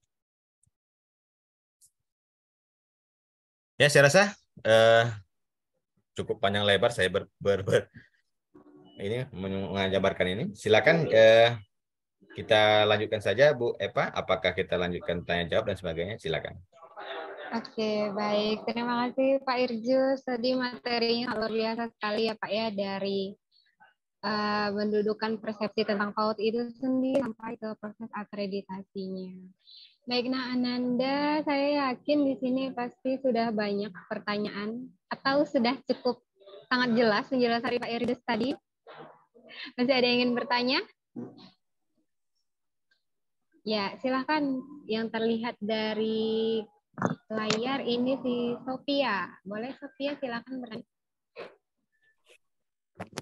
Speaker 1: Ya, saya rasa cukup panjang lebar saya ini mengajarkan ini. Silakan kita lanjutkan saja, Bu Eva. Apakah kita lanjutkan tanya jawab dan sebagainya? Silakan.
Speaker 2: Oke, baik. Terima kasih Pak Irjus. Tadi materinya luar biasa sekali ya Pak ya, dari mendudukan persepsi tentang PAUD itu sendiri sampai ke proses akreditasinya. Baik, nah Ananda, saya yakin di sini pasti sudah banyak pertanyaan atau sudah cukup sangat jelas penjelasan dari Pak Irjus tadi. Masih ada yang ingin bertanya? Ya, silahkan. Yang terlihat dari layar ini si Sophia. Boleh Sophia, silahkan bertanya.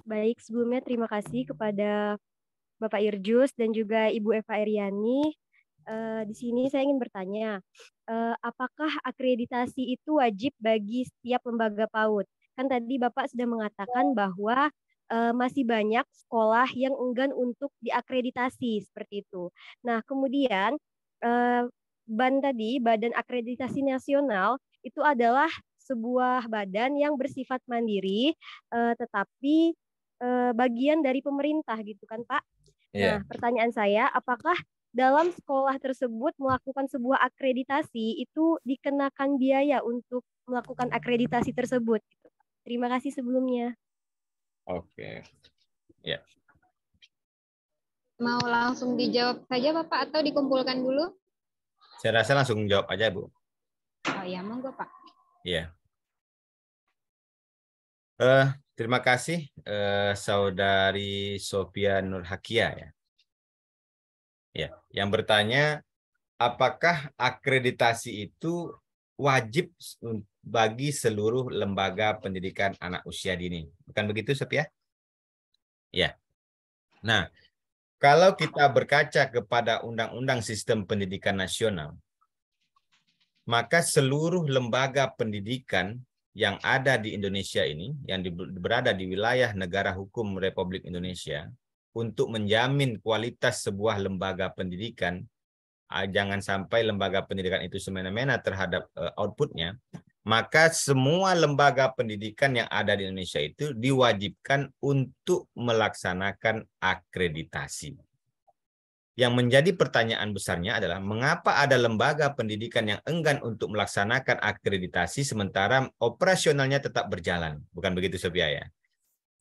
Speaker 4: Baik, sebelumnya terima kasih kepada Bapak Irjus dan juga Ibu Eva Iriani. Di sini saya ingin bertanya, apakah akreditasi itu wajib bagi setiap lembaga PAUD? Kan tadi Bapak sudah mengatakan bahwa masih banyak sekolah yang enggan untuk diakreditasi seperti itu. Nah, kemudian Badan Akreditasi Nasional itu adalah sebuah badan yang bersifat mandiri, tetapi bagian dari pemerintah gitu kan Pak? Nah, pertanyaan saya, apakah dalam sekolah tersebut melakukan sebuah akreditasi itu dikenakan biaya untuk melakukan akreditasi tersebut? Terima kasih sebelumnya.
Speaker 1: Oke. Ya.
Speaker 2: Mau langsung dijawab saja Bapak atau dikumpulkan dulu?
Speaker 1: Saya rasa langsung jawab aja, Bu.
Speaker 2: Oh ya, monggo Pak.
Speaker 1: Iya. Terima kasih Saudari Sophia Nurhakia ya. Ya, yang bertanya apakah akreditasi itu wajib bagi seluruh lembaga pendidikan anak usia dini? Bukan begitu, Sophia? Ya. Nah, kalau kita berkaca kepada Undang-Undang Sistem Pendidikan Nasional, maka seluruh lembaga pendidikan yang ada di Indonesia ini, yang berada di wilayah negara hukum Republik Indonesia, untuk menjamin kualitas sebuah lembaga pendidikan, jangan sampai lembaga pendidikan itu semena-mena terhadap outputnya, maka semua lembaga pendidikan yang ada di Indonesia itu diwajibkan untuk melaksanakan akreditasi. Yang menjadi pertanyaan besarnya adalah mengapa ada lembaga pendidikan yang enggan untuk melaksanakan akreditasi sementara operasionalnya tetap berjalan. Bukan begitu, Sophia ya?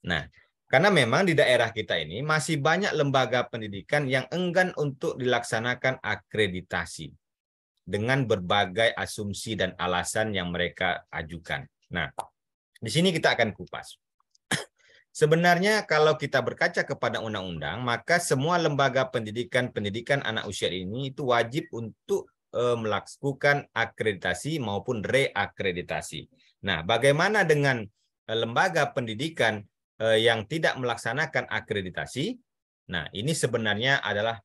Speaker 1: Nah, karena memang di daerah kita ini masih banyak lembaga pendidikan yang enggan untuk dilaksanakan akreditasi dengan berbagai asumsi dan alasan yang mereka ajukan. Nah, di sini kita akan kupas. Sebenarnya kalau kita berkaca kepada undang-undang, maka semua lembaga pendidikan anak usia ini itu wajib untuk melakukan akreditasi maupun reakreditasi. Nah, bagaimana dengan lembaga pendidikan yang tidak melaksanakan akreditasi? Nah, ini sebenarnya adalah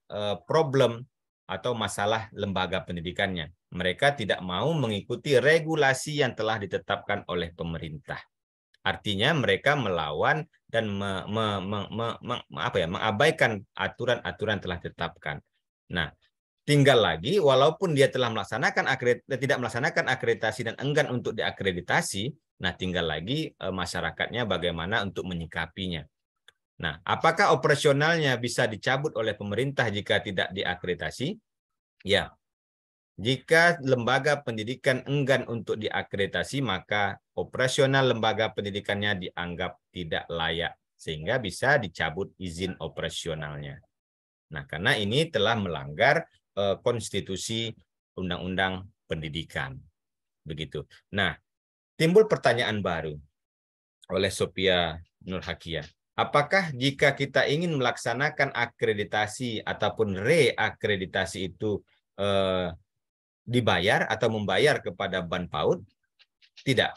Speaker 1: problem atau masalah lembaga pendidikannya. Mereka tidak mau mengikuti regulasi yang telah ditetapkan oleh pemerintah. Artinya mereka melawan dan mengabaikan aturan-aturan telah ditetapkan. Nah, tinggal lagi walaupun dia telah tidak melaksanakan akreditasi dan enggan untuk diakreditasi, nah tinggal lagi masyarakatnya bagaimana untuk menyikapinya. Nah, apakah operasionalnya bisa dicabut oleh pemerintah jika tidak diakreditasi? Ya. Jika lembaga pendidikan enggan untuk diakreditasi, maka operasional lembaga pendidikannya dianggap tidak layak, sehingga bisa dicabut izin operasionalnya. Nah, karena ini telah melanggar konstitusi Undang-Undang Pendidikan. Begitu. Nah, timbul pertanyaan baru oleh Sophia Nurhakia. apakah jika kita ingin melaksanakan akreditasi ataupun reakreditasi itu dibayar atau membayar kepada Ban PAUD? Tidak.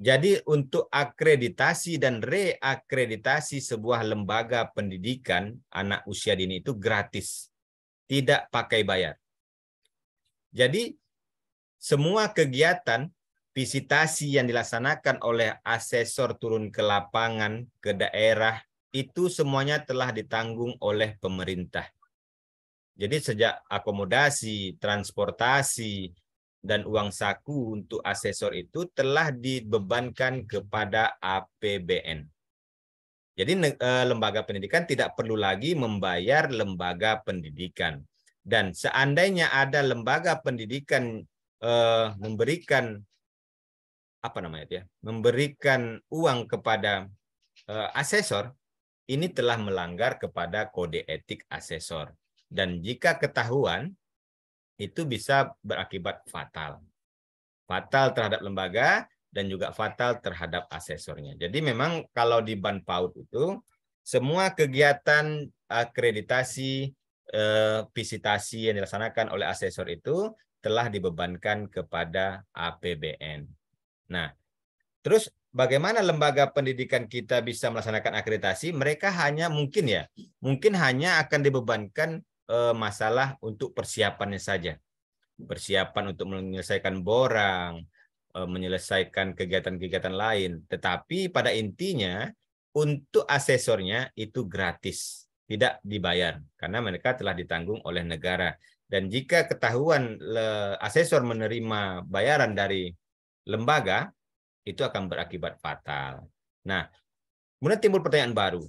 Speaker 1: Jadi untuk akreditasi dan reakreditasi sebuah lembaga pendidikan anak usia dini itu gratis, tidak pakai bayar. Jadi semua kegiatan visitasi yang dilaksanakan oleh asesor turun ke lapangan, ke daerah, itu semuanya telah ditanggung oleh pemerintah. Jadi sejak akomodasi, transportasi, dan uang saku untuk asesor itu telah dibebankan kepada APBN. Jadi lembaga pendidikan tidak perlu lagi membayar lembaga pendidikan. Dan seandainya ada lembaga pendidikan memberikan memberikan uang kepada asesor, ini telah melanggar kepada kode etik asesor. Dan jika ketahuan, itu bisa berakibat fatal. Fatal terhadap lembaga dan juga fatal terhadap asesornya. Jadi memang kalau di Ban PAUD itu, semua kegiatan akreditasi, visitasi yang dilaksanakan oleh asesor itu telah dibebankan kepada APBN. Nah, terus bagaimana lembaga pendidikan kita bisa melaksanakan akreditasi? Mereka hanya mungkin hanya akan dibebankan masalah untuk persiapannya saja. Persiapan untuk menyelesaikan borang, menyelesaikan kegiatan-kegiatan lain. Tetapi pada intinya untuk asesornya itu gratis, tidak dibayar karena mereka telah ditanggung oleh negara. Dan jika ketahuan asesor menerima bayaran dari lembaga, itu akan berakibat fatal. Nah, kemudian timbul pertanyaan baru.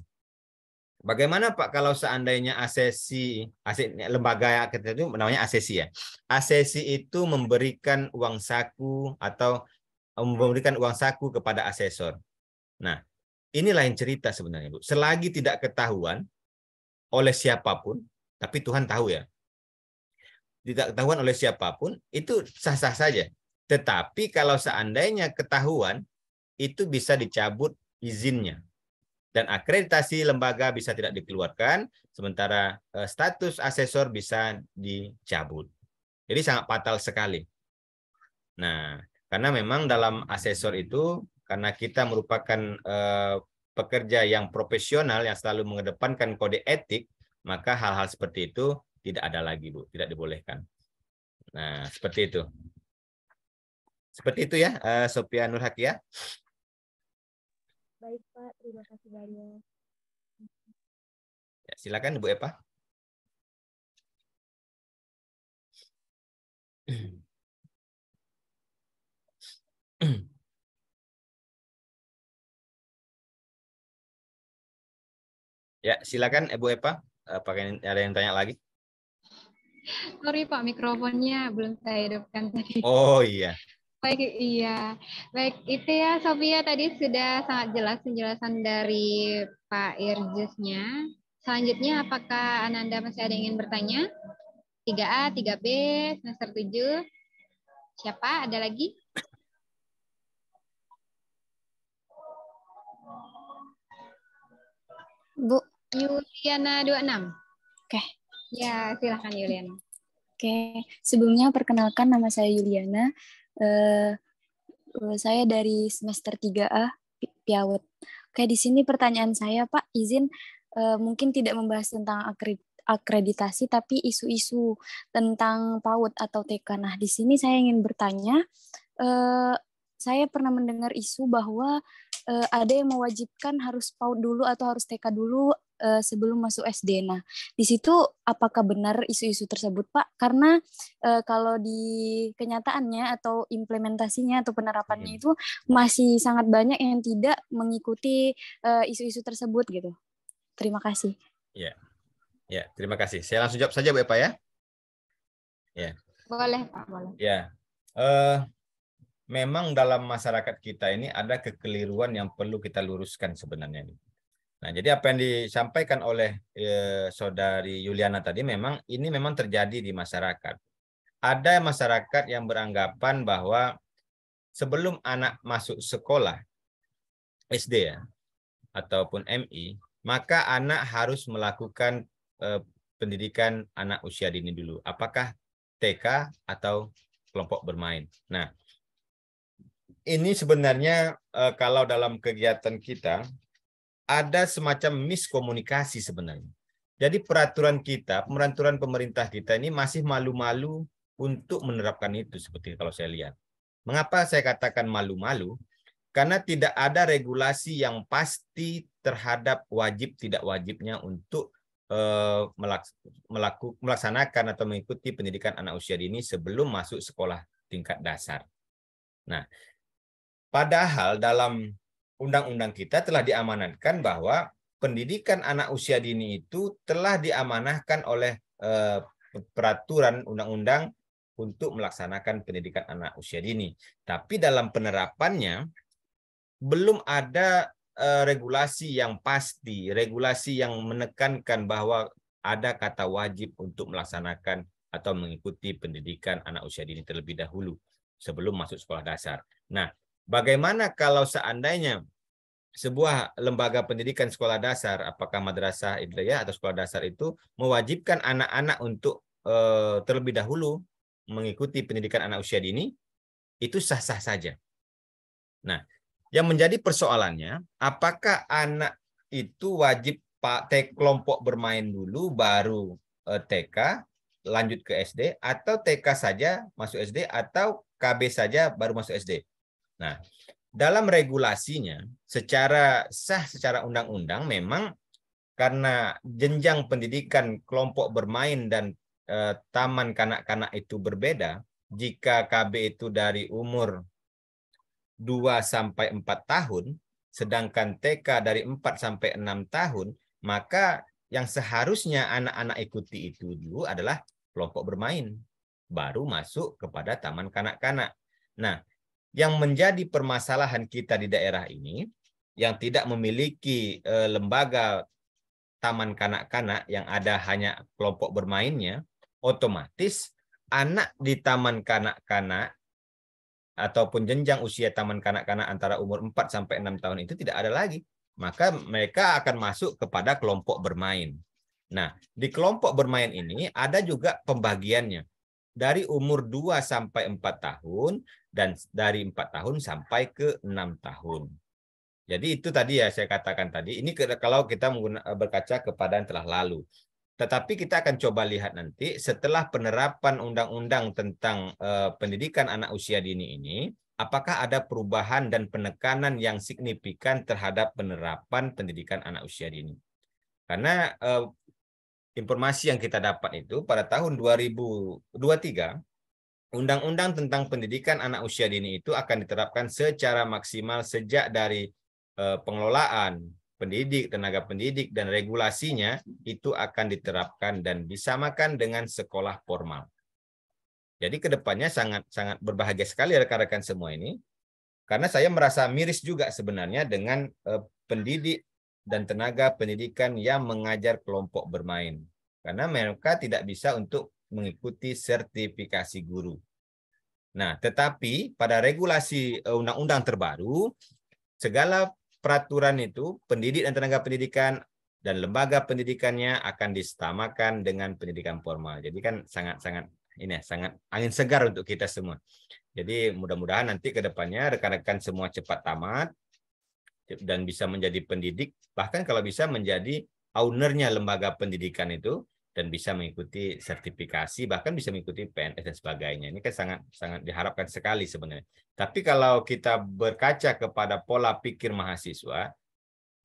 Speaker 1: Bagaimana Pak kalau seandainya lembaga kita itu namanya asesi ya. Asesi itu memberikan uang saku atau memberikan uang saku kepada asesor. Nah, ini lain cerita sebenarnya, Bu. Selagi tidak ketahuan oleh siapapun, tapi Tuhan tahu ya. Tidak ketahuan oleh siapapun, itu sah-sah saja. Tetapi kalau seandainya ketahuan, itu bisa dicabut izinnya. Dan akreditasi lembaga bisa tidak dikeluarkan, sementara status asesor bisa dicabut. Jadi sangat fatal sekali. Nah, karena memang dalam asesor itu, karena kita merupakan pekerja yang profesional, yang selalu mengedepankan kode etik, maka hal-hal seperti itu tidak ada lagi, Bu. Tidak dibolehkan. Nah, seperti itu. Seperti itu ya, Sophia Nur Hakia.
Speaker 4: Baik, Pak. Terima kasih banyak.
Speaker 1: Ya, silakan, Bu Eva. Ya, silakan, Bu Eva. Apakah ada yang tanya lagi?
Speaker 2: Sorry Pak, mikrofonnya belum saya hidupkan tadi.
Speaker 1: Oh iya.
Speaker 2: Baik, iya. Baik, itu ya Sophia tadi sudah sangat jelas penjelasan dari Pak Irjusnya. Selanjutnya, apakah Ananda masih ada yang ingin bertanya? 3A, 3B, semester 7. Siapa? Ada lagi?
Speaker 3: Bu.
Speaker 2: Yuliana 26.
Speaker 3: Oke.
Speaker 2: Ya, silakan Yuliana.
Speaker 3: Oke, sebelumnya perkenalkan nama saya Yuliana. Saya dari semester 3A Piawut. Oke, di sini pertanyaan saya, Pak, izin mungkin tidak membahas tentang akreditasi, tapi isu-isu tentang PAUD atau TK. Nah, di sini saya ingin bertanya, saya pernah mendengar isu bahwa ada yang mewajibkan harus PAUD dulu atau harus TK dulu sebelum masuk SD. Nah, di situ apakah benar isu-isu tersebut, Pak? Karena kalau di kenyataannya atau implementasinya atau penerapannya itu masih sangat banyak yang tidak mengikuti isu-isu tersebut gitu. Terima kasih.
Speaker 1: Ya, ya, terima kasih. Saya langsung jawab saja, Bu Eva ya. Ya.
Speaker 2: Boleh, Pak, boleh.
Speaker 1: Ya. Memang dalam masyarakat kita ini ada kekeliruan yang perlu kita luruskan sebenarnya. Nah, jadi apa yang disampaikan oleh Saudari Yuliana tadi ini memang terjadi di masyarakat. Ada masyarakat yang beranggapan bahwa sebelum anak masuk sekolah SD ya, ataupun MI, maka anak harus melakukan pendidikan anak usia dini dulu. Apakah TK atau kelompok bermain. Nah, ini sebenarnya kalau dalam kegiatan kita ada semacam miskomunikasi sebenarnya. Jadi peraturan pemerintah kita ini masih malu-malu untuk menerapkan itu seperti kalau saya lihat. Mengapa saya katakan malu-malu? Karena tidak ada regulasi yang pasti terhadap wajib tidak wajibnya untuk melaksanakan atau mengikuti pendidikan anak usia dini sebelum masuk sekolah tingkat dasar. Nah, padahal dalam undang-undang kita telah diamanatkan bahwa pendidikan anak usia dini itu telah diamanahkan oleh peraturan undang-undang untuk melaksanakan pendidikan anak usia dini. Tapi dalam penerapannya belum ada regulasi yang pasti, regulasi yang menekankan bahwa ada kata wajib untuk melaksanakan atau mengikuti pendidikan anak usia dini terlebih dahulu sebelum masuk sekolah dasar. Nah, bagaimana kalau seandainya sebuah lembaga pendidikan sekolah dasar, apakah madrasah ibtidaiyah atau sekolah dasar itu mewajibkan anak-anak untuk terlebih dahulu mengikuti pendidikan anak usia dini, itu sah-sah saja. Nah, yang menjadi persoalannya, apakah anak itu wajib kelompok bermain dulu baru TK, lanjut ke SD, atau TK saja masuk SD, atau KB saja baru masuk SD. Nah, dalam regulasinya, secara sah, secara undang-undang, memang karena jenjang pendidikan kelompok bermain dan taman kanak-kanak itu berbeda. Jika KB itu dari umur 2 sampai 4 tahun, sedangkan TK dari 4 sampai 6 tahun, maka yang seharusnya anak-anak ikuti itu dulu adalah kelompok bermain, baru masuk kepada taman kanak-kanak. Nah, yang menjadi permasalahan kita di daerah ini, yang tidak memiliki lembaga taman kanak-kanak yang ada hanya kelompok bermainnya, otomatis anak di taman kanak-kanak ataupun jenjang usia taman kanak-kanak antara umur 4 sampai 6 tahun itu tidak ada lagi. Maka mereka akan masuk kepada kelompok bermain. Nah, di kelompok bermain ini ada juga pembagiannya. Dari umur 2 sampai 4 tahun dan dari 4 tahun sampai ke 6 tahun. Jadi itu tadi ya saya katakan tadi, ini kalau kita berkaca kepada yang telah lalu. Tetapi kita akan coba lihat nanti setelah penerapan undang-undang tentang pendidikan anak usia dini ini, apakah ada perubahan dan penekanan yang signifikan terhadap penerapan pendidikan anak usia dini. Karena informasi yang kita dapat itu pada tahun 2023, undang-undang tentang pendidikan anak usia dini itu akan diterapkan secara maksimal sejak dari pengelolaan pendidik, tenaga pendidik, dan regulasinya itu akan diterapkan dan disamakan dengan sekolah formal. Jadi kedepannya sangat berbahagia sekali rekan-rekan semua ini, karena saya merasa miris juga sebenarnya dengan pendidik dan tenaga pendidikan yang mengajar kelompok bermain, karena mereka tidak bisa untuk mengikuti sertifikasi guru. Nah, tetapi pada regulasi undang-undang terbaru, segala peraturan itu, pendidik dan tenaga pendidikan dan lembaga pendidikannya akan disamakan dengan pendidikan formal. Jadi kan sangat angin segar untuk kita semua. Jadi mudah-mudahan nanti ke depannya rekan-rekan semua cepat tamat dan bisa menjadi pendidik, bahkan kalau bisa menjadi ownernya lembaga pendidikan itu dan bisa mengikuti sertifikasi, bahkan bisa mengikuti PNS dan sebagainya. Ini kan sangat diharapkan sekali sebenarnya. Tapi kalau kita berkaca kepada pola pikir mahasiswa,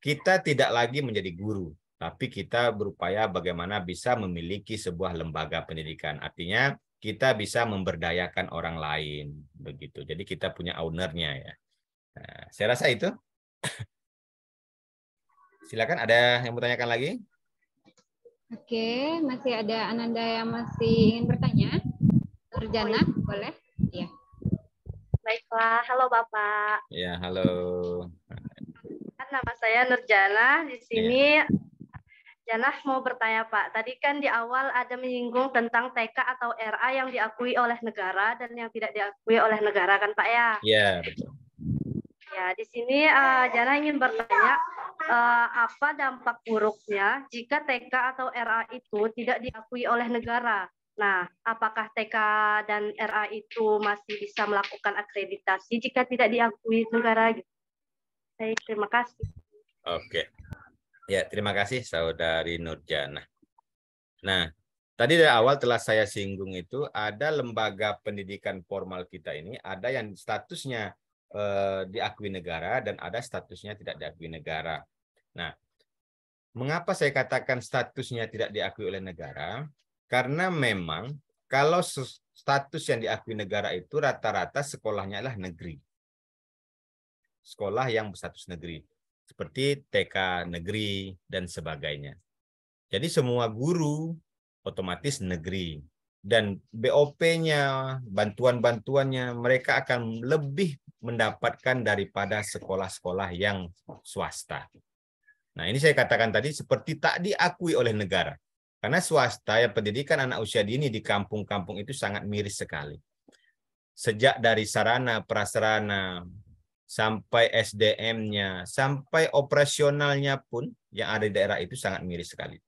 Speaker 1: kita tidak lagi menjadi guru, tapi kita berupaya bagaimana bisa memiliki sebuah lembaga pendidikan. Artinya kita bisa memberdayakan orang lain, begitu. Jadi kita punya ownernya ya. Nah, saya rasa itu. Silakan, ada yang mau tanyakan lagi?
Speaker 2: Oke, masih ada Ananda yang masih ingin bertanya. Nurjana, boleh? Ya.
Speaker 5: Baiklah, halo Bapak.
Speaker 1: Ya, halo.
Speaker 5: Nama saya Nurjana. Di sini Jana mau bertanya Pak. Tadi kan di awal ada menyinggung tentang TK atau RA yang diakui oleh negara dan yang tidak diakui oleh negara kan Pak ya?
Speaker 1: Iya, betul.
Speaker 5: Ya, di sini Jana ingin bertanya, apa dampak buruknya jika TK atau RA itu tidak diakui oleh negara? Nah, apakah TK dan RA itu masih bisa melakukan akreditasi jika tidak diakui negara? Baik, terima kasih.
Speaker 1: Oke. Ya, terima kasih Saudari Nurjana. Nah, tadi dari awal telah saya singgung itu ada lembaga pendidikan formal kita ini, ada yang statusnya diakui negara dan ada statusnya tidak diakui negara. Nah, mengapa saya katakan statusnya tidak diakui oleh negara? Karena memang kalau status yang diakui negara itu rata-rata sekolahnya adalah negeri. Sekolah yang berstatus negeri. Seperti TK negeri dan sebagainya. Jadi semua guru otomatis negeri. Dan BOP-nya, bantuan-bantuannya, mereka akan lebih mendapatkan daripada sekolah-sekolah yang swasta. Nah, ini saya katakan tadi seperti tak diakui oleh negara. Karena swasta yang pendidikan anak usia dini di kampung-kampung itu sangat miris sekali. Sejak dari sarana, prasarana, sampai SDM-nya, sampai operasionalnya pun yang ada di daerah itu sangat miris sekali.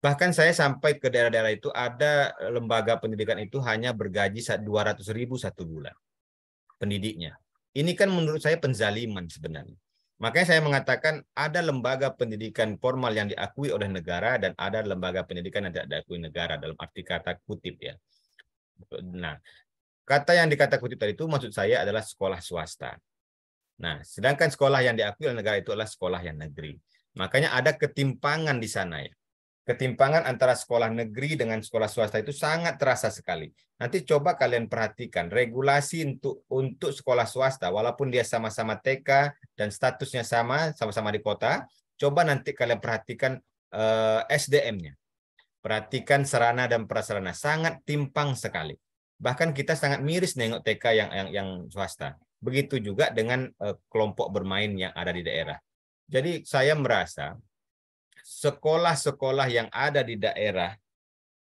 Speaker 1: Bahkan saya sampai ke daerah-daerah itu ada lembaga pendidikan itu hanya bergaji 200.000 satu bulan pendidiknya. Ini kan menurut saya penzaliman sebenarnya. Makanya saya mengatakan ada lembaga pendidikan formal yang diakui oleh negara dan ada lembaga pendidikan yang tidak diakui negara dalam arti kata kutip ya. Nah, kata yang dikata kutip tadi itu maksud saya adalah sekolah swasta. Nah, sedangkan sekolah yang diakui oleh negara itu adalah sekolah yang negeri. Makanya ada ketimpangan di sana ya. Ketimpangan antara sekolah negeri dengan sekolah swasta itu sangat terasa sekali. Nanti coba kalian perhatikan regulasi untuk sekolah swasta, walaupun dia sama-sama TK dan statusnya sama-sama di kota, coba nanti kalian perhatikan SDM-nya. Perhatikan sarana dan prasarana, sangat timpang sekali. Bahkan kita sangat miris nengok TK yang swasta. Begitu juga dengan kelompok bermain yang ada di daerah. Jadi saya merasa sekolah-sekolah yang ada di daerah,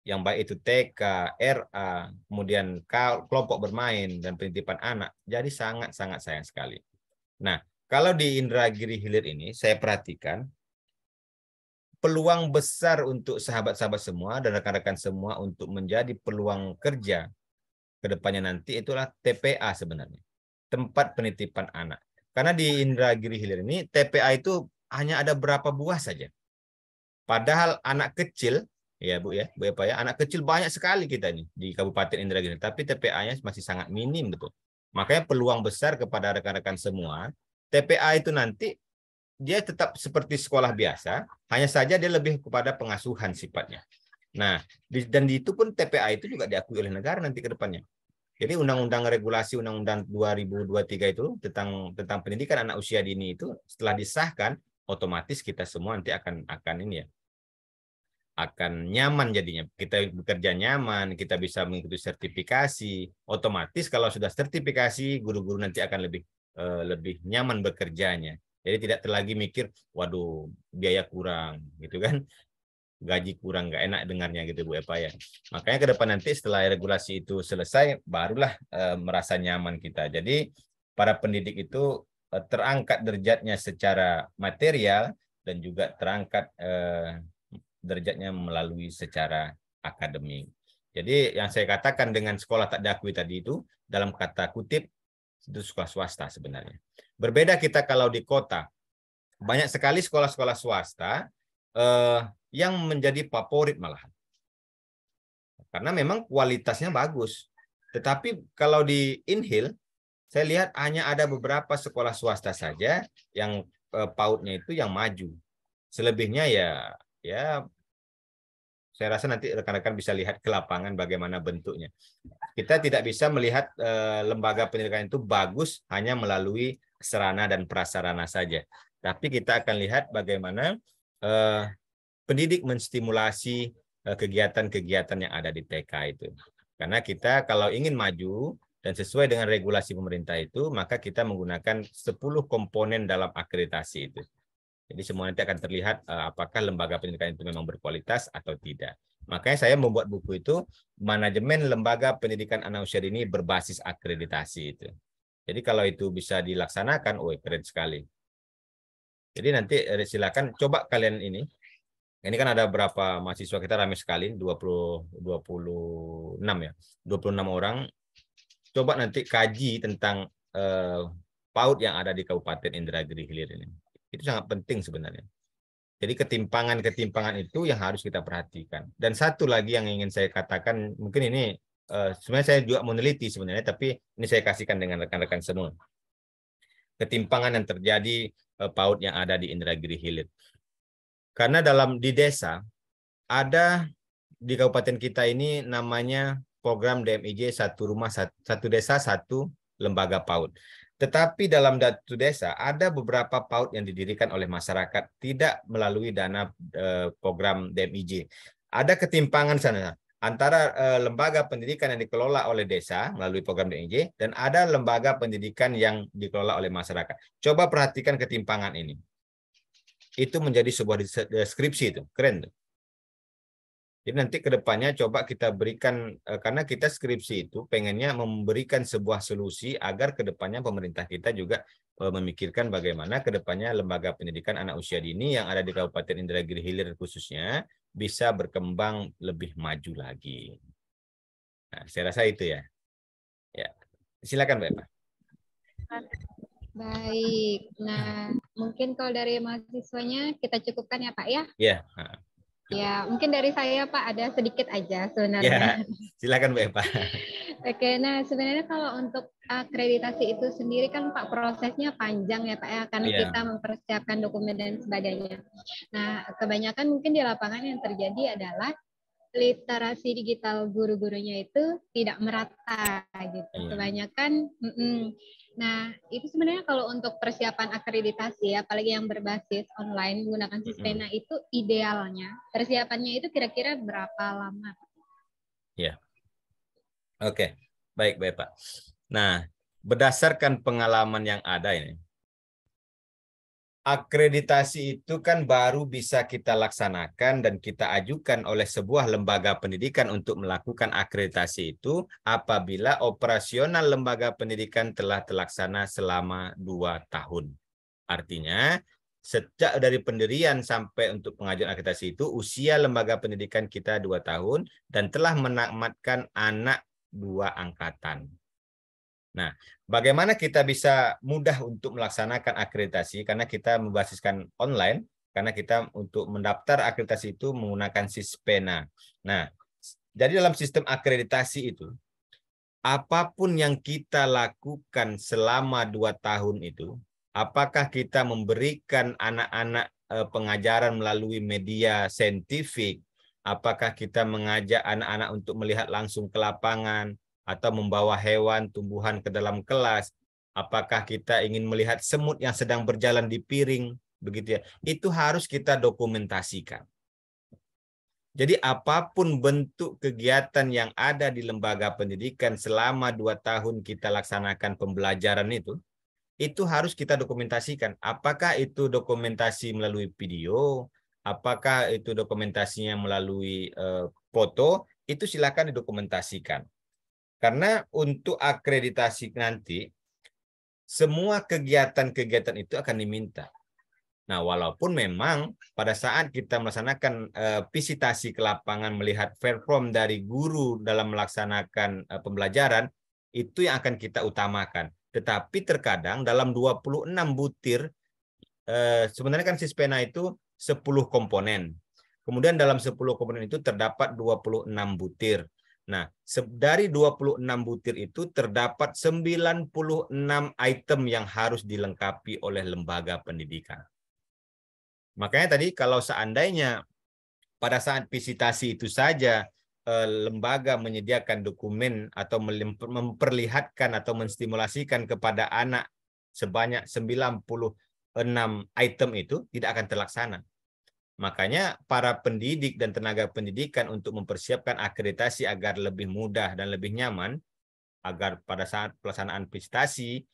Speaker 1: yang baik itu TK, RA, kemudian kelompok bermain dan penitipan anak, jadi sangat-sangat sayang sekali. Nah, kalau di Indragiri Hilir ini, saya perhatikan peluang besar untuk sahabat-sahabat semua dan rekan-rekan semua untuk menjadi peluang kerja ke depannya nanti itulah TPA sebenarnya. Tempat penitipan anak. Karena di Indragiri Hilir ini TPA itu hanya ada berapa buah saja. Padahal anak kecil, ya Bu ya, Bu Epa ya, anak kecil banyak sekali kita nih di Kabupaten Indragiri, tapi TPA-nya masih sangat minim betul. Makanya peluang besar kepada rekan-rekan semua, TPA itu nanti dia tetap seperti sekolah biasa, hanya saja dia lebih kepada pengasuhan sifatnya. Nah, dan itu pun TPA itu juga diakui oleh negara nanti ke depannya. Jadi undang-undang regulasi undang-undang 2023 itu tentang pendidikan anak usia dini itu setelah disahkan otomatis kita semua nanti akan ini ya. Akan nyaman jadinya. Kita bekerja nyaman, kita bisa mengikuti sertifikasi. Otomatis kalau sudah sertifikasi guru-guru nanti akan lebih nyaman bekerjanya. Jadi tidak lagi mikir waduh biaya kurang gitu kan. Gaji kurang, nggak enak dengarnya gitu Bu Epa ya. Makanya ke depan nanti setelah regulasi itu selesai, barulah merasa nyaman kita. Jadi para pendidik itu terangkat derajatnya secara material dan juga terangkat derajatnya melalui secara akademik. Jadi yang saya katakan dengan sekolah tak diakui tadi itu dalam kata kutip itu sekolah swasta sebenarnya. Berbeda kita kalau di kota, banyak sekali sekolah-sekolah swasta yang menjadi favorit malahan. Karena memang kualitasnya bagus. Tetapi kalau di Inhil, saya lihat hanya ada beberapa sekolah swasta saja yang PAUD-nya itu yang maju. Selebihnya ya saya rasa nanti rekan-rekan bisa lihat ke lapangan bagaimana bentuknya. Kita tidak bisa melihat lembaga pendidikan itu bagus hanya melalui sarana dan prasarana saja. Tapi kita akan lihat bagaimana pendidik menstimulasi kegiatan-kegiatan yang ada di TK itu. Karena kita kalau ingin maju dan sesuai dengan regulasi pemerintah itu, maka kita menggunakan 10 komponen dalam akreditasi itu. Jadi semua nanti akan terlihat apakah lembaga pendidikan itu memang berkualitas atau tidak. Makanya saya membuat buku itu, Manajemen Lembaga Pendidikan Anak Usia Dini Berbasis Akreditasi itu. Jadi kalau itu bisa dilaksanakan, keren sekali. Jadi nanti silakan coba kalian ini. Ini kan ada berapa mahasiswa kita, ramai sekali, 26 ya. 26 orang. Coba nanti kaji tentang PAUD yang ada di Kabupaten Indragiri Hilir ini. Itu sangat penting sebenarnya. Jadi ketimpangan-ketimpangan itu yang harus kita perhatikan. Dan satu lagi yang ingin saya katakan, mungkin ini sebenarnya saya juga meneliti sebenarnya, tapi ini saya kasihkan dengan rekan-rekan semua. Ketimpangan yang terjadi PAUD yang ada di Indragiri Hilir. Karena di desa ada di kabupaten kita ini namanya program DMIJ satu rumah satu desa satu lembaga PAUD. Tetapi dalam satu desa ada beberapa PAUD yang didirikan oleh masyarakat tidak melalui dana program DMIJ. Ada ketimpangan sana antara lembaga pendidikan yang dikelola oleh desa melalui program DMIJ dan ada lembaga pendidikan yang dikelola oleh masyarakat. Coba perhatikan ketimpangan ini. Itu menjadi sebuah deskripsi, itu keren tuh. Jadi nanti ke depannya coba kita berikan, karena kita skripsi itu pengennya memberikan sebuah solusi agar ke depannya pemerintah kita juga memikirkan bagaimana ke depannya lembaga pendidikan anak usia dini yang ada di Kabupaten Indragiri Hilir khususnya bisa berkembang lebih maju lagi. Nah, saya rasa itu ya. Ya, silakan Mbak Eva.
Speaker 2: Baik, nah mungkin kalau dari mahasiswanya kita cukupkan ya Pak ya?
Speaker 1: Iya.
Speaker 2: Ya, mungkin dari saya Pak ada sedikit aja sebenarnya.
Speaker 1: Ya, silakan Mbak Eva.
Speaker 2: Oke, nah sebenarnya kalau untuk akreditasi itu sendiri kan Pak prosesnya panjang ya Pak ya, karena kita mempersiapkan dokumen dan sebagainya. Nah, kebanyakan mungkin di lapangan yang terjadi adalah literasi digital guru-gurunya itu tidak merata gitu. Kebanyakan nah, itu sebenarnya kalau untuk persiapan akreditasi, apalagi yang berbasis online menggunakan Sispena itu idealnya persiapannya itu kira-kira berapa lama?
Speaker 1: Ya, oke, baik Pak. Nah, berdasarkan pengalaman yang ada ini, akreditasi itu kan baru bisa kita laksanakan dan kita ajukan oleh sebuah lembaga pendidikan untuk melakukan akreditasi itu apabila operasional lembaga pendidikan telah terlaksana selama 2 tahun. Artinya, sejak dari pendirian sampai untuk pengajuan akreditasi itu, usia lembaga pendidikan kita 2 tahun dan telah menamatkan anak 2 angkatan. Nah, bagaimana kita bisa mudah untuk melaksanakan akreditasi karena kita membasiskan online, karena kita untuk mendaftar akreditasi itu menggunakan Sispena. Nah, jadi dalam sistem akreditasi itu, apapun yang kita lakukan selama 2 tahun itu, apakah kita memberikan anak-anak pengajaran melalui media saintifik, apakah kita mengajak anak-anak untuk melihat langsung ke lapangan, atau membawa hewan, tumbuhan ke dalam kelas, apakah kita ingin melihat semut yang sedang berjalan di piring, begitu ya. Itu harus kita dokumentasikan. Jadi apapun bentuk kegiatan yang ada di lembaga pendidikan selama 2 tahun kita laksanakan pembelajaran itu harus kita dokumentasikan. Apakah itu dokumentasi melalui video, apakah itu dokumentasinya melalui foto, itu silakan didokumentasikan. Karena untuk akreditasi nanti, semua kegiatan-kegiatan itu akan diminta. Nah, walaupun memang pada saat kita melaksanakan visitasi ke lapangan, melihat perform dari guru dalam melaksanakan pembelajaran, itu yang akan kita utamakan. Tetapi terkadang dalam 26 butir, sebenarnya kan Sispena itu 10 komponen. Kemudian dalam 10 komponen itu terdapat 26 butir. Nah, dari 26 butir itu terdapat 96 item yang harus dilengkapi oleh lembaga pendidikan. Makanya tadi kalau seandainya pada saat visitasi itu saja lembaga menyediakan dokumen atau memperlihatkan atau menstimulasikan kepada anak sebanyak 96 item itu tidak akan terlaksana. Makanya para pendidik dan tenaga pendidikan untuk mempersiapkan akreditasi agar lebih mudah dan lebih nyaman, agar pada saat pelaksanaan visitasi,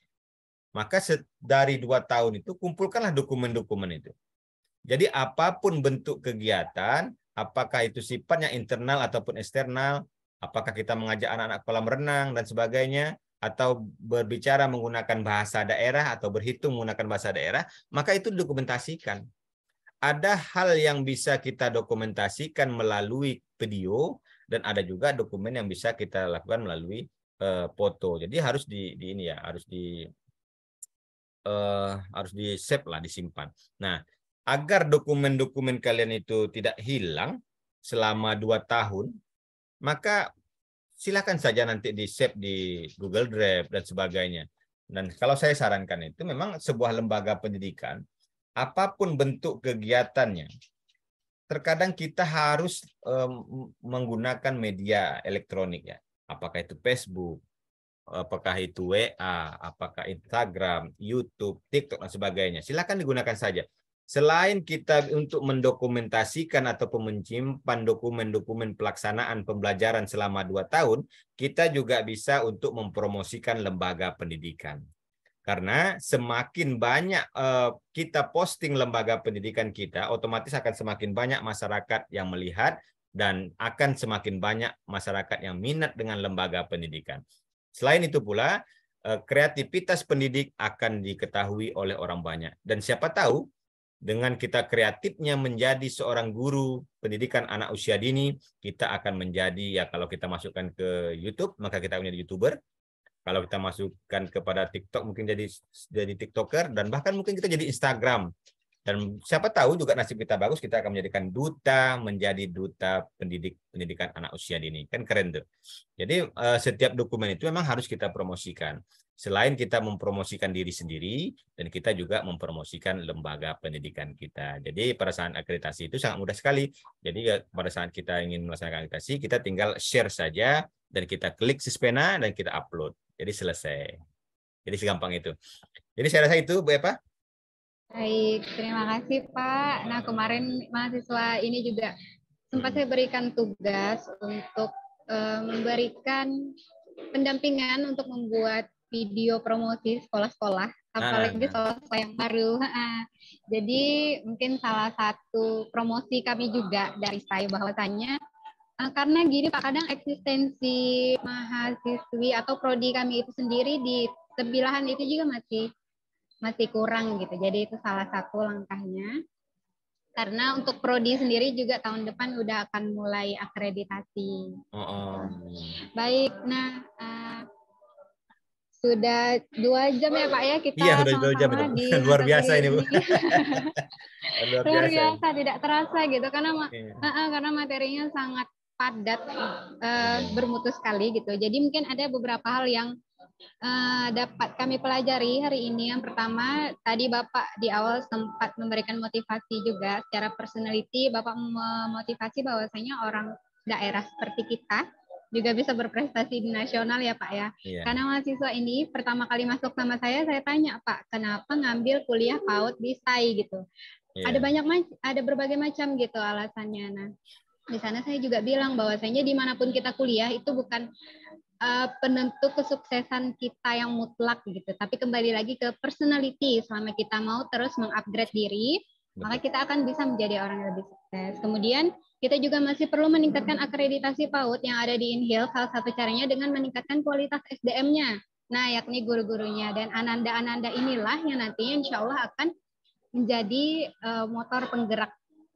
Speaker 1: maka dari 2 tahun itu kumpulkanlah dokumen-dokumen itu. Jadi apapun bentuk kegiatan, apakah itu sifatnya internal ataupun eksternal, apakah kita mengajak anak-anak kolam renang dan sebagainya, atau berbicara menggunakan bahasa daerah atau berhitung menggunakan bahasa daerah, maka itu didokumentasikan. Ada hal yang bisa kita dokumentasikan melalui video dan ada juga dokumen yang bisa kita lakukan melalui foto. Jadi harus ini ya, harus di save lah, disimpan. Nah, agar dokumen-dokumen kalian itu tidak hilang selama 2 tahun, maka silakan saja nanti di save di Google Drive dan sebagainya. Dan kalau saya sarankan itu memang sebuah lembaga pendidikan, apapun bentuk kegiatannya, terkadang kita harus menggunakan media elektronik ya. Apakah itu Facebook, apakah itu WA, apakah Instagram, YouTube, TikTok, dan sebagainya. Silakan digunakan saja. Selain kita untuk mendokumentasikan ataupun menyimpan dokumen-dokumen pelaksanaan pembelajaran selama 2 tahun, kita juga bisa untuk mempromosikan lembaga pendidikan. Karena semakin banyak kita posting lembaga pendidikan kita, otomatis akan semakin banyak masyarakat yang melihat dan akan semakin banyak masyarakat yang minat dengan lembaga pendidikan. Selain itu pula, kreativitas pendidik akan diketahui oleh orang banyak. Dan siapa tahu, dengan kita kreatifnya menjadi seorang guru pendidikan anak usia dini, kita akan menjadi, ya kalau kita masukkan ke YouTube, maka kita menjadi YouTuber. Kalau kita masukkan kepada TikTok, mungkin jadi TikToker, dan bahkan mungkin kita jadi Instagram. Dan siapa tahu juga nasib kita bagus, kita akan menjadi duta pendidikan anak usia dini. Kan keren tuh. Jadi setiap dokumen itu memang harus kita promosikan. Selain kita mempromosikan diri sendiri, dan kita juga mempromosikan lembaga pendidikan kita. Jadi pada saat akreditasi itu sangat mudah sekali. Jadi pada saat kita ingin melaksanakan akreditasi, kita tinggal share saja, dan kita klik Sispena, dan kita upload. Jadi selesai. Jadi segampang itu. Jadi saya rasa itu, Bu Eva.
Speaker 2: Baik, terima kasih Pak. Nah, kemarin mahasiswa ini juga sempat saya berikan tugas untuk memberikan pendampingan untuk membuat video promosi sekolah-sekolah, apalagi sekolah yang baru. Jadi mungkin salah satu promosi kami juga dari saya bahwasanya karena gini Pak, kadang eksistensi mahasiswi atau prodi kami itu sendiri di sebelahan itu juga masih kurang gitu. Jadi itu salah satu langkahnya. Karena untuk prodi sendiri juga tahun depan udah akan mulai akreditasi. Baik, nah sudah 2 jam ya Pak ya kita sama-sama di
Speaker 1: luar biasa ini Bu.
Speaker 2: luar biasa, tidak terasa gitu karena materinya sangat padat, bermutu sekali gitu. Jadi mungkin ada beberapa hal yang dapat kami pelajari hari ini. Yang pertama, tadi Bapak di awal sempat memberikan motivasi juga secara personality. Bapak memotivasi bahwasanya orang daerah seperti kita juga bisa berprestasi di nasional ya Pak ya. Karena mahasiswa ini pertama kali masuk sama saya tanya Pak, kenapa ngambil kuliah PAUD di SAI gitu. Ada berbagai macam gitu alasannya. Nah, di sana saya juga bilang bahwasanya dimanapun kita kuliah itu bukan penentu kesuksesan kita yang mutlak gitu, tapi kembali lagi ke personality. Selama kita mau terus mengupgrade diri, maka kita akan bisa menjadi orang yang lebih sukses. Kemudian kita juga masih perlu meningkatkan akreditasi PAUD yang ada di INHIL. Salah satu caranya dengan meningkatkan kualitas SDM-nya, nah yakni guru-gurunya, dan ananda-ananda inilah yang nantinya insya Allah akan menjadi motor penggerak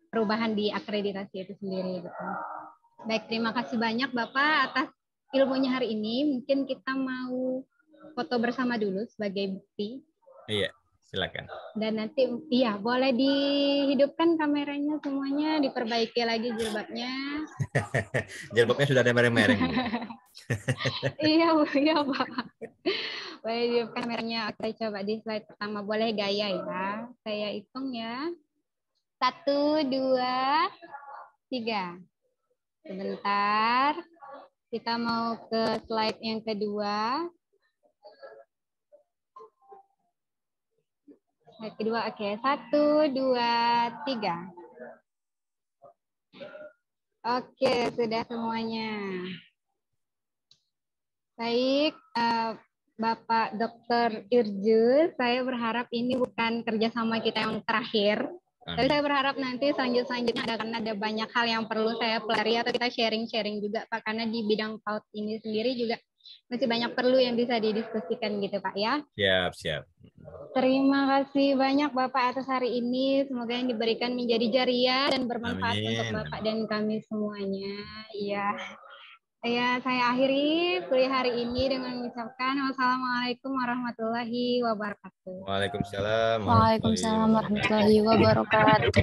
Speaker 2: perubahan di akreditasi itu sendiri gitu. Baik, terima kasih banyak Bapak atas ilmunya hari ini. Mungkin kita mau foto bersama dulu sebagai bukti.
Speaker 1: Iya, silakan.
Speaker 2: Dan nanti boleh dihidupkan kameranya semuanya, diperbaiki lagi jilbabnya.
Speaker 1: Jilbabnya sudah ada mereng-mereng.
Speaker 2: Iya Pak. Boleh dihidupkan kameranya. Oke, coba di slide pertama, boleh gaya ya. Saya hitung ya. 1, 2, 3. Sebentar. Kita mau ke slide yang kedua. Slide kedua, oke. 1, 2, 3. Oke, sudah semuanya. Baik, Bapak Dr. Irjul, saya berharap ini bukan kerjasama kita yang terakhir. Tapi saya berharap nanti selanjutnya karena ada banyak hal yang perlu saya pelajari atau kita sharing-sharing juga Pak, karena di bidang PAUD ini sendiri juga masih banyak perlu yang bisa didiskusikan gitu Pak ya.
Speaker 1: Siap, siap.
Speaker 2: Terima kasih banyak Bapak atas hari ini. Semoga yang diberikan menjadi jariah dan bermanfaat untuk Bapak dan kami semuanya. Iya. Saya akhiri kuliah hari ini dengan mengucapkan wassalamualaikum warahmatullahi wabarakatuh.
Speaker 1: Waalaikumsalam.
Speaker 6: Waalaikumsalam warahmatullahi wabarakatuh.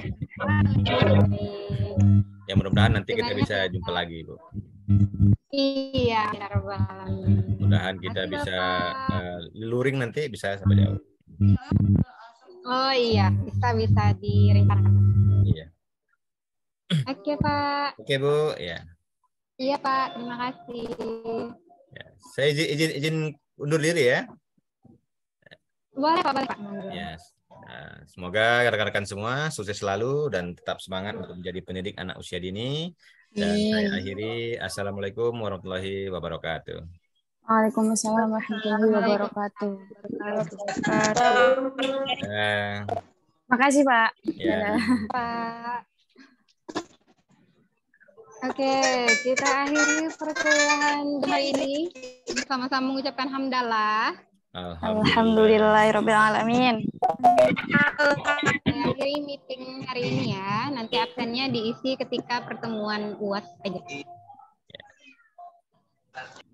Speaker 1: Ya mudah-mudahan nanti kita bisa jumpa lagi, Bu.
Speaker 2: Iya,
Speaker 1: mudah-mudahan kita bisa luring nanti bisa sampai jauh.
Speaker 2: Oh iya, bisa direncanakan.
Speaker 1: Iya.
Speaker 2: Oke Pak.
Speaker 1: Oke Bu, ya.
Speaker 2: Iya Pak, terima kasih.
Speaker 1: Ya, saya izin undur diri ya.
Speaker 2: Boleh Pak, boleh Pak.
Speaker 1: Ya. Nah, semoga rekan-rekan semua sukses selalu dan tetap semangat untuk menjadi pendidik anak usia dini. Dan saya akhiri, assalamualaikum warahmatullahi wabarakatuh.
Speaker 6: Waalaikumsalam warahmatullahi wabarakatuh. Makasih Pak.
Speaker 1: Ya.
Speaker 2: Pak. Oke, kita akhiri perkuliahan hari ini sama-sama mengucapkan hamdalah.
Speaker 6: Alhamdulillahirrabbilalamin.
Speaker 2: Akhiri meeting hari ini ya. Nanti absennya diisi ketika pertemuan UAS aja.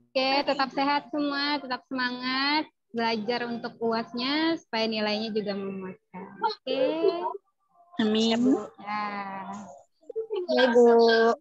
Speaker 2: Oke, tetap sehat semua, tetap semangat belajar untuk UASnya supaya nilainya juga memuaskan. Oke.
Speaker 6: Amin.
Speaker 2: Ya.
Speaker 6: Ya, Bu.